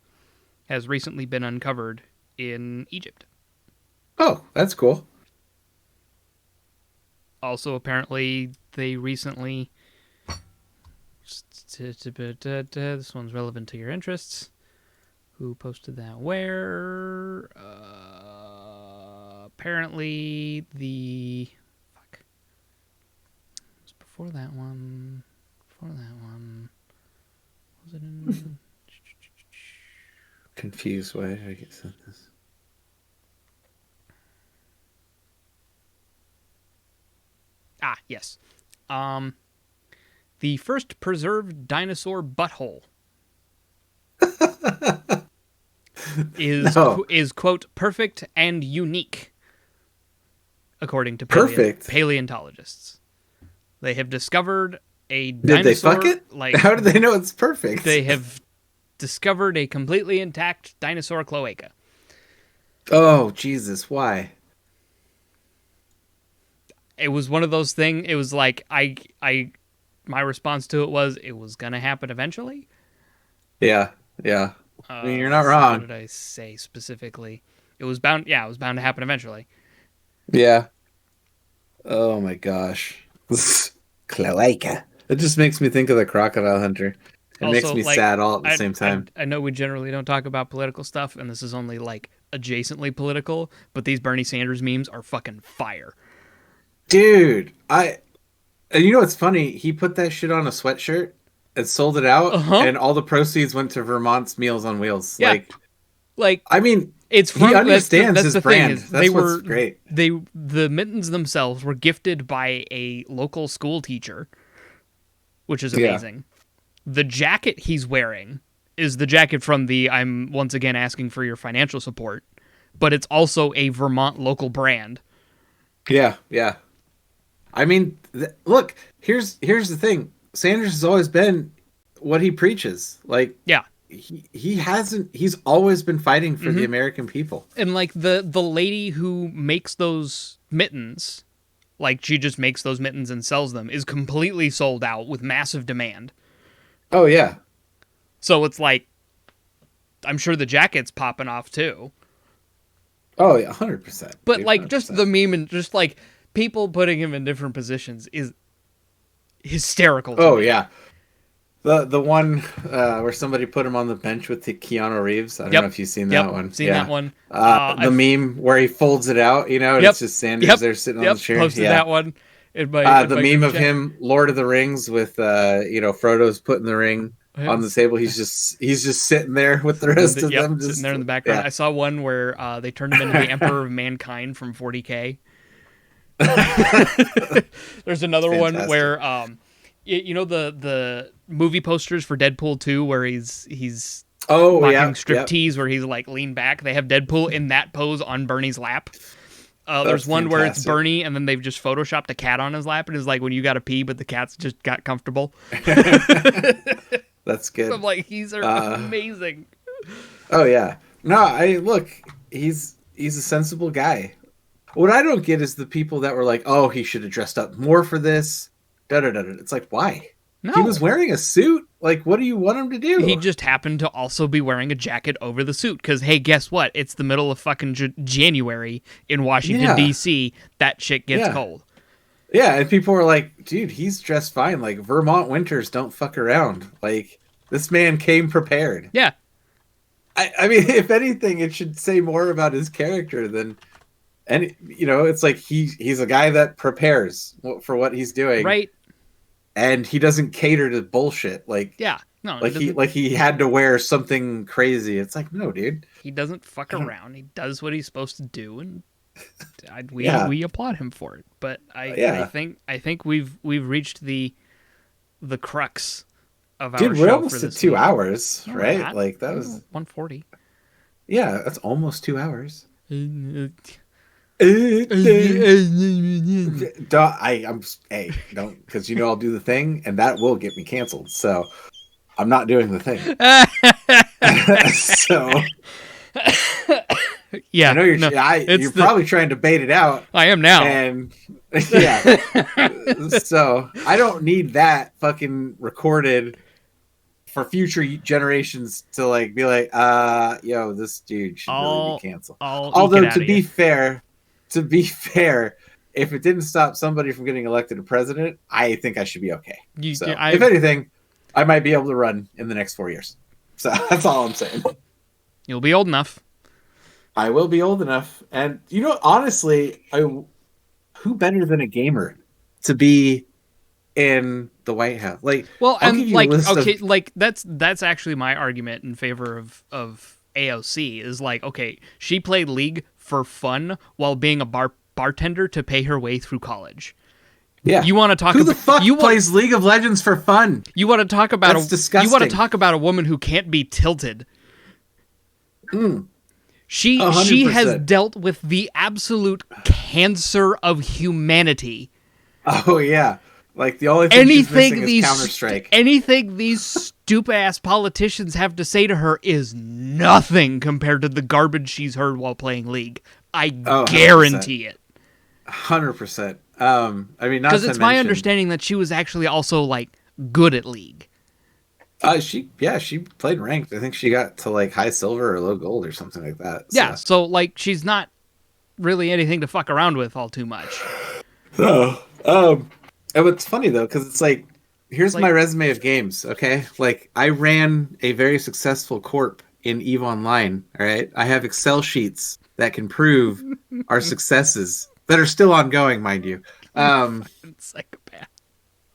[SPEAKER 2] has recently been uncovered in Egypt.
[SPEAKER 1] Oh, that's cool.
[SPEAKER 2] Also, apparently, they recently... This one's relevant to your interests. Who posted that? Where? Apparently the... Fuck. It was before that one. Was it in...
[SPEAKER 1] Confused. Why did I get sent this?
[SPEAKER 2] Ah, yes. The first preserved dinosaur butthole is quote perfect and unique, according to paleontologists. They have discovered a
[SPEAKER 1] Did they
[SPEAKER 2] dinosaur.
[SPEAKER 1] fuck it?
[SPEAKER 2] Like,
[SPEAKER 1] How do they know it's perfect?
[SPEAKER 2] they have discovered a completely intact dinosaur cloaca.
[SPEAKER 1] Oh Jesus! Why?
[SPEAKER 2] It was one of those things. It was like my response to it was gonna happen eventually.
[SPEAKER 1] Yeah, yeah. I mean, you're not
[SPEAKER 2] Let's see,
[SPEAKER 1] wrong.
[SPEAKER 2] What did I say specifically? It was bound. Yeah, it was bound to happen eventually.
[SPEAKER 1] Yeah. Oh my gosh. Cloaca. It just makes me think of the Crocodile Hunter. It makes
[SPEAKER 2] Also,
[SPEAKER 1] me
[SPEAKER 2] like,
[SPEAKER 1] sad all at the same time.
[SPEAKER 2] I know we generally don't talk about political stuff, and this is only like adjacently political, but these Bernie Sanders memes are fucking fire.
[SPEAKER 1] Dude, and you know what's funny? He put that shit on a sweatshirt and sold it out, and all the proceeds went to Vermont's Meals on Wheels.
[SPEAKER 2] Yeah. Like,
[SPEAKER 1] I mean,
[SPEAKER 2] it's
[SPEAKER 1] he understands
[SPEAKER 2] that's
[SPEAKER 1] his
[SPEAKER 2] the
[SPEAKER 1] brand.
[SPEAKER 2] Thing is
[SPEAKER 1] That's what's great.
[SPEAKER 2] The mittens themselves were gifted by a local school teacher, which is amazing. The jacket he's wearing is the jacket from the I'm once again asking for your financial support, but it's also a Vermont local brand.
[SPEAKER 1] Yeah, yeah. I mean, look, here's the thing. Sanders has always been what he preaches. Like,
[SPEAKER 2] yeah.
[SPEAKER 1] He's always been fighting for the American people.
[SPEAKER 2] And like the lady who makes those mittens, like she just makes those mittens and sells them, is completely sold out with massive demand.
[SPEAKER 1] Oh yeah.
[SPEAKER 2] So it's like, I'm sure the jacket's popping off too.
[SPEAKER 1] Oh yeah, 100%.
[SPEAKER 2] But
[SPEAKER 1] dude,
[SPEAKER 2] like
[SPEAKER 1] 100%.
[SPEAKER 2] just the meme and just like people putting him in different positions is hysterical.
[SPEAKER 1] Oh yeah. The one where somebody put him on the bench with the Keanu Reeves. I don't know if you've seen that one.
[SPEAKER 2] Seen that one.
[SPEAKER 1] The meme where he folds it out, you know, and it's just Sanders there sitting on the chair.
[SPEAKER 2] Posted that one.
[SPEAKER 1] The meme of him, Lord of the Rings, with Frodo's putting the ring on the table. He's just sitting there with the rest of them, just
[SPEAKER 2] sitting there in the background. I saw one where they turned him into the Emperor of Mankind from 40K. There's another one where you know the movie posters for Deadpool 2 where he's mocking striptease where he's like leaned back. They have Deadpool in that pose on Bernie's lap. There's one where it's Bernie and then they've just photoshopped a cat on his lap and it's like when you gotta pee but the cat's just got comfortable.
[SPEAKER 1] That's good.
[SPEAKER 2] I'm like, these are amazing.
[SPEAKER 1] Oh yeah. No, he's a sensible guy. What I don't get is the people that were like, oh, he should have dressed up more for this. It's like, why?
[SPEAKER 2] No.
[SPEAKER 1] He was wearing a suit. Like, what do you want him to do?
[SPEAKER 2] He just happened to also be wearing a jacket over the suit. Because, hey, guess what? It's the middle of fucking January in Washington, D.C. That shit gets cold.
[SPEAKER 1] Yeah, and people were like, dude, he's dressed fine. Like, Vermont winters don't fuck around. Like, this man came prepared.
[SPEAKER 2] Yeah.
[SPEAKER 1] I mean, if anything, it should say more about his character than... And, it's like he's a guy that prepares for what he's doing.
[SPEAKER 2] Right.
[SPEAKER 1] And he doesn't cater to bullshit. Like,
[SPEAKER 2] yeah, no,
[SPEAKER 1] he had to wear something crazy. It's like, no, dude.
[SPEAKER 2] He doesn't fuck around. He does what he's supposed to do, and we applaud him for it. But I think we've reached the crux of our show.
[SPEAKER 1] Dude, we're almost
[SPEAKER 2] for
[SPEAKER 1] at 2 hours,
[SPEAKER 2] No,
[SPEAKER 1] right?
[SPEAKER 2] not.
[SPEAKER 1] Like that was
[SPEAKER 2] 140.
[SPEAKER 1] Yeah, that's almost 2 hours. Don't because I'll do the thing and that will get me canceled. So I'm not doing the thing. So
[SPEAKER 2] yeah,
[SPEAKER 1] I know you're probably trying to bait it out.
[SPEAKER 2] I am now,
[SPEAKER 1] and yeah. So I don't need that fucking recorded for future generations to like be like, yo, this dude should really be canceled. Although to be fair, if it didn't stop somebody from getting elected a president, I think I should be okay. If anything, I might be able to run in the next 4 years. So that's all I'm saying.
[SPEAKER 2] You'll be old enough.
[SPEAKER 1] I will be old enough. And, honestly, who better than a gamer to be in the White House? Like,
[SPEAKER 2] well, and like, okay, like that's actually my argument in favor of AOC is like, okay, she played League for fun while being a bartender to pay her way through college.
[SPEAKER 1] Yeah,
[SPEAKER 2] you want to talk?
[SPEAKER 1] Who the fuck plays League of Legends for fun?
[SPEAKER 2] You want to talk about?
[SPEAKER 1] That's disgusting.
[SPEAKER 2] You want to talk about a woman who can't be tilted? She
[SPEAKER 1] 100%.
[SPEAKER 2] has dealt with the absolute cancer of humanity.
[SPEAKER 1] Oh yeah, Like the only thing she's missing is Counter Strike.
[SPEAKER 2] Anything these stupid ass politicians have to say to her is nothing compared to the garbage she's heard while playing League. I guarantee it.
[SPEAKER 1] 100%. I mean, not
[SPEAKER 2] because it's my understanding that she was actually also like good at League.
[SPEAKER 1] She played ranked. I think she got to like high silver or low gold or something like that. So.
[SPEAKER 2] Yeah, so like she's not really anything to fuck around with all too much.
[SPEAKER 1] No. And it's funny though, because it's like, here's my resume of games. Okay, like I ran a very successful corp in EVE Online. All right, I have Excel sheets that can prove our successes that are still ongoing, mind you.
[SPEAKER 2] Psychopath.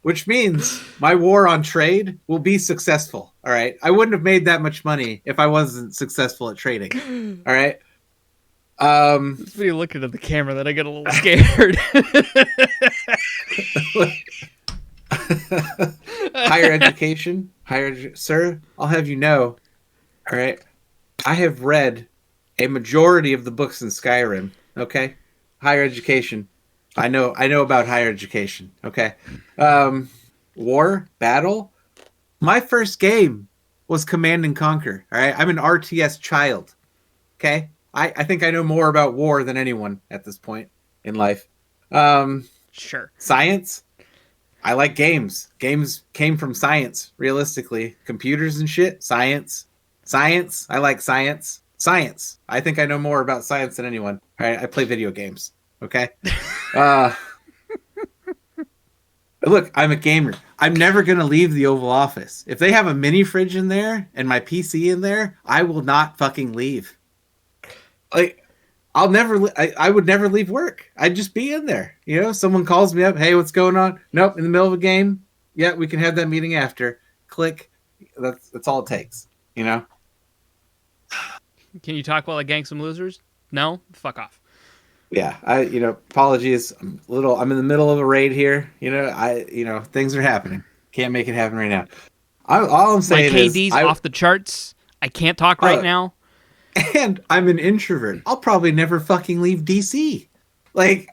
[SPEAKER 1] Which means my war on trade will be successful. All right, I wouldn't have made that much money if I wasn't successful at trading. All right.
[SPEAKER 2] Just when you look into the camera, that I get a little scared.
[SPEAKER 1] Higher education, sir. I'll have you know. All right, I have read a majority of the books in Skyrim. Okay, higher education. I know about higher education. Okay, war, battle. My first game was Command and Conquer. All right, I'm an RTS child. Okay. I think I know more about war than anyone at this point in life.
[SPEAKER 2] Sure.
[SPEAKER 1] Science. I like games. Games came from science, realistically. Computers and shit. Science. Science. I like science. Science. I think I know more about science than anyone. All right. I play video games. Okay. Look, I'm a gamer. I'm never going to leave the Oval Office. If they have a mini fridge in there and my PC in there, I will not fucking leave. Like, I would never leave work. I'd just be in there. You know, someone calls me up. Hey, what's going on? Nope. In the middle of a game. Yeah, we can have that meeting after. Click. That's all it takes. You know?
[SPEAKER 2] Can you talk while I gang some losers? No? Fuck off.
[SPEAKER 1] Yeah. Apologies. I'm in the middle of a raid here. Things are happening. Can't make it happen right now. All I'm saying is
[SPEAKER 2] my KD's off the charts. I can't talk right now.
[SPEAKER 1] And I'm an introvert. I'll probably never fucking leave DC. Like,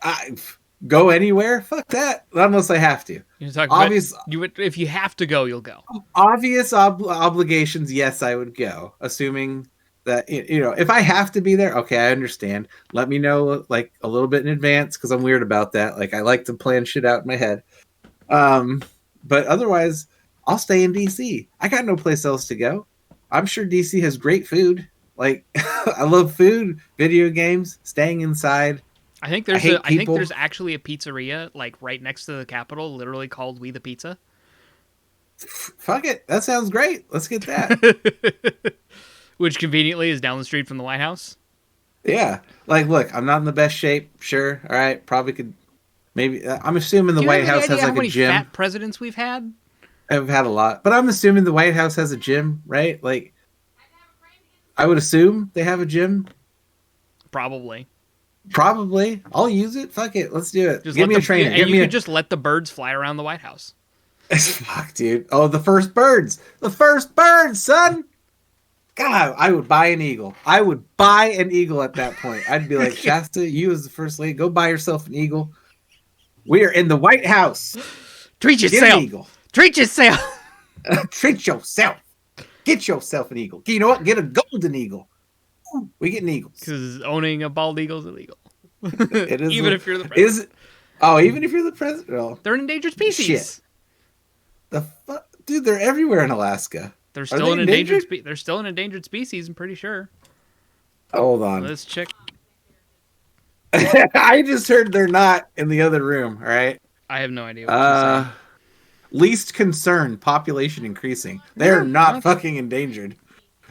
[SPEAKER 1] go anywhere? Fuck that. Unless I have to.
[SPEAKER 2] If you have to go, you'll go.
[SPEAKER 1] Obvious obligations, yes, I would go. Assuming that, if I have to be there, okay, I understand. Let me know, like, a little bit in advance, because I'm weird about that. Like, I like to plan shit out in my head. But otherwise, I'll stay in DC. I got no place else to go. I'm sure DC has great food. Like, I love food, video games, staying inside.
[SPEAKER 2] I think there's actually a pizzeria like right next to the Capitol, literally called We the Pizza.
[SPEAKER 1] Fuck it, that sounds great. Let's get that.
[SPEAKER 2] Which conveniently is down the street from the White House.
[SPEAKER 1] Yeah, like, look, I'm not in the best shape. Sure, all right, probably could. Maybe I'm assuming the White House has like a gym.
[SPEAKER 2] Fat presidents we've had.
[SPEAKER 1] I've had a lot, but I'm assuming the White House has a gym, right? Like, I would assume they have a gym.
[SPEAKER 2] Probably.
[SPEAKER 1] I'll use it. Fuck it. Let's do it.
[SPEAKER 2] Give me a trainer. And you could just let the birds fly around the White House.
[SPEAKER 1] Fuck, dude. Oh, the first birds. The first birds, son. God, I would buy an eagle. I would buy an eagle at that point. I'd be like, Shasta, you as the first lady, go buy yourself an eagle. We are in the White House.
[SPEAKER 2] Treat yourself.
[SPEAKER 1] Get an eagle.
[SPEAKER 2] Treat yourself.
[SPEAKER 1] Treat yourself. Get yourself an eagle. You know what? Get a golden eagle. We get eagles.
[SPEAKER 2] Because owning a bald eagle is illegal.
[SPEAKER 1] It is
[SPEAKER 2] even if you're the president.
[SPEAKER 1] Is it? Oh, even if you're the president? Oh.
[SPEAKER 2] They're an endangered species.
[SPEAKER 1] Shit. The fuck? Dude, they're everywhere in Alaska.
[SPEAKER 2] They're still an endangered They're still an endangered species, I'm pretty sure.
[SPEAKER 1] Hold on.
[SPEAKER 2] This chick.
[SPEAKER 1] I just heard they're not in the other room, all right?
[SPEAKER 2] I have no idea what you're saying.
[SPEAKER 1] Least concern, population increasing. They're not fucking endangered.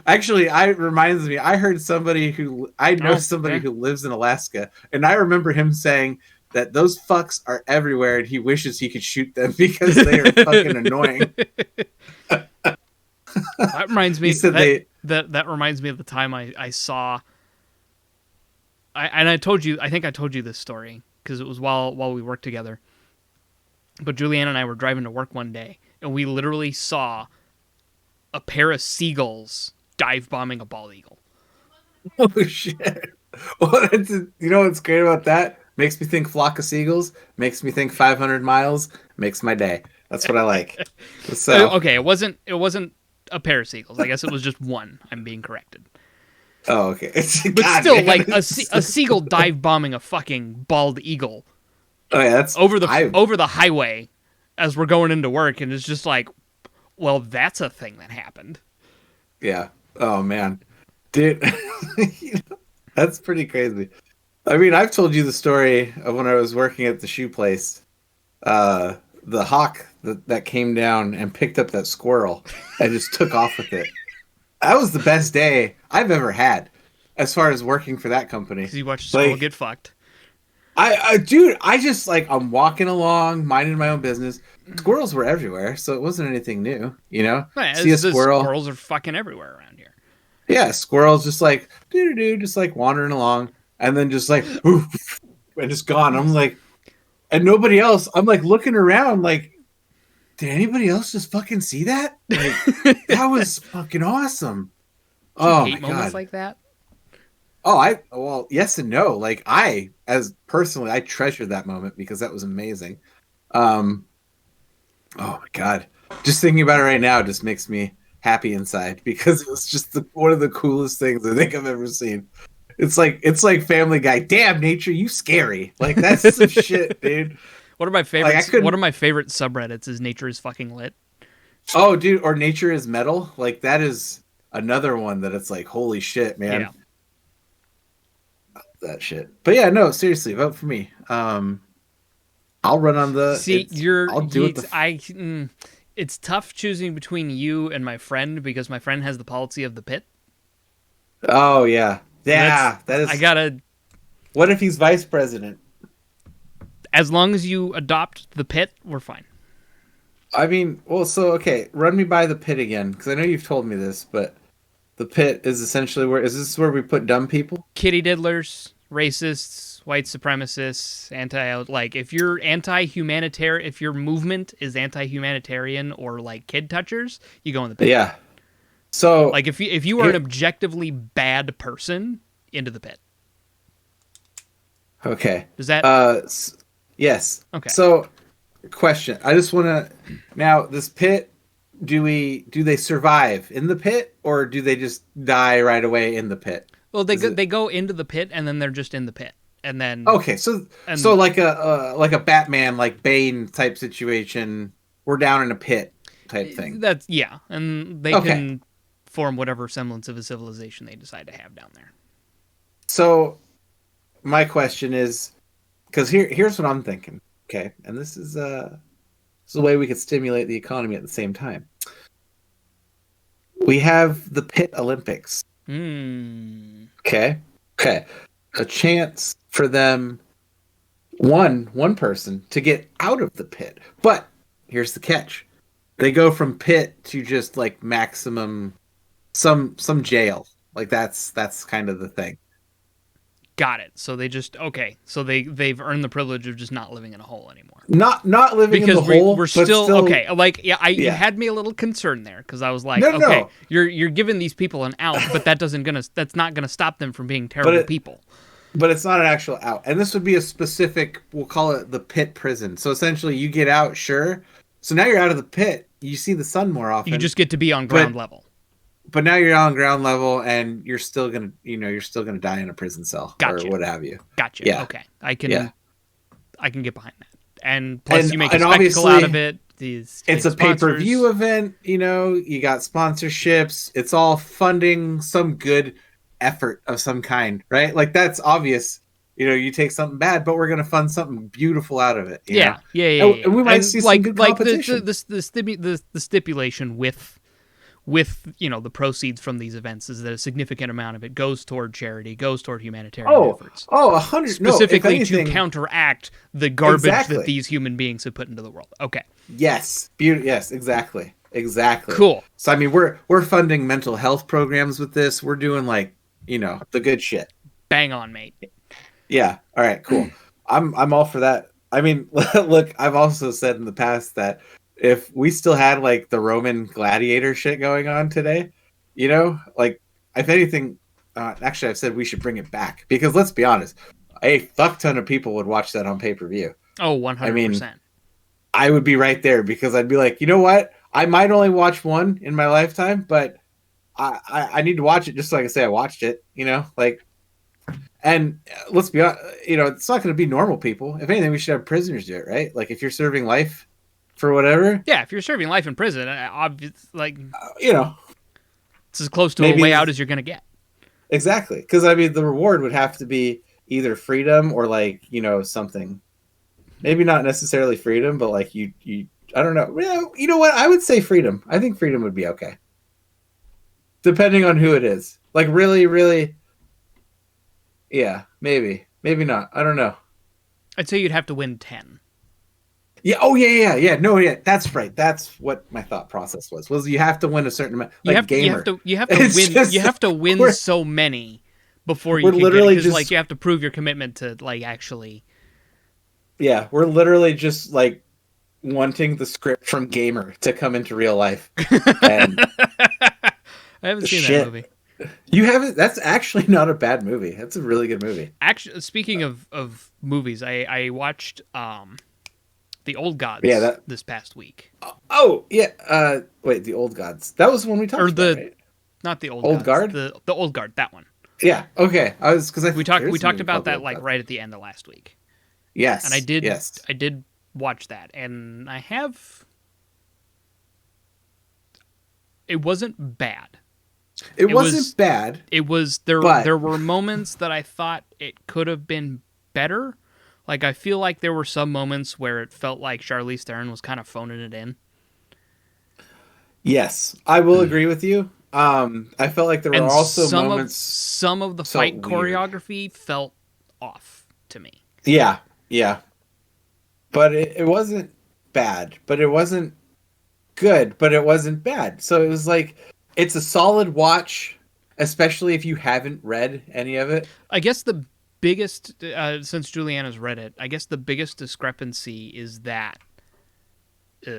[SPEAKER 1] Actually, reminds me, I heard somebody who lives in Alaska, and I remember him saying that those fucks are everywhere, and he wishes he could shoot them because they are fucking annoying.
[SPEAKER 2] That reminds me. That reminds me of the time I saw. I told you. I think I told you this story because it was while we worked together. But Julianne and I were driving to work one day, and we literally saw a pair of seagulls dive bombing a bald eagle.
[SPEAKER 1] Oh shit! Well, you know what's great about that? Makes me think flock of seagulls. Makes me think 500 miles. Makes my day. That's what I like. So
[SPEAKER 2] Okay, it wasn't a pair of seagulls. I guess it was just one. I'm being corrected.
[SPEAKER 1] oh, okay.
[SPEAKER 2] But
[SPEAKER 1] God,
[SPEAKER 2] still,
[SPEAKER 1] man.
[SPEAKER 2] like a seagull dive bombing a fucking bald eagle
[SPEAKER 1] Oh yeah, that's
[SPEAKER 2] over the highway as we're going into work, and it's just like, well, that's a thing that happened.
[SPEAKER 1] Yeah. Oh man, dude, that's pretty crazy. I mean, I've told you the story of when I was working at the shoe place. The hawk that came down and picked up that squirrel and just took off with it. That was the best day I've ever had, as far as working for that company.
[SPEAKER 2] Because you watch a squirrel get fucked.
[SPEAKER 1] Dude, I just like I'm walking along, minding my own business. Squirrels were everywhere, so it wasn't anything new, you know.
[SPEAKER 2] Right,
[SPEAKER 1] See a squirrel.
[SPEAKER 2] Squirrels are fucking everywhere around here.
[SPEAKER 1] Yeah, squirrels just like just like wandering along, and then just like oof, and just gone. I'm like, and nobody else. I'm like looking around, like, did anybody else just fucking see that? Like, that was fucking awesome. Oh
[SPEAKER 2] hate
[SPEAKER 1] my
[SPEAKER 2] moments
[SPEAKER 1] god.
[SPEAKER 2] like that.
[SPEAKER 1] Oh, well, yes and no. Like I treasured that moment because that was amazing. Oh my god, just thinking about it right now just makes me happy inside because it was just one of the coolest things I think I've ever seen. It's like Family Guy. Damn, nature, you scary. Like that's some shit, dude.
[SPEAKER 2] One of my favorites.
[SPEAKER 1] Like,
[SPEAKER 2] one of my favorite subreddits is Nature is fucking lit.
[SPEAKER 1] Oh, dude, or Nature is Metal. Like that is another one that it's like, holy shit, man.
[SPEAKER 2] Yeah.
[SPEAKER 1] That shit. But yeah, no, seriously, vote for me. I'll run on the. I'll do it.
[SPEAKER 2] It's tough choosing between you and my friend because my friend has the policy of the pit.
[SPEAKER 1] Oh yeah, yeah. That is.
[SPEAKER 2] I gotta.
[SPEAKER 1] What if he's vice president?
[SPEAKER 2] As long as you adopt the pit, we're fine.
[SPEAKER 1] I mean, well, so okay, run me by the pit again because I know you've told me this, but the pit is essentially is this where we put dumb people?
[SPEAKER 2] Kitty diddlers, racists, white supremacists, if you're anti-humanitarian, if your movement is anti-humanitarian or like kid touchers, you go in the pit.
[SPEAKER 1] Yeah. So
[SPEAKER 2] like if you are an objectively bad person, into the pit.
[SPEAKER 1] Okay.
[SPEAKER 2] Does that?
[SPEAKER 1] Yes.
[SPEAKER 2] Okay.
[SPEAKER 1] So, question. I just want to now this pit. Do they survive in the pit or do they just die right away in the pit?
[SPEAKER 2] Well, they go into the pit and then they're just in the pit and then.
[SPEAKER 1] Okay, so like a Batman like Bane type situation. We're down in a pit type thing.
[SPEAKER 2] That's and they can form whatever semblance of a civilization they decide to have down there.
[SPEAKER 1] So, my question is, because here's what I'm thinking. Okay, and this is a way we could stimulate the economy at the same time. We have the Pit Olympics. Okay. A chance for them, one person to get out of the pit. But here's the catch: they go from pit to just like maximum, some jail. Like that's kind of the thing.
[SPEAKER 2] Got it. So they just So they've earned the privilege of just not living in a hole anymore.
[SPEAKER 1] Not living in the hole.
[SPEAKER 2] We're still okay. Like you had me a little concerned there because I was like, no. You're giving these people an out, but that's not gonna stop them from being terrible people.
[SPEAKER 1] But it's not an actual out, and this would be a specific. We'll call it the pit prison. So essentially, you get out, sure. So now you're out of the pit. You see the sun more often.
[SPEAKER 2] You just get to be on ground level.
[SPEAKER 1] But now you're on ground level, and you're still gonna die in a prison cell or what have you.
[SPEAKER 2] Gotcha.
[SPEAKER 1] Yeah.
[SPEAKER 2] Okay, I can get behind that. And plus, you make a spectacle out of it.
[SPEAKER 1] It's a pay-per-view event. You got sponsorships. It's all funding some good effort of some kind, right? Like that's obvious. You take something bad, but we're gonna fund something beautiful out of it.
[SPEAKER 2] Yeah.
[SPEAKER 1] And we might see some good competition.
[SPEAKER 2] The stipulation with the proceeds from these events is that a significant amount of it goes toward charity, goes toward humanitarian efforts.
[SPEAKER 1] 100
[SPEAKER 2] specifically to counteract the garbage that these human beings have put into the world. Okay.
[SPEAKER 1] Yes. Yes. Exactly.
[SPEAKER 2] Cool.
[SPEAKER 1] So I mean, we're funding mental health programs with this. We're doing the good shit.
[SPEAKER 2] Bang on, mate.
[SPEAKER 1] Yeah. All right. Cool. I'm all for that. I mean, look, I've also said in the past that if we still had like the Roman gladiator shit going on today, if anything, actually I've said we should bring it back because let's be honest, a fuck ton of people would watch that on pay-per-view.
[SPEAKER 2] Oh, 100%.
[SPEAKER 1] I mean, I would be right there because I'd be like, you know what? I might only watch one in my lifetime, but I need to watch it just so I can say I watched it, you know? Like, and let's be honest, you know, it's not going to be normal people. If anything, we should have prisoners do it, right? Like, if you're serving life for whatever.
[SPEAKER 2] Yeah, if you're serving life in prison, like,
[SPEAKER 1] you know,
[SPEAKER 2] it's as close to
[SPEAKER 1] maybe
[SPEAKER 2] a way out as you're going to get.
[SPEAKER 1] Exactly. Because, I mean, the reward would have to be either freedom or, like, you know, something. Maybe not necessarily freedom, but, like, you I don't know. Well, you know what? I would say freedom. I think freedom would be okay. Depending on who it is. Like, really, really. Yeah, maybe. Maybe not. I don't know.
[SPEAKER 2] I'd say you'd have to win 10.
[SPEAKER 1] Yeah. Oh, yeah. No, yeah. That's right. That's what my thought process was. Was you have to win a certain amount. Like,
[SPEAKER 2] you have to
[SPEAKER 1] It's
[SPEAKER 2] win.
[SPEAKER 1] just-
[SPEAKER 2] You have to win so many before you can
[SPEAKER 1] literally
[SPEAKER 2] get it. 'Cause,
[SPEAKER 1] just-
[SPEAKER 2] like, you have to prove your commitment to, like, actually.
[SPEAKER 1] Yeah, we're literally just, like, wanting the script from Gamer to come into real life. And
[SPEAKER 2] I haven't seen
[SPEAKER 1] Shit.
[SPEAKER 2] that movie.
[SPEAKER 1] you haven't. That's actually not a bad movie. That's a really good movie.
[SPEAKER 2] Actually, speaking of movies, I watched The Old Gods this past week.
[SPEAKER 1] Oh yeah. Wait, The Old Gods. That was the one we talked about. Right?
[SPEAKER 2] Not The Old
[SPEAKER 1] Old
[SPEAKER 2] Gods,
[SPEAKER 1] Guard?
[SPEAKER 2] the Old Guard, that one.
[SPEAKER 1] Yeah. Okay. I was because
[SPEAKER 2] We talked about that like right at the end of last week.
[SPEAKER 1] Yes.
[SPEAKER 2] And I did.
[SPEAKER 1] Yes.
[SPEAKER 2] I did watch that, and I have. It wasn't bad.
[SPEAKER 1] It wasn't bad.
[SPEAKER 2] It was there.
[SPEAKER 1] But-
[SPEAKER 2] There were moments that I thought it could have been better. Like, I feel like there were some moments where it felt like Charlize Theron was kind of phoning it in.
[SPEAKER 1] Yes, I will agree with you. I felt like there were
[SPEAKER 2] And
[SPEAKER 1] also
[SPEAKER 2] some
[SPEAKER 1] moments.
[SPEAKER 2] some of the
[SPEAKER 1] so
[SPEAKER 2] fight
[SPEAKER 1] weird.
[SPEAKER 2] choreography felt off to me.
[SPEAKER 1] Yeah. But it wasn't bad. But it wasn't good. But it wasn't bad. So it was like it's a solid watch, especially if you haven't read any of it.
[SPEAKER 2] I guess the biggest, since Juliana's read it, I guess the biggest discrepancy is that,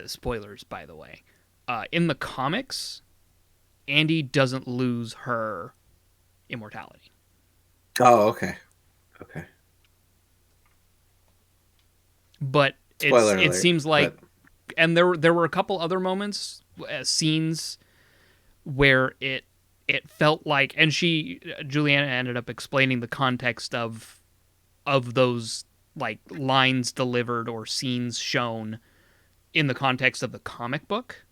[SPEAKER 2] spoilers, by the way, in the comics, Andy doesn't lose her immortality.
[SPEAKER 1] Oh, okay.
[SPEAKER 2] But
[SPEAKER 1] Spoiler
[SPEAKER 2] it
[SPEAKER 1] alert,
[SPEAKER 2] seems like,
[SPEAKER 1] but-
[SPEAKER 2] and there were a couple other moments, scenes where it felt like, and Juliana ended up explaining the context of those like lines delivered or scenes shown in the context of the comic book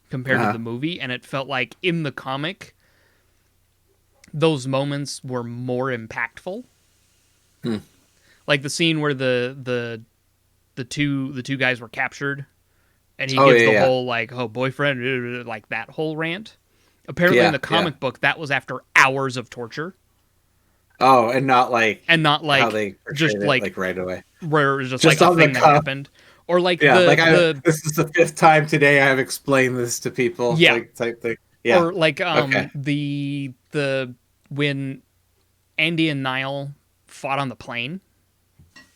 [SPEAKER 2] compared to the movie, and it felt like in the comic those moments were more impactful. Like the scene where the two guys were captured, and he gives the whole like, oh, boyfriend, like that whole rant. Apparently in the comic book that was after hours of torture.
[SPEAKER 1] Oh, and not like
[SPEAKER 2] how
[SPEAKER 1] they
[SPEAKER 2] just
[SPEAKER 1] it,
[SPEAKER 2] like
[SPEAKER 1] right away.
[SPEAKER 2] where it was just
[SPEAKER 1] Just
[SPEAKER 2] like a
[SPEAKER 1] on the
[SPEAKER 2] thing that
[SPEAKER 1] cuff.
[SPEAKER 2] happened. Or like
[SPEAKER 1] this is the 5th time today I have explained this to people.
[SPEAKER 2] Yeah.
[SPEAKER 1] Like, type thing. Yeah.
[SPEAKER 2] Or like
[SPEAKER 1] Okay.
[SPEAKER 2] the when Andy and Niall fought on the plane.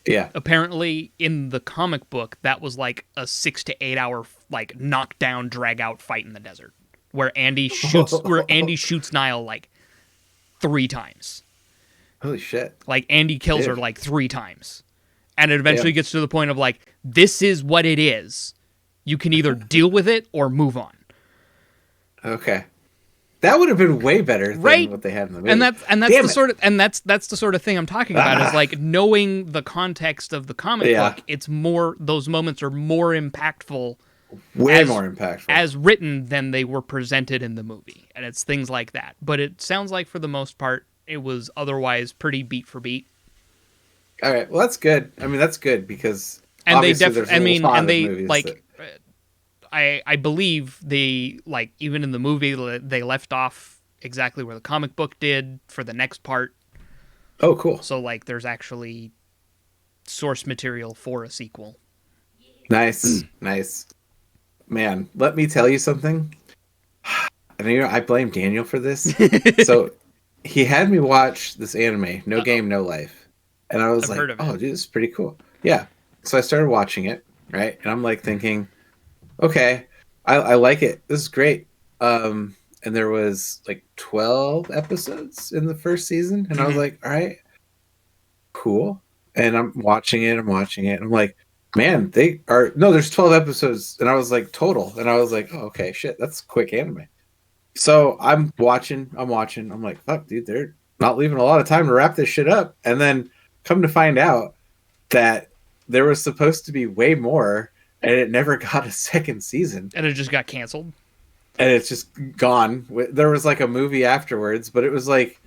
[SPEAKER 1] Yeah.
[SPEAKER 2] Apparently in the comic book that was like a 6 to 8 hour like knockdown drag out fight in the desert where Andy shoots Niall like 3 times.
[SPEAKER 1] Holy shit.
[SPEAKER 2] Like Andy kills her
[SPEAKER 1] Dude.
[SPEAKER 2] like 3 times. And it eventually gets to the point of like, this is what it is. You can either deal with it or move on.
[SPEAKER 1] Okay. That would have been way better than
[SPEAKER 2] Right?
[SPEAKER 1] what they had in the movie.
[SPEAKER 2] And that's
[SPEAKER 1] Damn
[SPEAKER 2] the
[SPEAKER 1] it.
[SPEAKER 2] sort of that's the sort of thing I'm talking about is like knowing the context of the comic
[SPEAKER 1] Yeah.
[SPEAKER 2] book. It's more, those moments are more impactful
[SPEAKER 1] way
[SPEAKER 2] as-
[SPEAKER 1] more impactful.
[SPEAKER 2] as written than they were presented in the movie. And it's things like that. But it sounds like for the most part it was otherwise pretty beat for beat.
[SPEAKER 1] All right. Well, that's good. I mean, that's good because
[SPEAKER 2] And they
[SPEAKER 1] obviously there's a little thought of movies
[SPEAKER 2] like
[SPEAKER 1] that-
[SPEAKER 2] I believe they, like, even in the movie they left off exactly where the comic book did for the next part.
[SPEAKER 1] Oh, cool.
[SPEAKER 2] So like there's actually source material for a sequel.
[SPEAKER 1] Nice. Nice. Man, let me tell you something. And you know, I blame Daniel for this. So he had me watch this anime, No Game, No Life. And I was
[SPEAKER 2] I've
[SPEAKER 1] like,
[SPEAKER 2] heard of
[SPEAKER 1] oh,
[SPEAKER 2] it.
[SPEAKER 1] dude, this is pretty cool. Yeah. So I started watching it, right? And I'm like thinking, okay, I like it. This is great. And there was like 12 episodes in the first season. And I was
[SPEAKER 2] Mhm.
[SPEAKER 1] like, all right, cool. and I'm watching it. And I'm like, man, they are no. There's 12 episodes, and I was like total, and I was like, oh, okay, shit, that's quick anime. So I'm watching. I'm like, fuck, dude, they're not leaving a lot of time to wrap this shit up. And then come to find out that there was supposed to be way more, and it never got a second season,
[SPEAKER 2] And it just got canceled.
[SPEAKER 1] and it's just gone. There was like a movie afterwards, but it was like,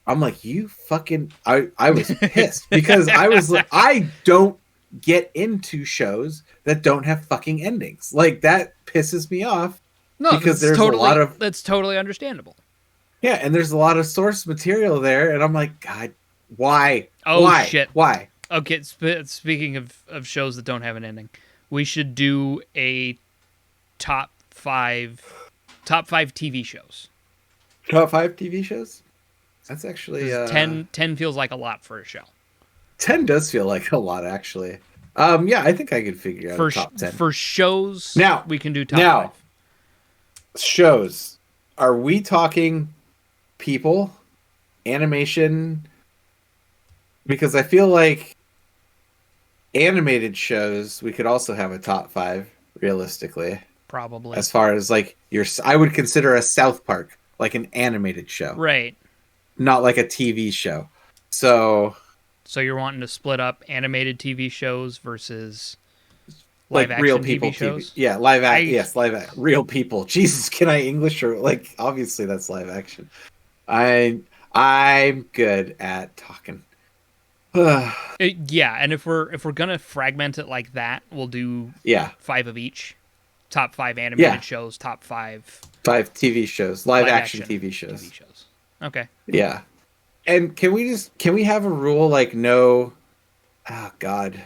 [SPEAKER 1] I'm like, you fucking. I was pissed because I was like, I don't get into shows that don't have fucking endings. Like that pisses me off.
[SPEAKER 2] No,
[SPEAKER 1] Because
[SPEAKER 2] that's
[SPEAKER 1] there's a lot of
[SPEAKER 2] that's totally understandable.
[SPEAKER 1] yeah, and there's a lot of source material there, and I'm like, God, why?
[SPEAKER 2] Oh,
[SPEAKER 1] why?
[SPEAKER 2] shit.
[SPEAKER 1] Why?
[SPEAKER 2] Okay, speaking of shows that don't have an ending, we should do a top five TV shows.
[SPEAKER 1] Top 5 TV shows? That's actually
[SPEAKER 2] 10 feels like a lot for a show.
[SPEAKER 1] 10 does feel like a lot, actually. Yeah, I think I could figure out a top 10.
[SPEAKER 2] For shows,
[SPEAKER 1] Now-
[SPEAKER 2] we can do top
[SPEAKER 1] now-
[SPEAKER 2] 5.
[SPEAKER 1] Shows. Are we talking people, animation? Because I feel like animated shows, we could also have a top 5 realistically.
[SPEAKER 2] Probably.
[SPEAKER 1] As far as like I would consider a South Park like an animated show,
[SPEAKER 2] Right.
[SPEAKER 1] not like a TV show. So
[SPEAKER 2] So you're wanting to split up animated TV shows versus
[SPEAKER 1] like
[SPEAKER 2] live action
[SPEAKER 1] real people
[SPEAKER 2] TV shows?
[SPEAKER 1] Yeah, live act.
[SPEAKER 2] I-
[SPEAKER 1] Yes, live act. Real people. Jesus, can I English or like? Obviously, that's live action. I'm good at talking.
[SPEAKER 2] Yeah, and if we're gonna fragment it like that, we'll do
[SPEAKER 1] Yeah,
[SPEAKER 2] 5 of each. Top 5 animated
[SPEAKER 1] Yeah.
[SPEAKER 2] shows. Top 5
[SPEAKER 1] 5 TV shows, live action
[SPEAKER 2] action
[SPEAKER 1] TV shows.
[SPEAKER 2] TV shows. Okay.
[SPEAKER 1] Yeah, and can we have a rule like no? Oh God.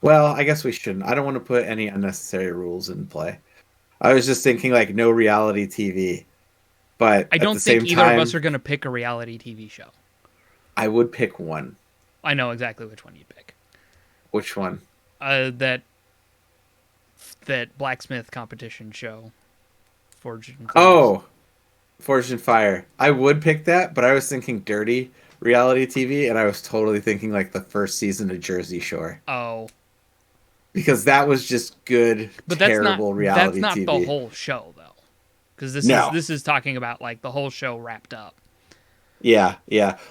[SPEAKER 1] Well, I guess we shouldn't. I don't want to put any unnecessary rules in play. I was just thinking like no reality TV, but
[SPEAKER 2] I
[SPEAKER 1] at
[SPEAKER 2] don't
[SPEAKER 1] the
[SPEAKER 2] think
[SPEAKER 1] same
[SPEAKER 2] either
[SPEAKER 1] time,
[SPEAKER 2] of us are gonna pick a reality TV show.
[SPEAKER 1] I would pick one.
[SPEAKER 2] I know exactly which one you'd pick.
[SPEAKER 1] Which one?
[SPEAKER 2] That blacksmith competition show. Forged and Flames.
[SPEAKER 1] Oh, Forged and Fire. I would pick that, but I was thinking dirty reality TV, and I was totally thinking like the first season of Jersey Shore
[SPEAKER 2] Oh,
[SPEAKER 1] because that was just good,
[SPEAKER 2] but that's not
[SPEAKER 1] terrible reality
[SPEAKER 2] that's not
[SPEAKER 1] TV.
[SPEAKER 2] the whole show though, because
[SPEAKER 1] No.
[SPEAKER 2] this is talking about like the whole show wrapped up.
[SPEAKER 1] Yeah.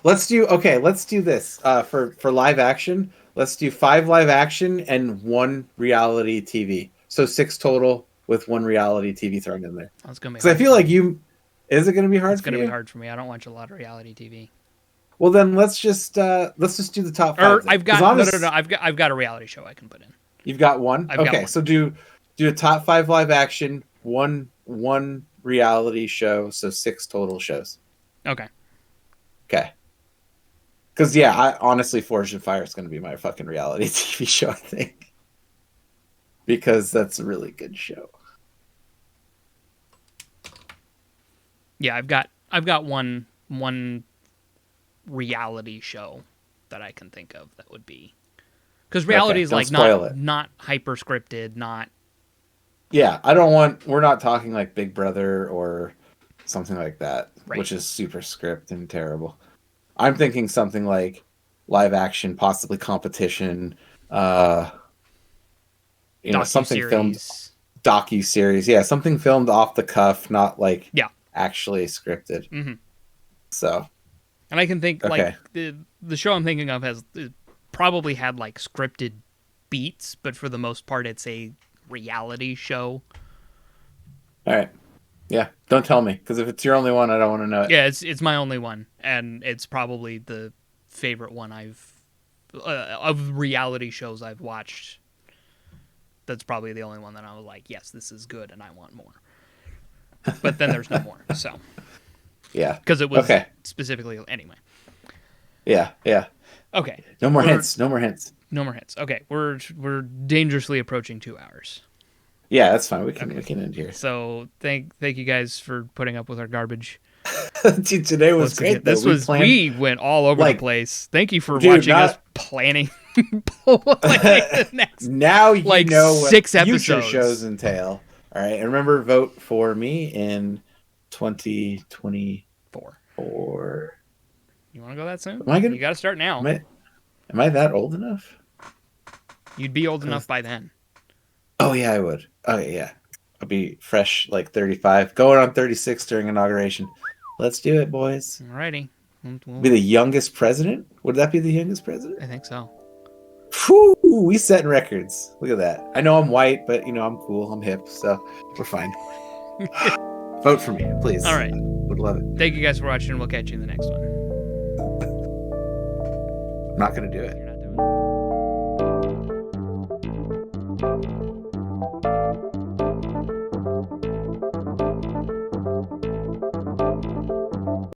[SPEAKER 1] Let's do this for live action. Let's do 5 live action and 1 reality TV. So 6 total with 1 reality TV thrown in there.
[SPEAKER 2] That's gonna be.
[SPEAKER 1] Because I feel like you. Is it going to be hard?
[SPEAKER 2] it's
[SPEAKER 1] for
[SPEAKER 2] gonna
[SPEAKER 1] you?
[SPEAKER 2] be hard for me. I don't watch a lot of reality TV.
[SPEAKER 1] Well, then let's just do the top 5.
[SPEAKER 2] Or
[SPEAKER 1] then.
[SPEAKER 2] I've got
[SPEAKER 1] 'Cause
[SPEAKER 2] no. I've got a reality show I can put in.
[SPEAKER 1] You've got one.
[SPEAKER 2] I've got
[SPEAKER 1] Okay,
[SPEAKER 2] one.
[SPEAKER 1] so do a top 5 live action, one reality show, so 6 total shows.
[SPEAKER 2] Okay.
[SPEAKER 1] Okay. Because yeah, I honestly, Forged and Fire is going to be my fucking reality TV show, I think, because that's a really good show.
[SPEAKER 2] Yeah, I've got one reality show that I can think of that would be, because reality
[SPEAKER 1] Okay,
[SPEAKER 2] is
[SPEAKER 1] don't
[SPEAKER 2] like
[SPEAKER 1] spoil it.
[SPEAKER 2] not hyper scripted, not
[SPEAKER 1] Yeah, we're not talking like Big Brother or something like that,
[SPEAKER 2] Right.
[SPEAKER 1] which is super script and terrible. I'm thinking something like live action, possibly competition, something filmed,
[SPEAKER 2] docuseries.
[SPEAKER 1] docu-series. Yeah, something filmed off the cuff, not like
[SPEAKER 2] Yeah.
[SPEAKER 1] actually scripted.
[SPEAKER 2] Mhm.
[SPEAKER 1] So,
[SPEAKER 2] And I can think
[SPEAKER 1] Okay.
[SPEAKER 2] like the show I'm thinking of has probably had like scripted beats, but for the most part, it's a reality show.
[SPEAKER 1] all right. Yeah, don't tell me, because if it's your only one, I don't want to know it.
[SPEAKER 2] Yeah, it's my only one, and it's probably the favorite one I've of reality shows I've watched. That's probably the only one that I was like, yes, this is good, and I want more. But then there's no more, so
[SPEAKER 1] Yeah.
[SPEAKER 2] because it was
[SPEAKER 1] Okay.
[SPEAKER 2] specifically anyway.
[SPEAKER 1] Yeah.
[SPEAKER 2] Okay,
[SPEAKER 1] No more
[SPEAKER 2] We're-
[SPEAKER 1] hints. No more hints.
[SPEAKER 2] no more hits. Okay, we're dangerously approaching 2 hours.
[SPEAKER 1] Yeah, that's fine. We can end here.
[SPEAKER 2] So thank you guys for putting up with our garbage.
[SPEAKER 1] Dude, today was
[SPEAKER 2] Once again,
[SPEAKER 1] great. Though.
[SPEAKER 2] This we went all over
[SPEAKER 1] like-
[SPEAKER 2] the place. Thank you for
[SPEAKER 1] Dude,
[SPEAKER 2] watching us planning the next.
[SPEAKER 1] Now you
[SPEAKER 2] like
[SPEAKER 1] know what
[SPEAKER 2] 6
[SPEAKER 1] future
[SPEAKER 2] episodes.
[SPEAKER 1] shows entail. All right, and remember, vote for me in 2024.
[SPEAKER 2] 4. You want to go that soon?
[SPEAKER 1] Am I gonna-
[SPEAKER 2] You got to start now.
[SPEAKER 1] Am Am I that old enough?
[SPEAKER 2] You'd be old enough by then.
[SPEAKER 1] Oh yeah, I would. Oh yeah. I'll be fresh like 35, going on 36 during inauguration. Let's do it, boys.
[SPEAKER 2] Alrighty.
[SPEAKER 1] Be the youngest president? Would that be the youngest president?
[SPEAKER 2] I think so.
[SPEAKER 1] Whew, we setting records. Look at that. I know I'm white, but I'm cool. I'm hip, so we're fine. Vote for me, please.
[SPEAKER 2] All right.
[SPEAKER 1] Would love it.
[SPEAKER 2] Thank you guys for watching. We'll catch you in the next one.
[SPEAKER 1] I'm not gonna do it.
[SPEAKER 2] You're not doing it.